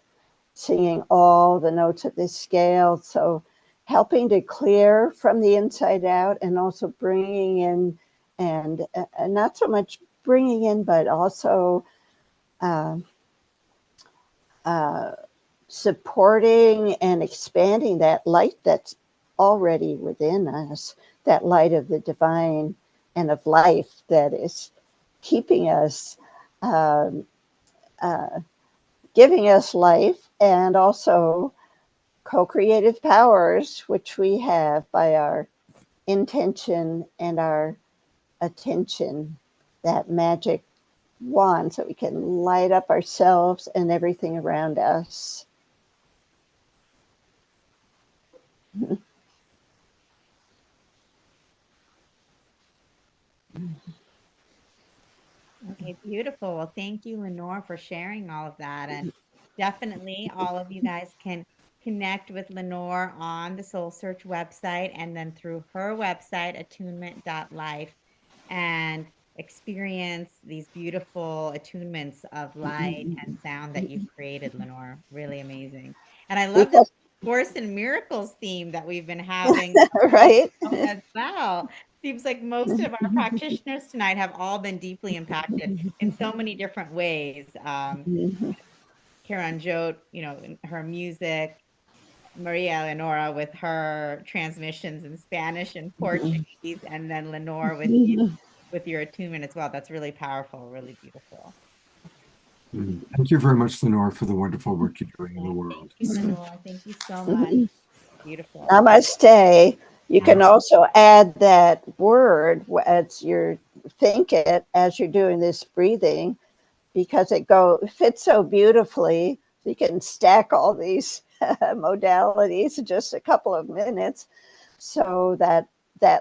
singing all the notes of the scale. So helping to clear from the inside out, and also bringing in, and not so much bringing in, but also supporting and expanding that light that's already within us, that light of the divine and of life that is keeping us, giving us life, and also co-creative powers, which we have by our intention and our attention, that magic wand, so we can light up ourselves and everything around us. Okay, beautiful. Well, thank you, Lenore, for sharing all of that. And definitely all of you guys can connect with Lenore on the Soul Search website, and then through her website, attunement.life, and experience these beautiful attunements of light and sound that you've created, Lenore. Really amazing. And I love this Course in Miracles theme that we've been having right as well. Seems like most of our practitioners tonight have all been deeply impacted in so many different ways. Karen Jote, in her music, Maria Eleonora with her transmissions in Spanish and Portuguese, and then Lenore with you, with your attunement as well. That's really powerful, really beautiful. Thank you very much, Lenore, for the wonderful work you're doing in the world. Thank you, Lenore. Thank you so much. Beautiful. Namaste. You can also add that word as you're think it as you're doing this breathing because it fits so beautifully. You can stack all these modalities in just a couple of minutes, so that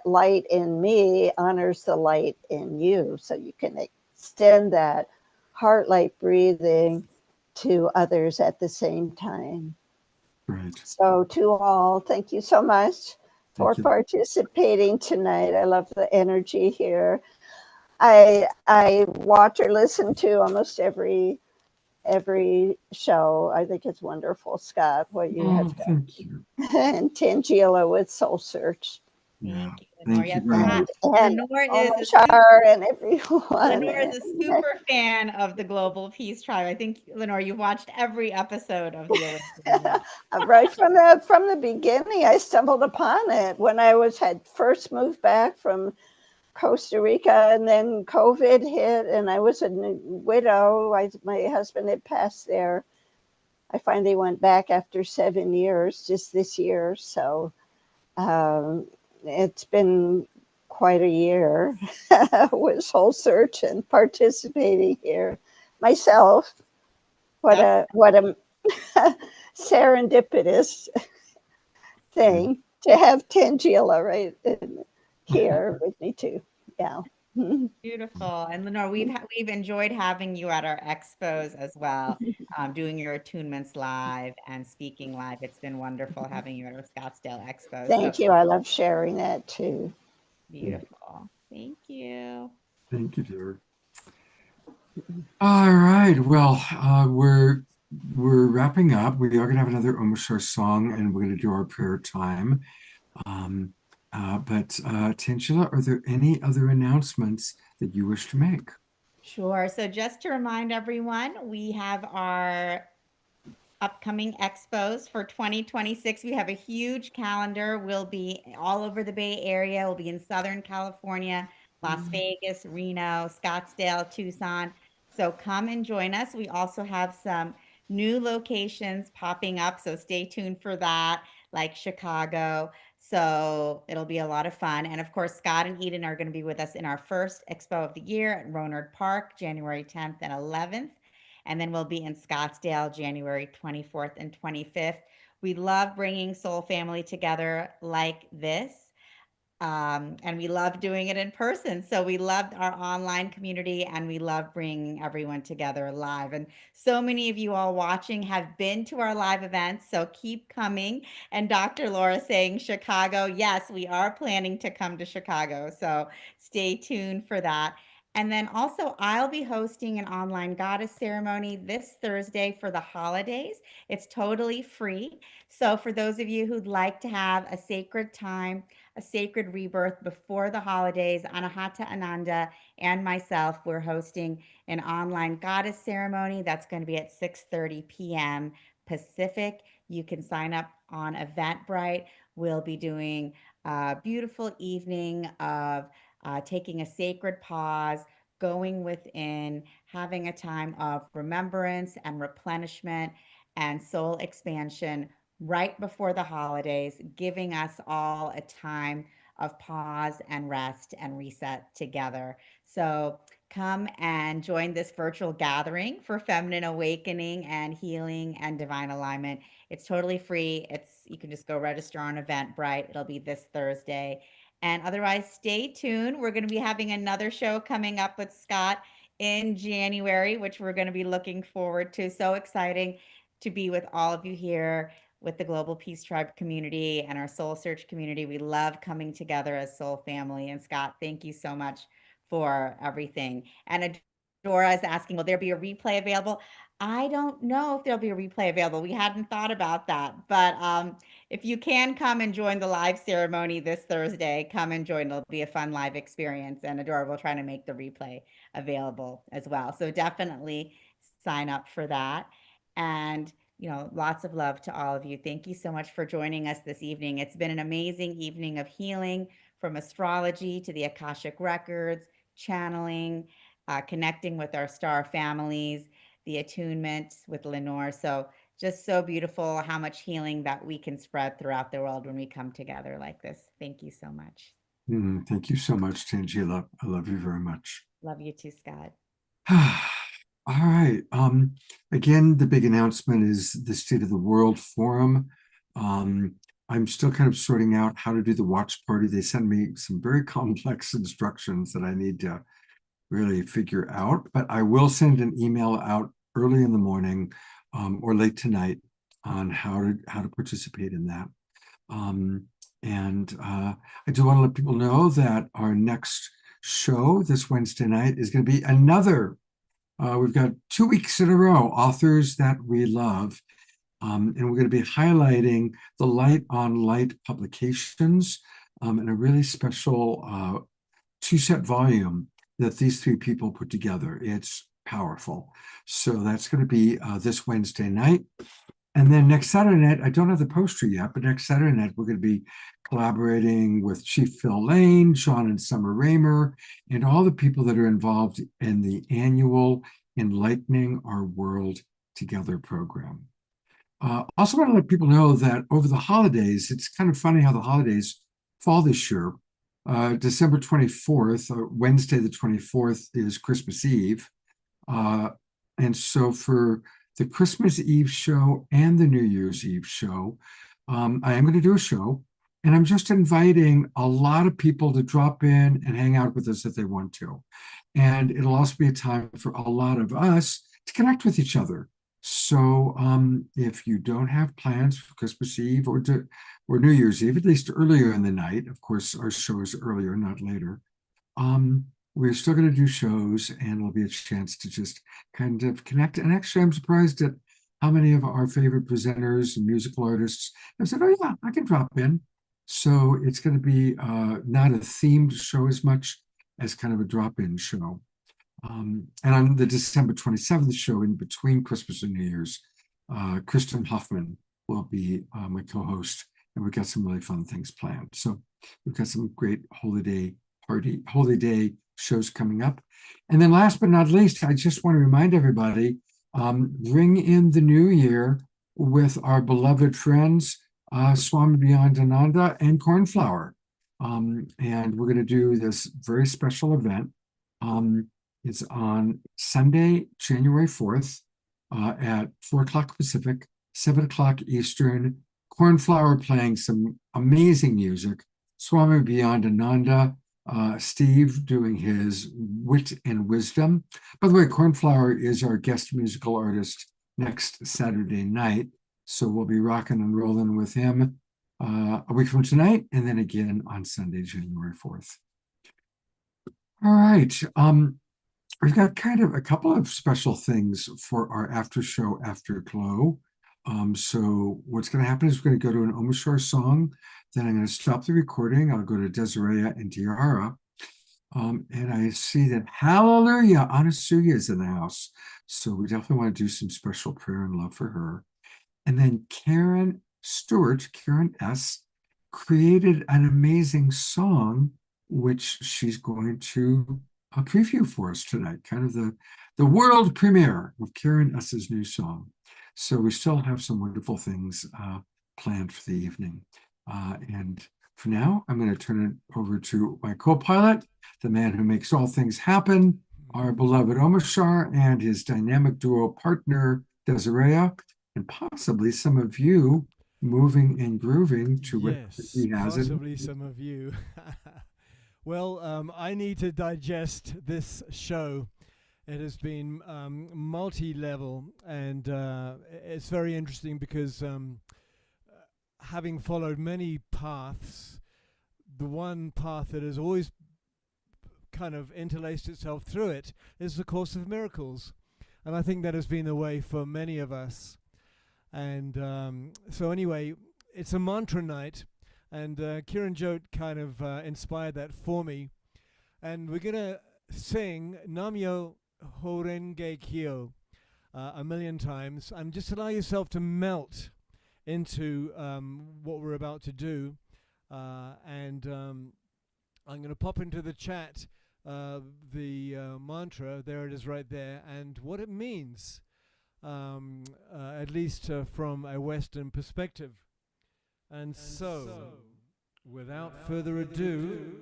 light in me honors the light in you. So you can extend that heart light breathing to others at the same time. Right. So to all, thank you so much for participating tonight. I love the energy here. I watch or listen to almost every show. I think it's wonderful, Scott, what you have done. Thank you. And Tangela with Soul Search. Yeah. Lenore. Thank you Yes, very much. And Lenore is a Omachar and everyone. Lenore is a super fan of the Global Peace Tribe. I think, Lenore, you've watched every episode of the Awakening. Right from the beginning, I stumbled upon it when I had first moved back from Costa Rica, and then COVID hit, and I was a widow. My husband had passed there. I finally went back after 7 years, just this year. So it's been quite a year with Soul Search and participating here myself. What a serendipitous thing to have Tangela right here with me too. Yeah. Beautiful. And Lenore, we've enjoyed having you at our expos as well, doing your attunements live and speaking live. It's been wonderful having you at our Scottsdale Expo. Thank you. I love sharing that too. Beautiful. Thank you. Thank you, dear. All right. Well, we're wrapping up. We are going to have another Omashar song, and we're going to do our prayer time. But Tangela, are there any other announcements that you wish to make? Sure. So just to remind everyone, we have our upcoming expos for 2026. We have a huge calendar. We'll be all over the Bay Area. We'll be in Southern California, Las Vegas, Reno, Scottsdale, Tucson. So come and join us. We also have some new locations popping up, so stay tuned for that, like Chicago. So it'll be a lot of fun. And of course, Scott and Eden are going to be with us in our first expo of the year at Rohnert Park, January 10th and 11th. And then we'll be in Scottsdale, January 24th and 25th. We love bringing Soul Family together like this. And we love doing it in person. So we loved our online community and we love bringing everyone together live. And so many of you all watching have been to our live events. So keep coming. And Dr. Laura saying Chicago. Yes, we are planning to come to Chicago. So stay tuned for that. And then also, I'll be hosting an online goddess ceremony this Thursday for the holidays. It's totally free. So for those of you who'd like to have a sacred time, a sacred rebirth before the holidays, Anahata Ananda and myself, we're hosting an online goddess ceremony that's going to be at 6:30 p.m. Pacific. You can sign up on Eventbrite. We'll be doing a beautiful evening of taking a sacred pause, going within, having a time of remembrance and replenishment and soul expansion right before the holidays, giving us all a time of pause and rest and reset together. So come and join this virtual gathering for feminine awakening and healing and divine alignment. It's totally free. You can just go register on Eventbrite. It'll be this Thursday. And otherwise, stay tuned. We're going to be having another show coming up with Scott in January, which we're going to be looking forward to. So exciting to be with all of you here with the Global Peace Tribe community and our Soul Search community. We love coming together as Soul Family. And Scott, thank you so much for everything. And Adora is asking, will there be a replay available? I don't know if there'll be a replay available. We hadn't thought about that. But if you can come and join the live ceremony this Thursday, come and join. It'll be a fun live experience. And Adora will try to make the replay available as well. So definitely sign up for that. And lots of love to all of you. Thank you so much for joining us this evening. It's been an amazing evening of healing, from astrology to the Akashic Records, channeling, connecting with our star families, the attunement with Lenore. So just so beautiful how much healing that we can spread throughout the world when we come together like this. Thank you so much. Thank you so much, Tangela. I love you very much. Love you too, Scott. All right. Again, the big announcement is the State of the World Forum. I'm still kind of sorting out how to do the watch party. They sent me some very complex instructions that I need to really figure out, but I will send an email out early in the morning or late tonight on how to participate in that. I do want to let people know that our next show this Wednesday night is going to be another. We've got 2 weeks in a row, authors that we love. And we're going to be highlighting the Light on Light publications in a really special 2-set volume that these 3 people put together. It's powerful. So that's going to be this Wednesday night. And then next Saturday night, I don't have the poster yet, but next Saturday night, we're going to be collaborating with Chief Phil Lane, Sean and Summer Raymer, and all the people that are involved in the annual Enlightening Our World Together program. Also want to let people know that over the holidays, it's kind of funny how the holidays fall this year. December 24th, Wednesday the 24th is Christmas Eve. And so for the Christmas Eve show and the New Year's Eve show, I am going to do a show, and I'm just inviting a lot of people to drop in and hang out with us if they want to. And it'll also be a time for a lot of us to connect with each other. So if you don't have plans for Christmas Eve or New Year's Eve, at least earlier in the night, of course, our show is earlier, not later. We're still going to do shows, and it'll be a chance to just kind of connect. And actually, I'm surprised at how many of our favorite presenters and musical artists have said, oh yeah, I can drop in. So it's going to be not a themed show as much as kind of a drop-in show. And on the December 27th show, in between Christmas and New Year's, Kristen Huffman will be my co-host, and we've got some really fun things planned. So we've got some great holiday shows coming up. And then last but not least, I just want to remind everybody, bring in the new year with our beloved friends, Swami Beyondananda and Cornflower. And we're going to do this very special event. It's on Sunday, January 4th at 4 o'clock Pacific, 7 o'clock Eastern. Cornflower playing some amazing music. Swami Beyondananda, Steve doing his wit and wisdom. By the way, Cornflower is our guest musical artist next Saturday night. So we'll be rocking and rolling with him a week from tonight, and then again on Sunday, January 4th. All right. We've got kind of a couple of special things for our after show Afterglow. So what's going to happen is we're going to go to an Omashore song. Then I'm going to stop the recording. I'll go to Desiree and Tiara. And I see that Hallelujah, Anasuya is in the house. So we definitely want to do some special prayer and love for her. And then Karen Stewart, Karen S., created an amazing song, which she's going to preview for us tonight, kind of the world premiere of Karen S.'s new song. So we still have some wonderful things planned for the evening. And for now, I'm going to turn it over to my co-pilot, the man who makes all things happen, our beloved Omashar, and his dynamic duo partner, Desiree, and possibly some of you moving and grooving to what he has. Possibly some of you. Well, I need to digest this show. It has been multi-level, and it's very interesting because having followed many paths, the one path that has always kind of interlaced itself through it is the Course of Miracles. And I think that has been the way for many of us. And so anyway, it's a mantra night, and Kiran Jot kind of inspired that for me. And we're going to sing Namyo Horenge Kyo a million times, and just allow yourself to melt into what we're about to do. And I'm going to pop into the chat the mantra. There it is right there, and what it means, at least from a Western perspective. And so, without further ado,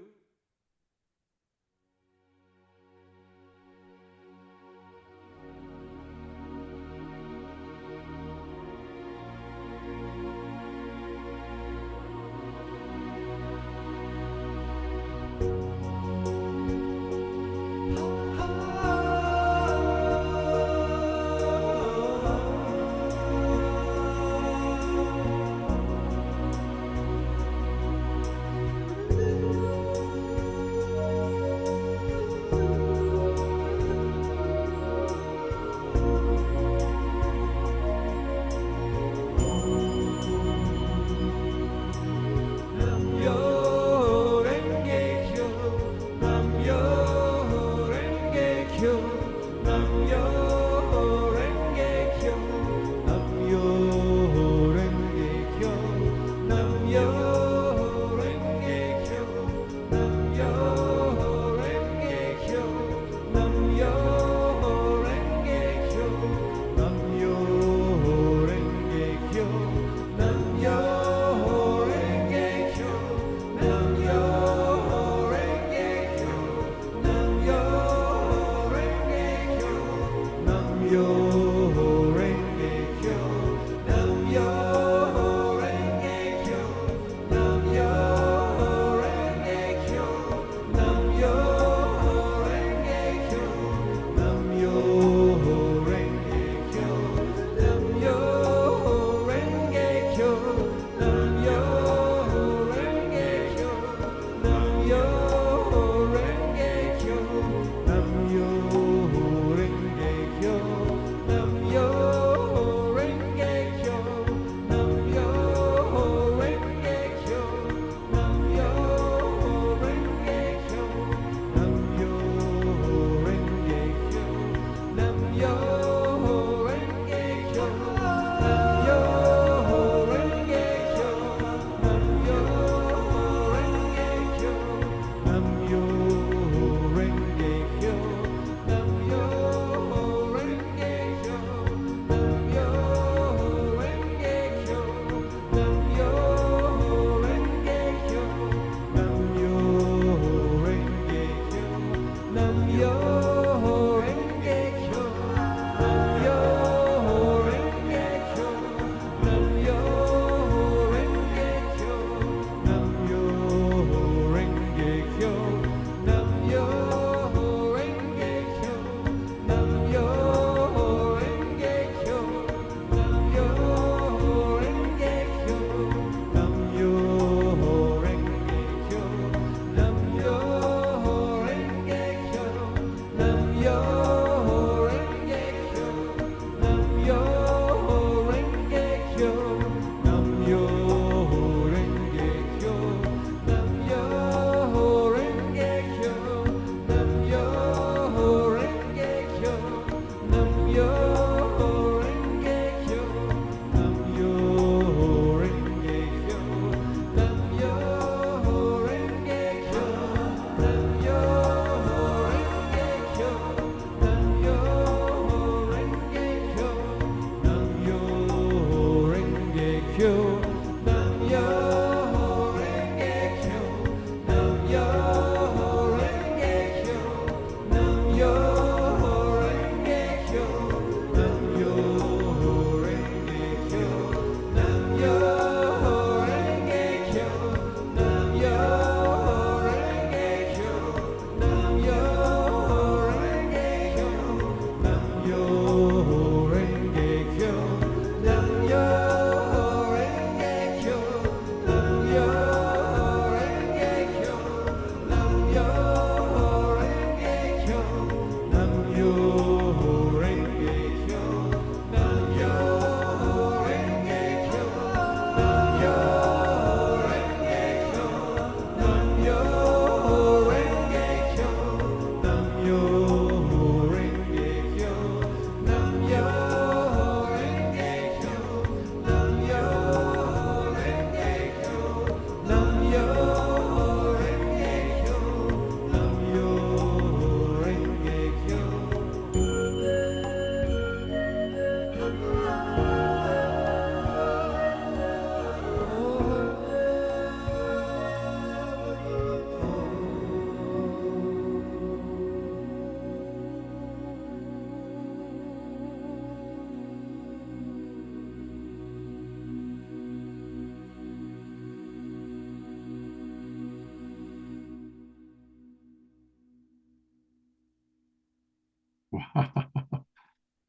That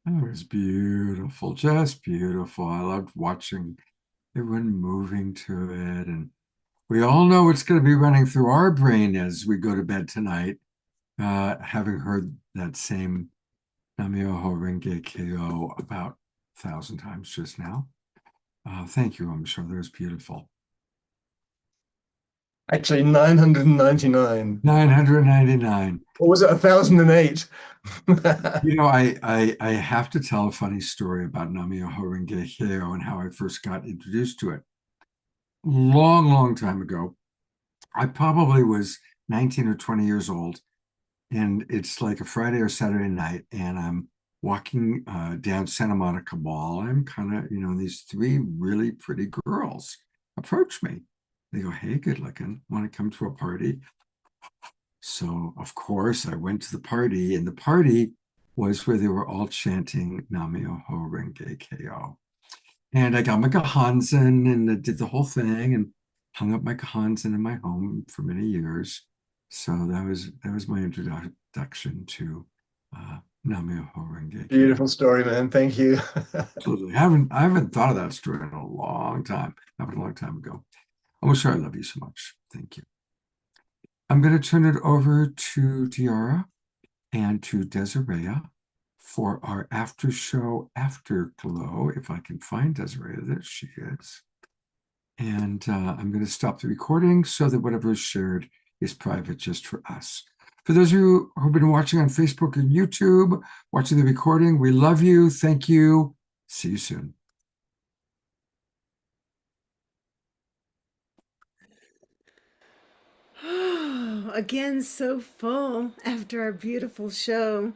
was beautiful, just beautiful. I loved watching everyone moving to it. And we all know what's going to be running through our brain as we go to bed tonight, having heard that same Namyoho Renge Kyo about 1,000 times just now. Thank you, I'm sure that was beautiful. Actually, 999. 999. Or was it 1,008? You know, I have to tell a funny story about Namyoho Renge Kyo and how I first got introduced to it. Long, long time ago. I probably was 19 or 20 years old, and it's like a Friday or Saturday night, and I'm walking down Santa Monica Mall. I'm kind of, these three really pretty girls approach me. They go, "Hey, good looking, want to come to a party?" So, of course, I went to the party, and the party was where they were all chanting Namyoho Renge Kyo. And I got my Gahanzen and I did the whole thing and hung up my Gahanzen in my home for many years. So that was my introduction to Namyoho Renge Kyo. Beautiful story, man. Thank you. Absolutely. I haven't thought of that story in a long time. Happened a long time ago. Oh, sure. I love you so much. Thank you. I'm going to turn it over to Tiara and to Desiree for our after show afterglow. If I can find Desiree, there she is. And I'm going to stop the recording so that whatever is shared is private just for us. For those of you who've been watching on Facebook and YouTube, watching the recording, we love you. Thank you. See you soon. Again, so full after our beautiful show.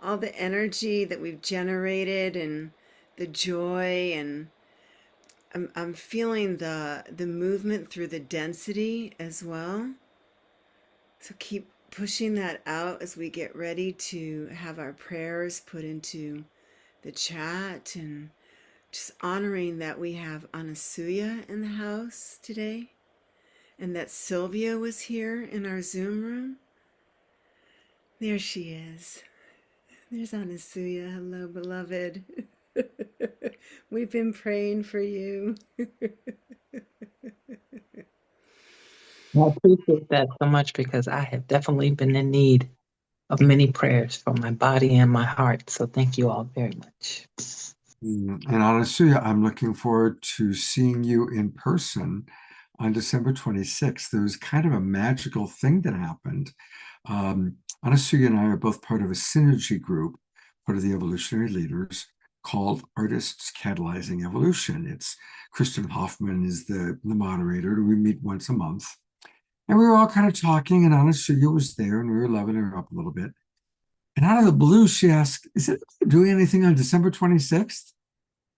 All the energy that we've generated and the joy, and I'm feeling the movement through the density as well. So keep pushing that out as we get ready to have our prayers put into the chat, and just honoring that we have Anasuya in the house today, and that Sylvia was here in our Zoom room. There she is. There's Anasuya. Hello, beloved. We've been praying for you. I appreciate that so much because I have definitely been in need of many prayers for my body and my heart. So thank you all very much. And Anasuya, I'm looking forward to seeing you in person on December 26th. There was kind of a magical thing that happened. Anasuya and I are both part of a synergy group, part of the evolutionary leaders, called Artists Catalyzing Evolution. It's Kristen Hoffman is the moderator. We meet once a month. And we were all kind of talking, and Anasuya was there, and we were loving her up a little bit. And out of the blue, she asked, "Is it doing anything on December 26th?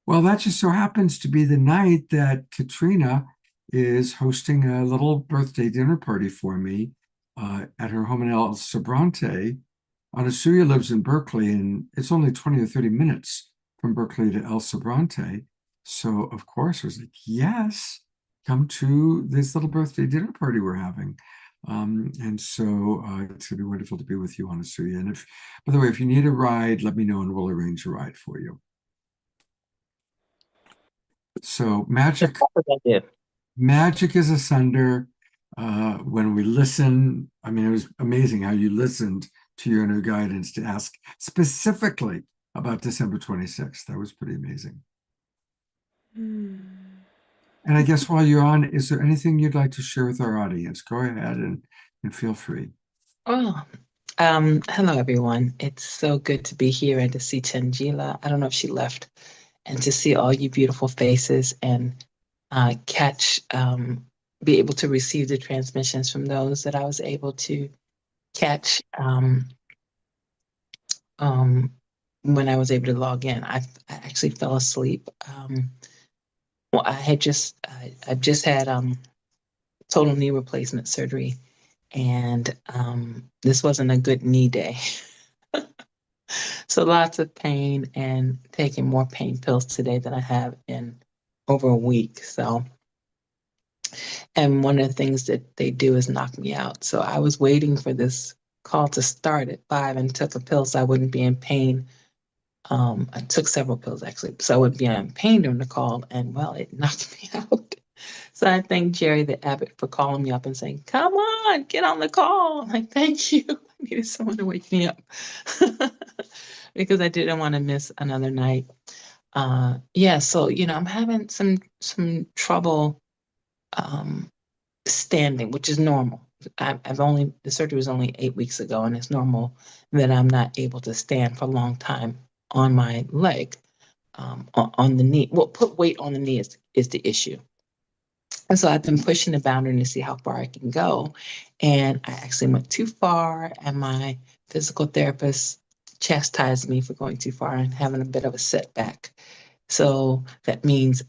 Well, that just so happens to be the night that Katrina is hosting a little birthday dinner party for me at her home in El Sobrante. Anasuya lives in Berkeley, and it's only 20 or 30 minutes from Berkeley to El Sobrante. So, of course, I was like, yes, come to this little birthday dinner party we're having. And so it's going to be wonderful to be with you, Anasuya. And if, by the way, if you need a ride, let me know and we'll arrange a ride for you. So magic is asunder. When we listen, I mean, it was amazing how you listened to your inner guidance to ask specifically about December 26th. That was pretty amazing. And I guess while you're on, is there anything you'd like to share with our audience? Go ahead and feel free. Oh, hello, everyone. It's so good to be here and to see Tangela. I don't know if she left. And to see all you beautiful faces and be able to receive the transmissions from those that I was able to catch when I was able to log in. I actually fell asleep. Well, I've just had total knee replacement surgery, and this wasn't a good knee day. So lots of pain and taking more pain pills today than I have in over a week. So, and one of the things that they do is knock me out. So I was waiting for this call to start at 5 and took a pill so I wouldn't be in pain. I took several pills actually, so I wouldn't be in pain during the call, and well, it knocked me out. So I thank Jerry the Abbot for calling me up and saying, "Come on, get on the call." I'm like, "Thank you." I needed someone to wake me up because I didn't want to miss another night. Yeah, so I'm having some trouble standing, which is normal. The surgery was only 8 weeks ago, and it's normal that I'm not able to stand for a long time on my leg, on the knee. Well, put weight on the knee is the issue. And so I've been pushing the boundary to see how far I can go. And I actually went too far, and my physical therapist chastised me for going too far and having a bit of a setback. So that means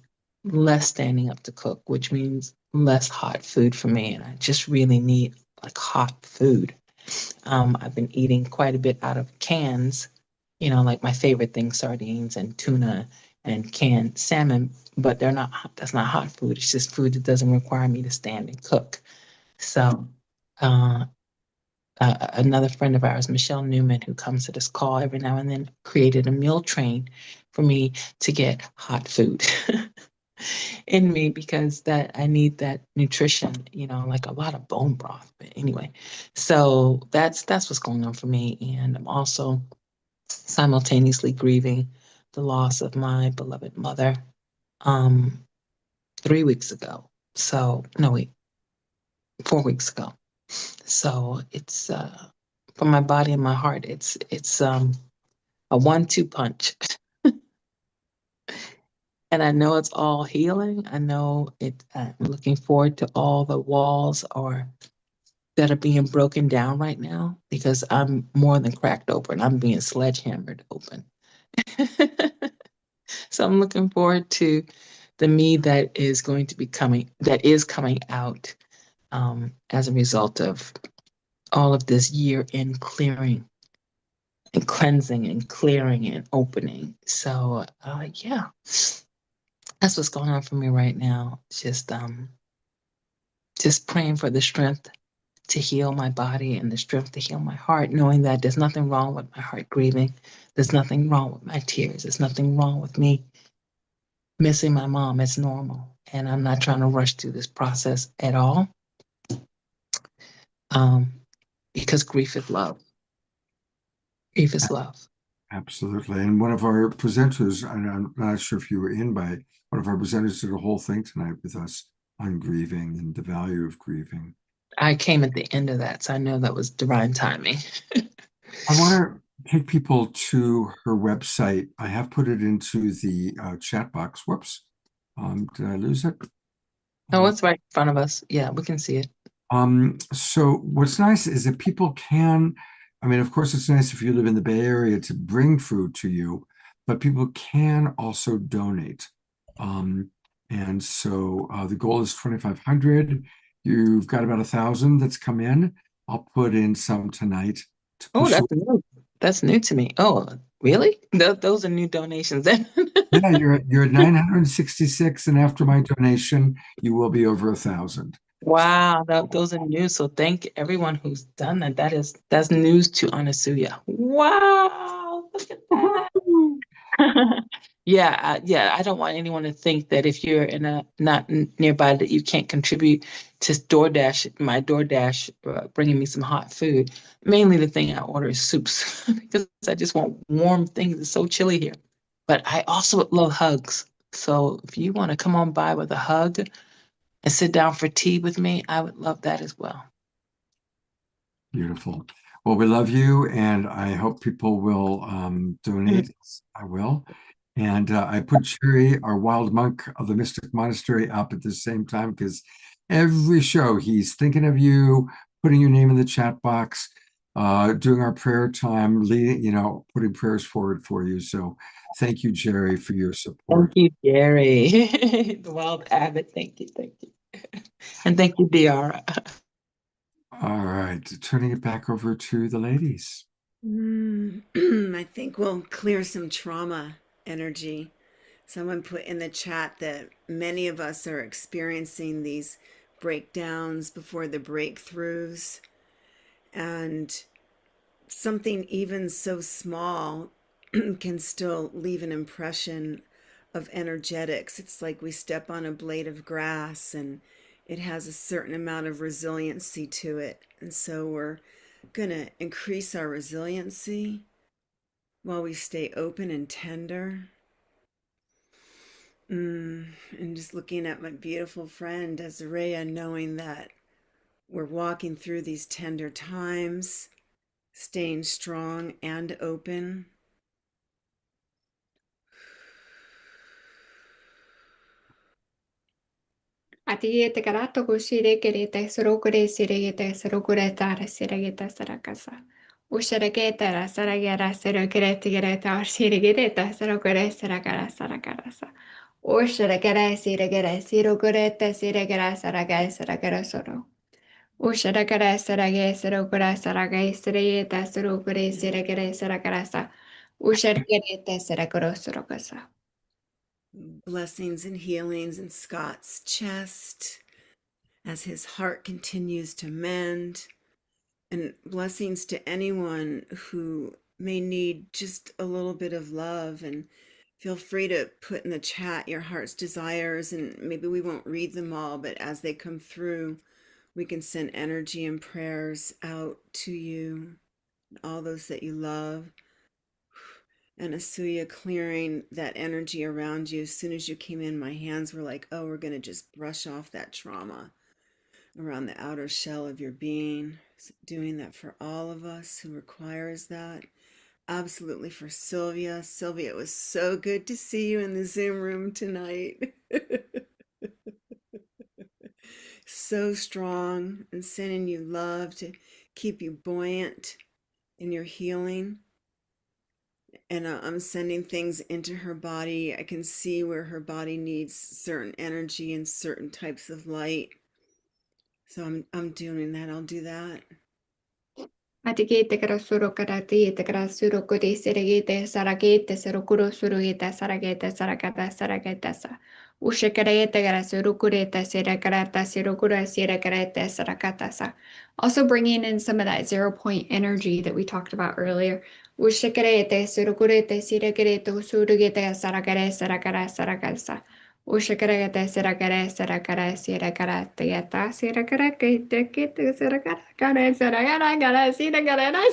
less standing up to cook, which means less hot food for me. And I just really need like hot food. I've been eating quite a bit out of cans, like my favorite things, sardines and tuna and canned salmon, but that's not hot food. It's just food that doesn't require me to stand and cook. So, another friend of ours, Michelle Newman, who comes to this call every now and then, created a meal train for me to get hot food in me because that I need that nutrition, like a lot of bone broth. But anyway, so that's what's going on for me, and I'm also simultaneously grieving the loss of my beloved mother 3 weeks ago. So no, wait, 4 weeks ago. So it's for my body and my heart, it's a 1-2 punch. And I know it's all healing. I know I'm looking forward to all the walls that are being broken down right now because I'm more than cracked open. I'm being sledgehammered open. So I'm looking forward to the me that is coming out as a result of all of this year in clearing and cleansing and clearing and opening. So yeah, that's what's going on for me right now. Just praying for the strength to heal my body and the strength to heal my heart, knowing that there's nothing wrong with my heart grieving. There's nothing wrong with my tears. There's nothing wrong with me missing my mom. It's normal. And I'm not trying to rush through this process at all. Because grief is love. Grief is love. Absolutely. And one of our presenters, and I'm not sure if you were in, but one of our presenters did a whole thing tonight with us on grieving and the value of grieving. I came at the end of that, so I know that was divine timing. I want to take people to her website. I have put it into the chat box. Whoops. Did I lose it? Oh, it's right in front of us. Yeah, we can see it. So what's nice is that people can, of course, it's nice if you live in the Bay Area to bring food to you, but people can also donate. And so the goal is 2,500. You've got about 1,000 that's come in. I'll put in some tonight to Oh, push. that's new. That's new to me. Oh, really? Those are new donations then. Yeah, you're at 966, and after my donation, you will be over 1,000. Wow, those are news. So thank everyone who's done that. That's news to Anasuya. Wow, look at that. Yeah, yeah. I don't want anyone to think that if you're not nearby that you can't contribute to DoorDash. My DoorDash bringing me some hot food. Mainly the thing I order is soups because I just want warm things. It's so chilly here. But I also love hugs. So if you want to come on by with a hug and sit down for tea with me, I would love that as well. Beautiful. Well, we love you, and I hope people will donate. I will. And I put Cherry, our wild monk of the Mystic Monastery, up at the same time because every show he's thinking of you, putting your name in the chat box, doing our prayer time, leading, putting prayers forward for you. So thank you, Jerry, for your support. Thank you, Jerry, the wild abbot. Thank you. And thank you, Diara. All right, turning it back over to the ladies. I think we'll clear some trauma energy. Someone put in the chat that many of us are experiencing these breakdowns before the breakthroughs. And something even so small can still leave an impression of energetics. It's like we step on a blade of grass and it has a certain amount of resiliency to it. And so we're going to increase our resiliency while we stay open and tender. And just looking at my beautiful friend Desiree, knowing that we're walking through these tender times, staying strong and open. Atigete karato kushire kerete surukure sirigete surukure tara sirigete sarakasa. Usharegete la saragera surukirete gereta sirigete surukure sarakara sarakarasa. Usharegere sirigere sirukurete sirigera saragay saragara soro. Usharegere saragay surukura saragay sirigete surukure sirigere sarakarasa. Usharegete sarakaro surukasa. Blessings and healings in Scott's chest as his heart continues to mend, and blessings to anyone who may need just a little bit of love. And feel free to put in the chat your heart's desires, and maybe we won't read them all, but as they come through, we can send energy and prayers out to you, all those that you love. And Asuya clearing that energy around you. As soon as you came in, my hands were like, oh, we're going to just brush off that trauma around the outer shell of your being. Doing that for all of us who requires that. Absolutely for Sylvia. Sylvia, it was so good to see you in the Zoom room tonight. So strong, and sending you love to keep you buoyant in your healing. And I'm sending things into her body. I can see where her body needs certain energy and certain types of light. So I'm doing that. I'll do that. Atigete karasuro karati karasuro kuri serigete saragete serukuro surugete saragete saragata saragata sa. Ushakarete karasuru kurete serakarata serukura serakarete sarakata sa. Also bringing in some of that 0 point energy that we talked about earlier. Ushakarete surukurete serakarete usurugete saragare sarakara sarakasa. Ushakarete serakare sarakara serakarate yata serakara kete kete serakara kare serakara kare serakara.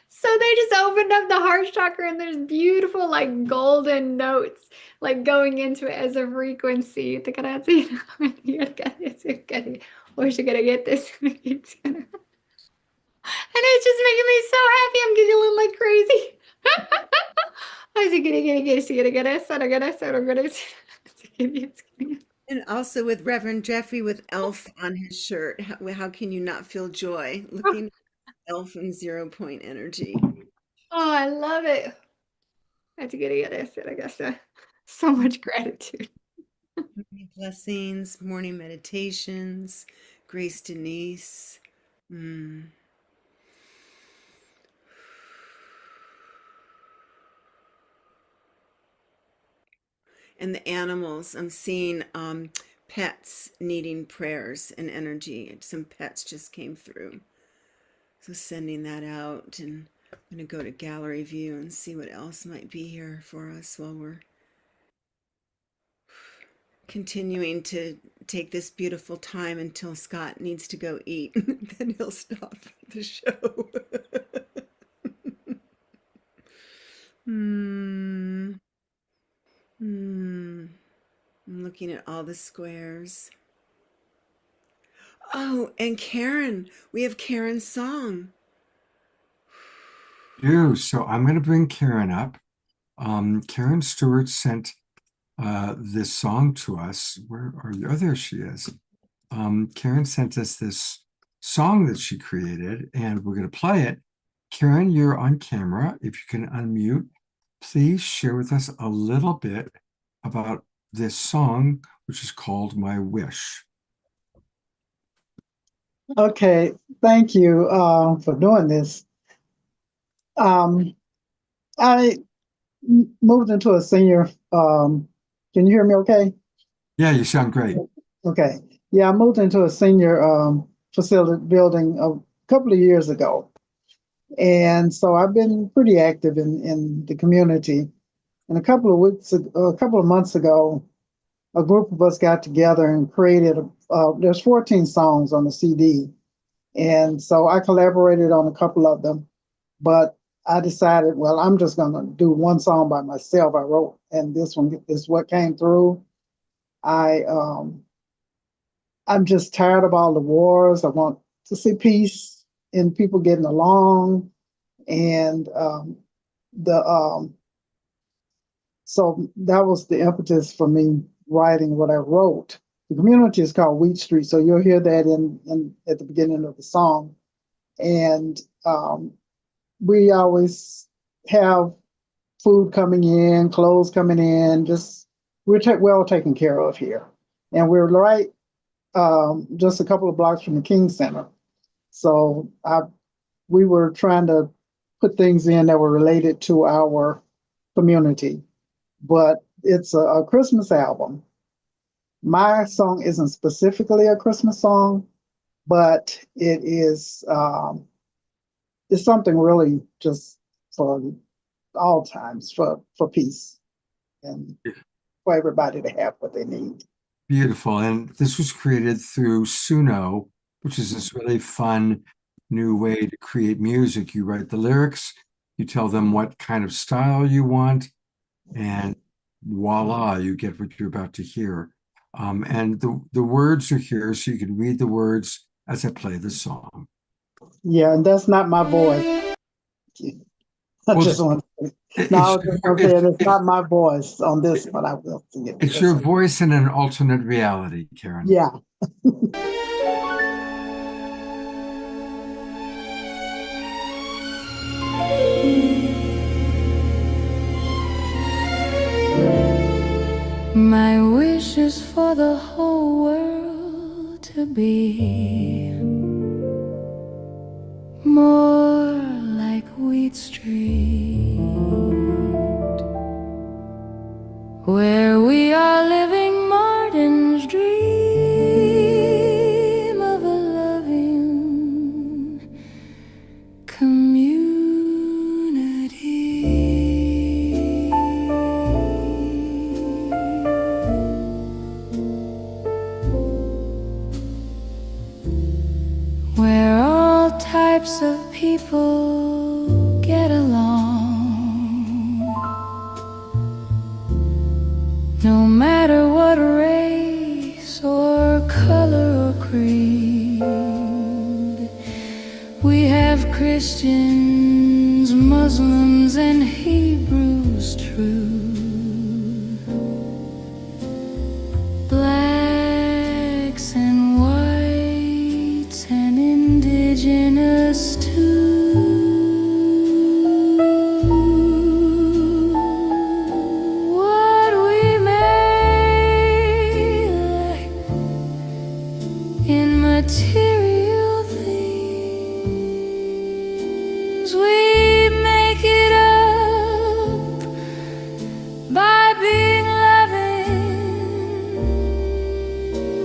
So they just opened up the heart chakra and there's beautiful like golden notes like going into it as a frequency. And it's just making me so happy. I'm giggling like crazy. And also with Reverend Jeffrey with Elf on his shirt. How can you not feel joy looking at Elf and 0 point energy? Oh, I love it. That's a good I guess. So much gratitude. Blessings, morning meditations, Grace Denise. And the animals, I'm seeing pets needing prayers and energy. Some pets just came through. So sending that out, and I'm going to go to gallery view and see what else might be here for us while we're continuing to take this beautiful time until Scott needs to go eat. Then he'll stop the show. I'm looking at all the squares. Oh, and Karen. We have Karen's song. So I'm going to bring Karen up. Karen Stewart sent this song to us. Where are you? Oh, there she is. Karen sent us this song that she created, and we're going to play it. Karen, you're on camera. If you can unmute, please share with us a little bit about this song, which is called My Wish. Okay, thank you for doing this. I moved into a senior, can you hear me okay? Yeah, you sound great. Okay. Yeah, I moved into a senior facility building couple of years ago. And so I've been pretty active in the community. And a couple of months ago, a group of us got together and created there's 14 songs on the CD. And so I collaborated on a couple of them, but I decided, well, I'm just going to do one song by myself. I wrote, and this one is what came through. I'm just tired of all the wars. I want to see peace and people getting along. And so that was the impetus for me writing what I wrote. The community is called Wheat Street, so you'll hear that in at the beginning of the song. And we always have food coming in, clothes coming in. Just we're well taken care of here, and we're right just a couple of blocks from the King Center. So we were trying to put things in that were related to our community, but it's a Christmas album. My song isn't specifically a Christmas song, but it is it's something really just for all times, for peace and for everybody to have what they need. Beautiful. And this was created through Suno, which is this really fun new way to create music. You write the lyrics, you tell them what kind of style you want, and voila, you get what you're about to hear. And the words are here, so you can read the words as I play the song. Yeah, and that's not my voice. I just want to say, no, it's not my voice on this one. I will sing it. It's your voice in an alternate reality, Karen. Yeah. My wish is for the whole world to be more like Wheat Street, where we are living Martin's dream of a loving community. Where all types of people get along, no matter what race or color or creed. We have Christians, Muslims, and Hebrews true, blacks and whites and indigenous too. What we may lack in material things, we make it up by being loving.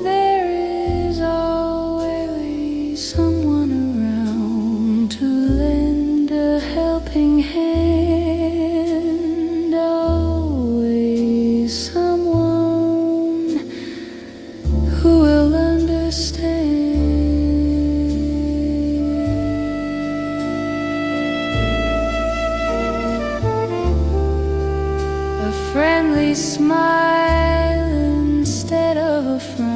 There is always someone around to lend a helping hand, always someone who will understand. A friendly smile instead of a frown.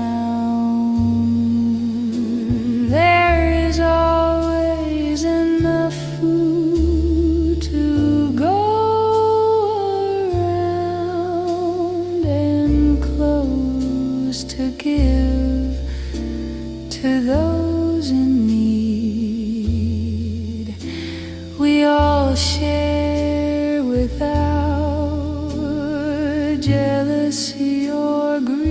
There is always enough food to go around, and clothes to give to those in need. We all share without jealousy or greed,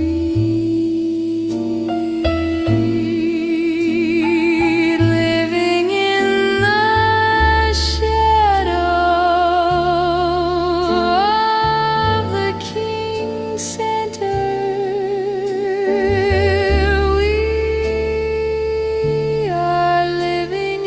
living in the shadow of the King Center. We are living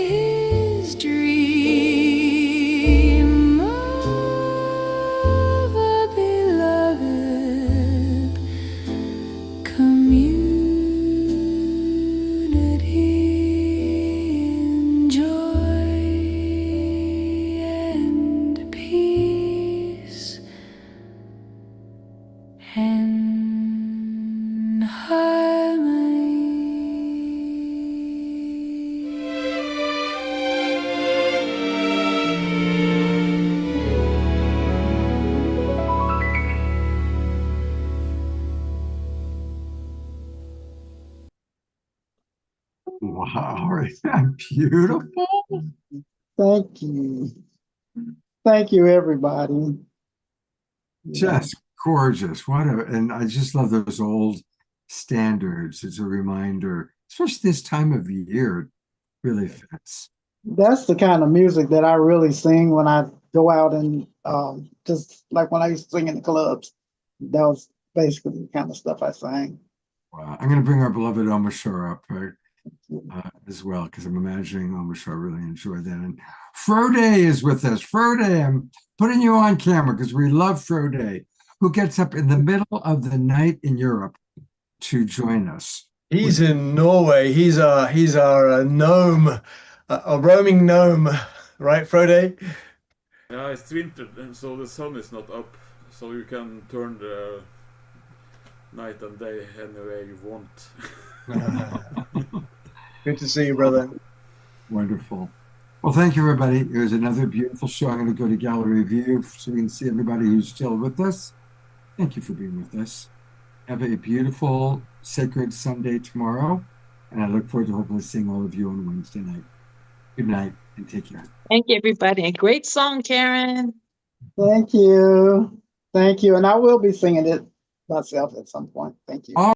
All right. Beautiful. Thank you. Thank you, everybody. Just gorgeous. And I just love those old standards as a reminder, especially this time of year, it really fits. That's the kind of music that I really sing when I go out and just like when I used to sing in the clubs. That was basically the kind of stuff I sang. Wow. I'm going to bring our beloved Omashore up as well, because I'm imagining Omashore really enjoyed that. And Frode is with us. Frode, I'm putting you on camera because we love Frode, who gets up in the middle of the night in Europe to join us. He's in Norway. He's our gnome, a roaming gnome, right, Frode? Yeah, it's winter, and so the sun is not up, so you can turn the night and day any way you want. Good to see you, brother. Wonderful. Well, thank you, everybody. It was another beautiful show. I'm going to go to gallery view so we can see everybody who's still with us. Thank you for being with us. Have a beautiful, sacred Sunday tomorrow. And I look forward to hopefully seeing all of you on Wednesday night. Good night and take care. Thank you, everybody. And great song, Karen. Thank you. Thank you. And I will be singing it myself at some point. Thank you.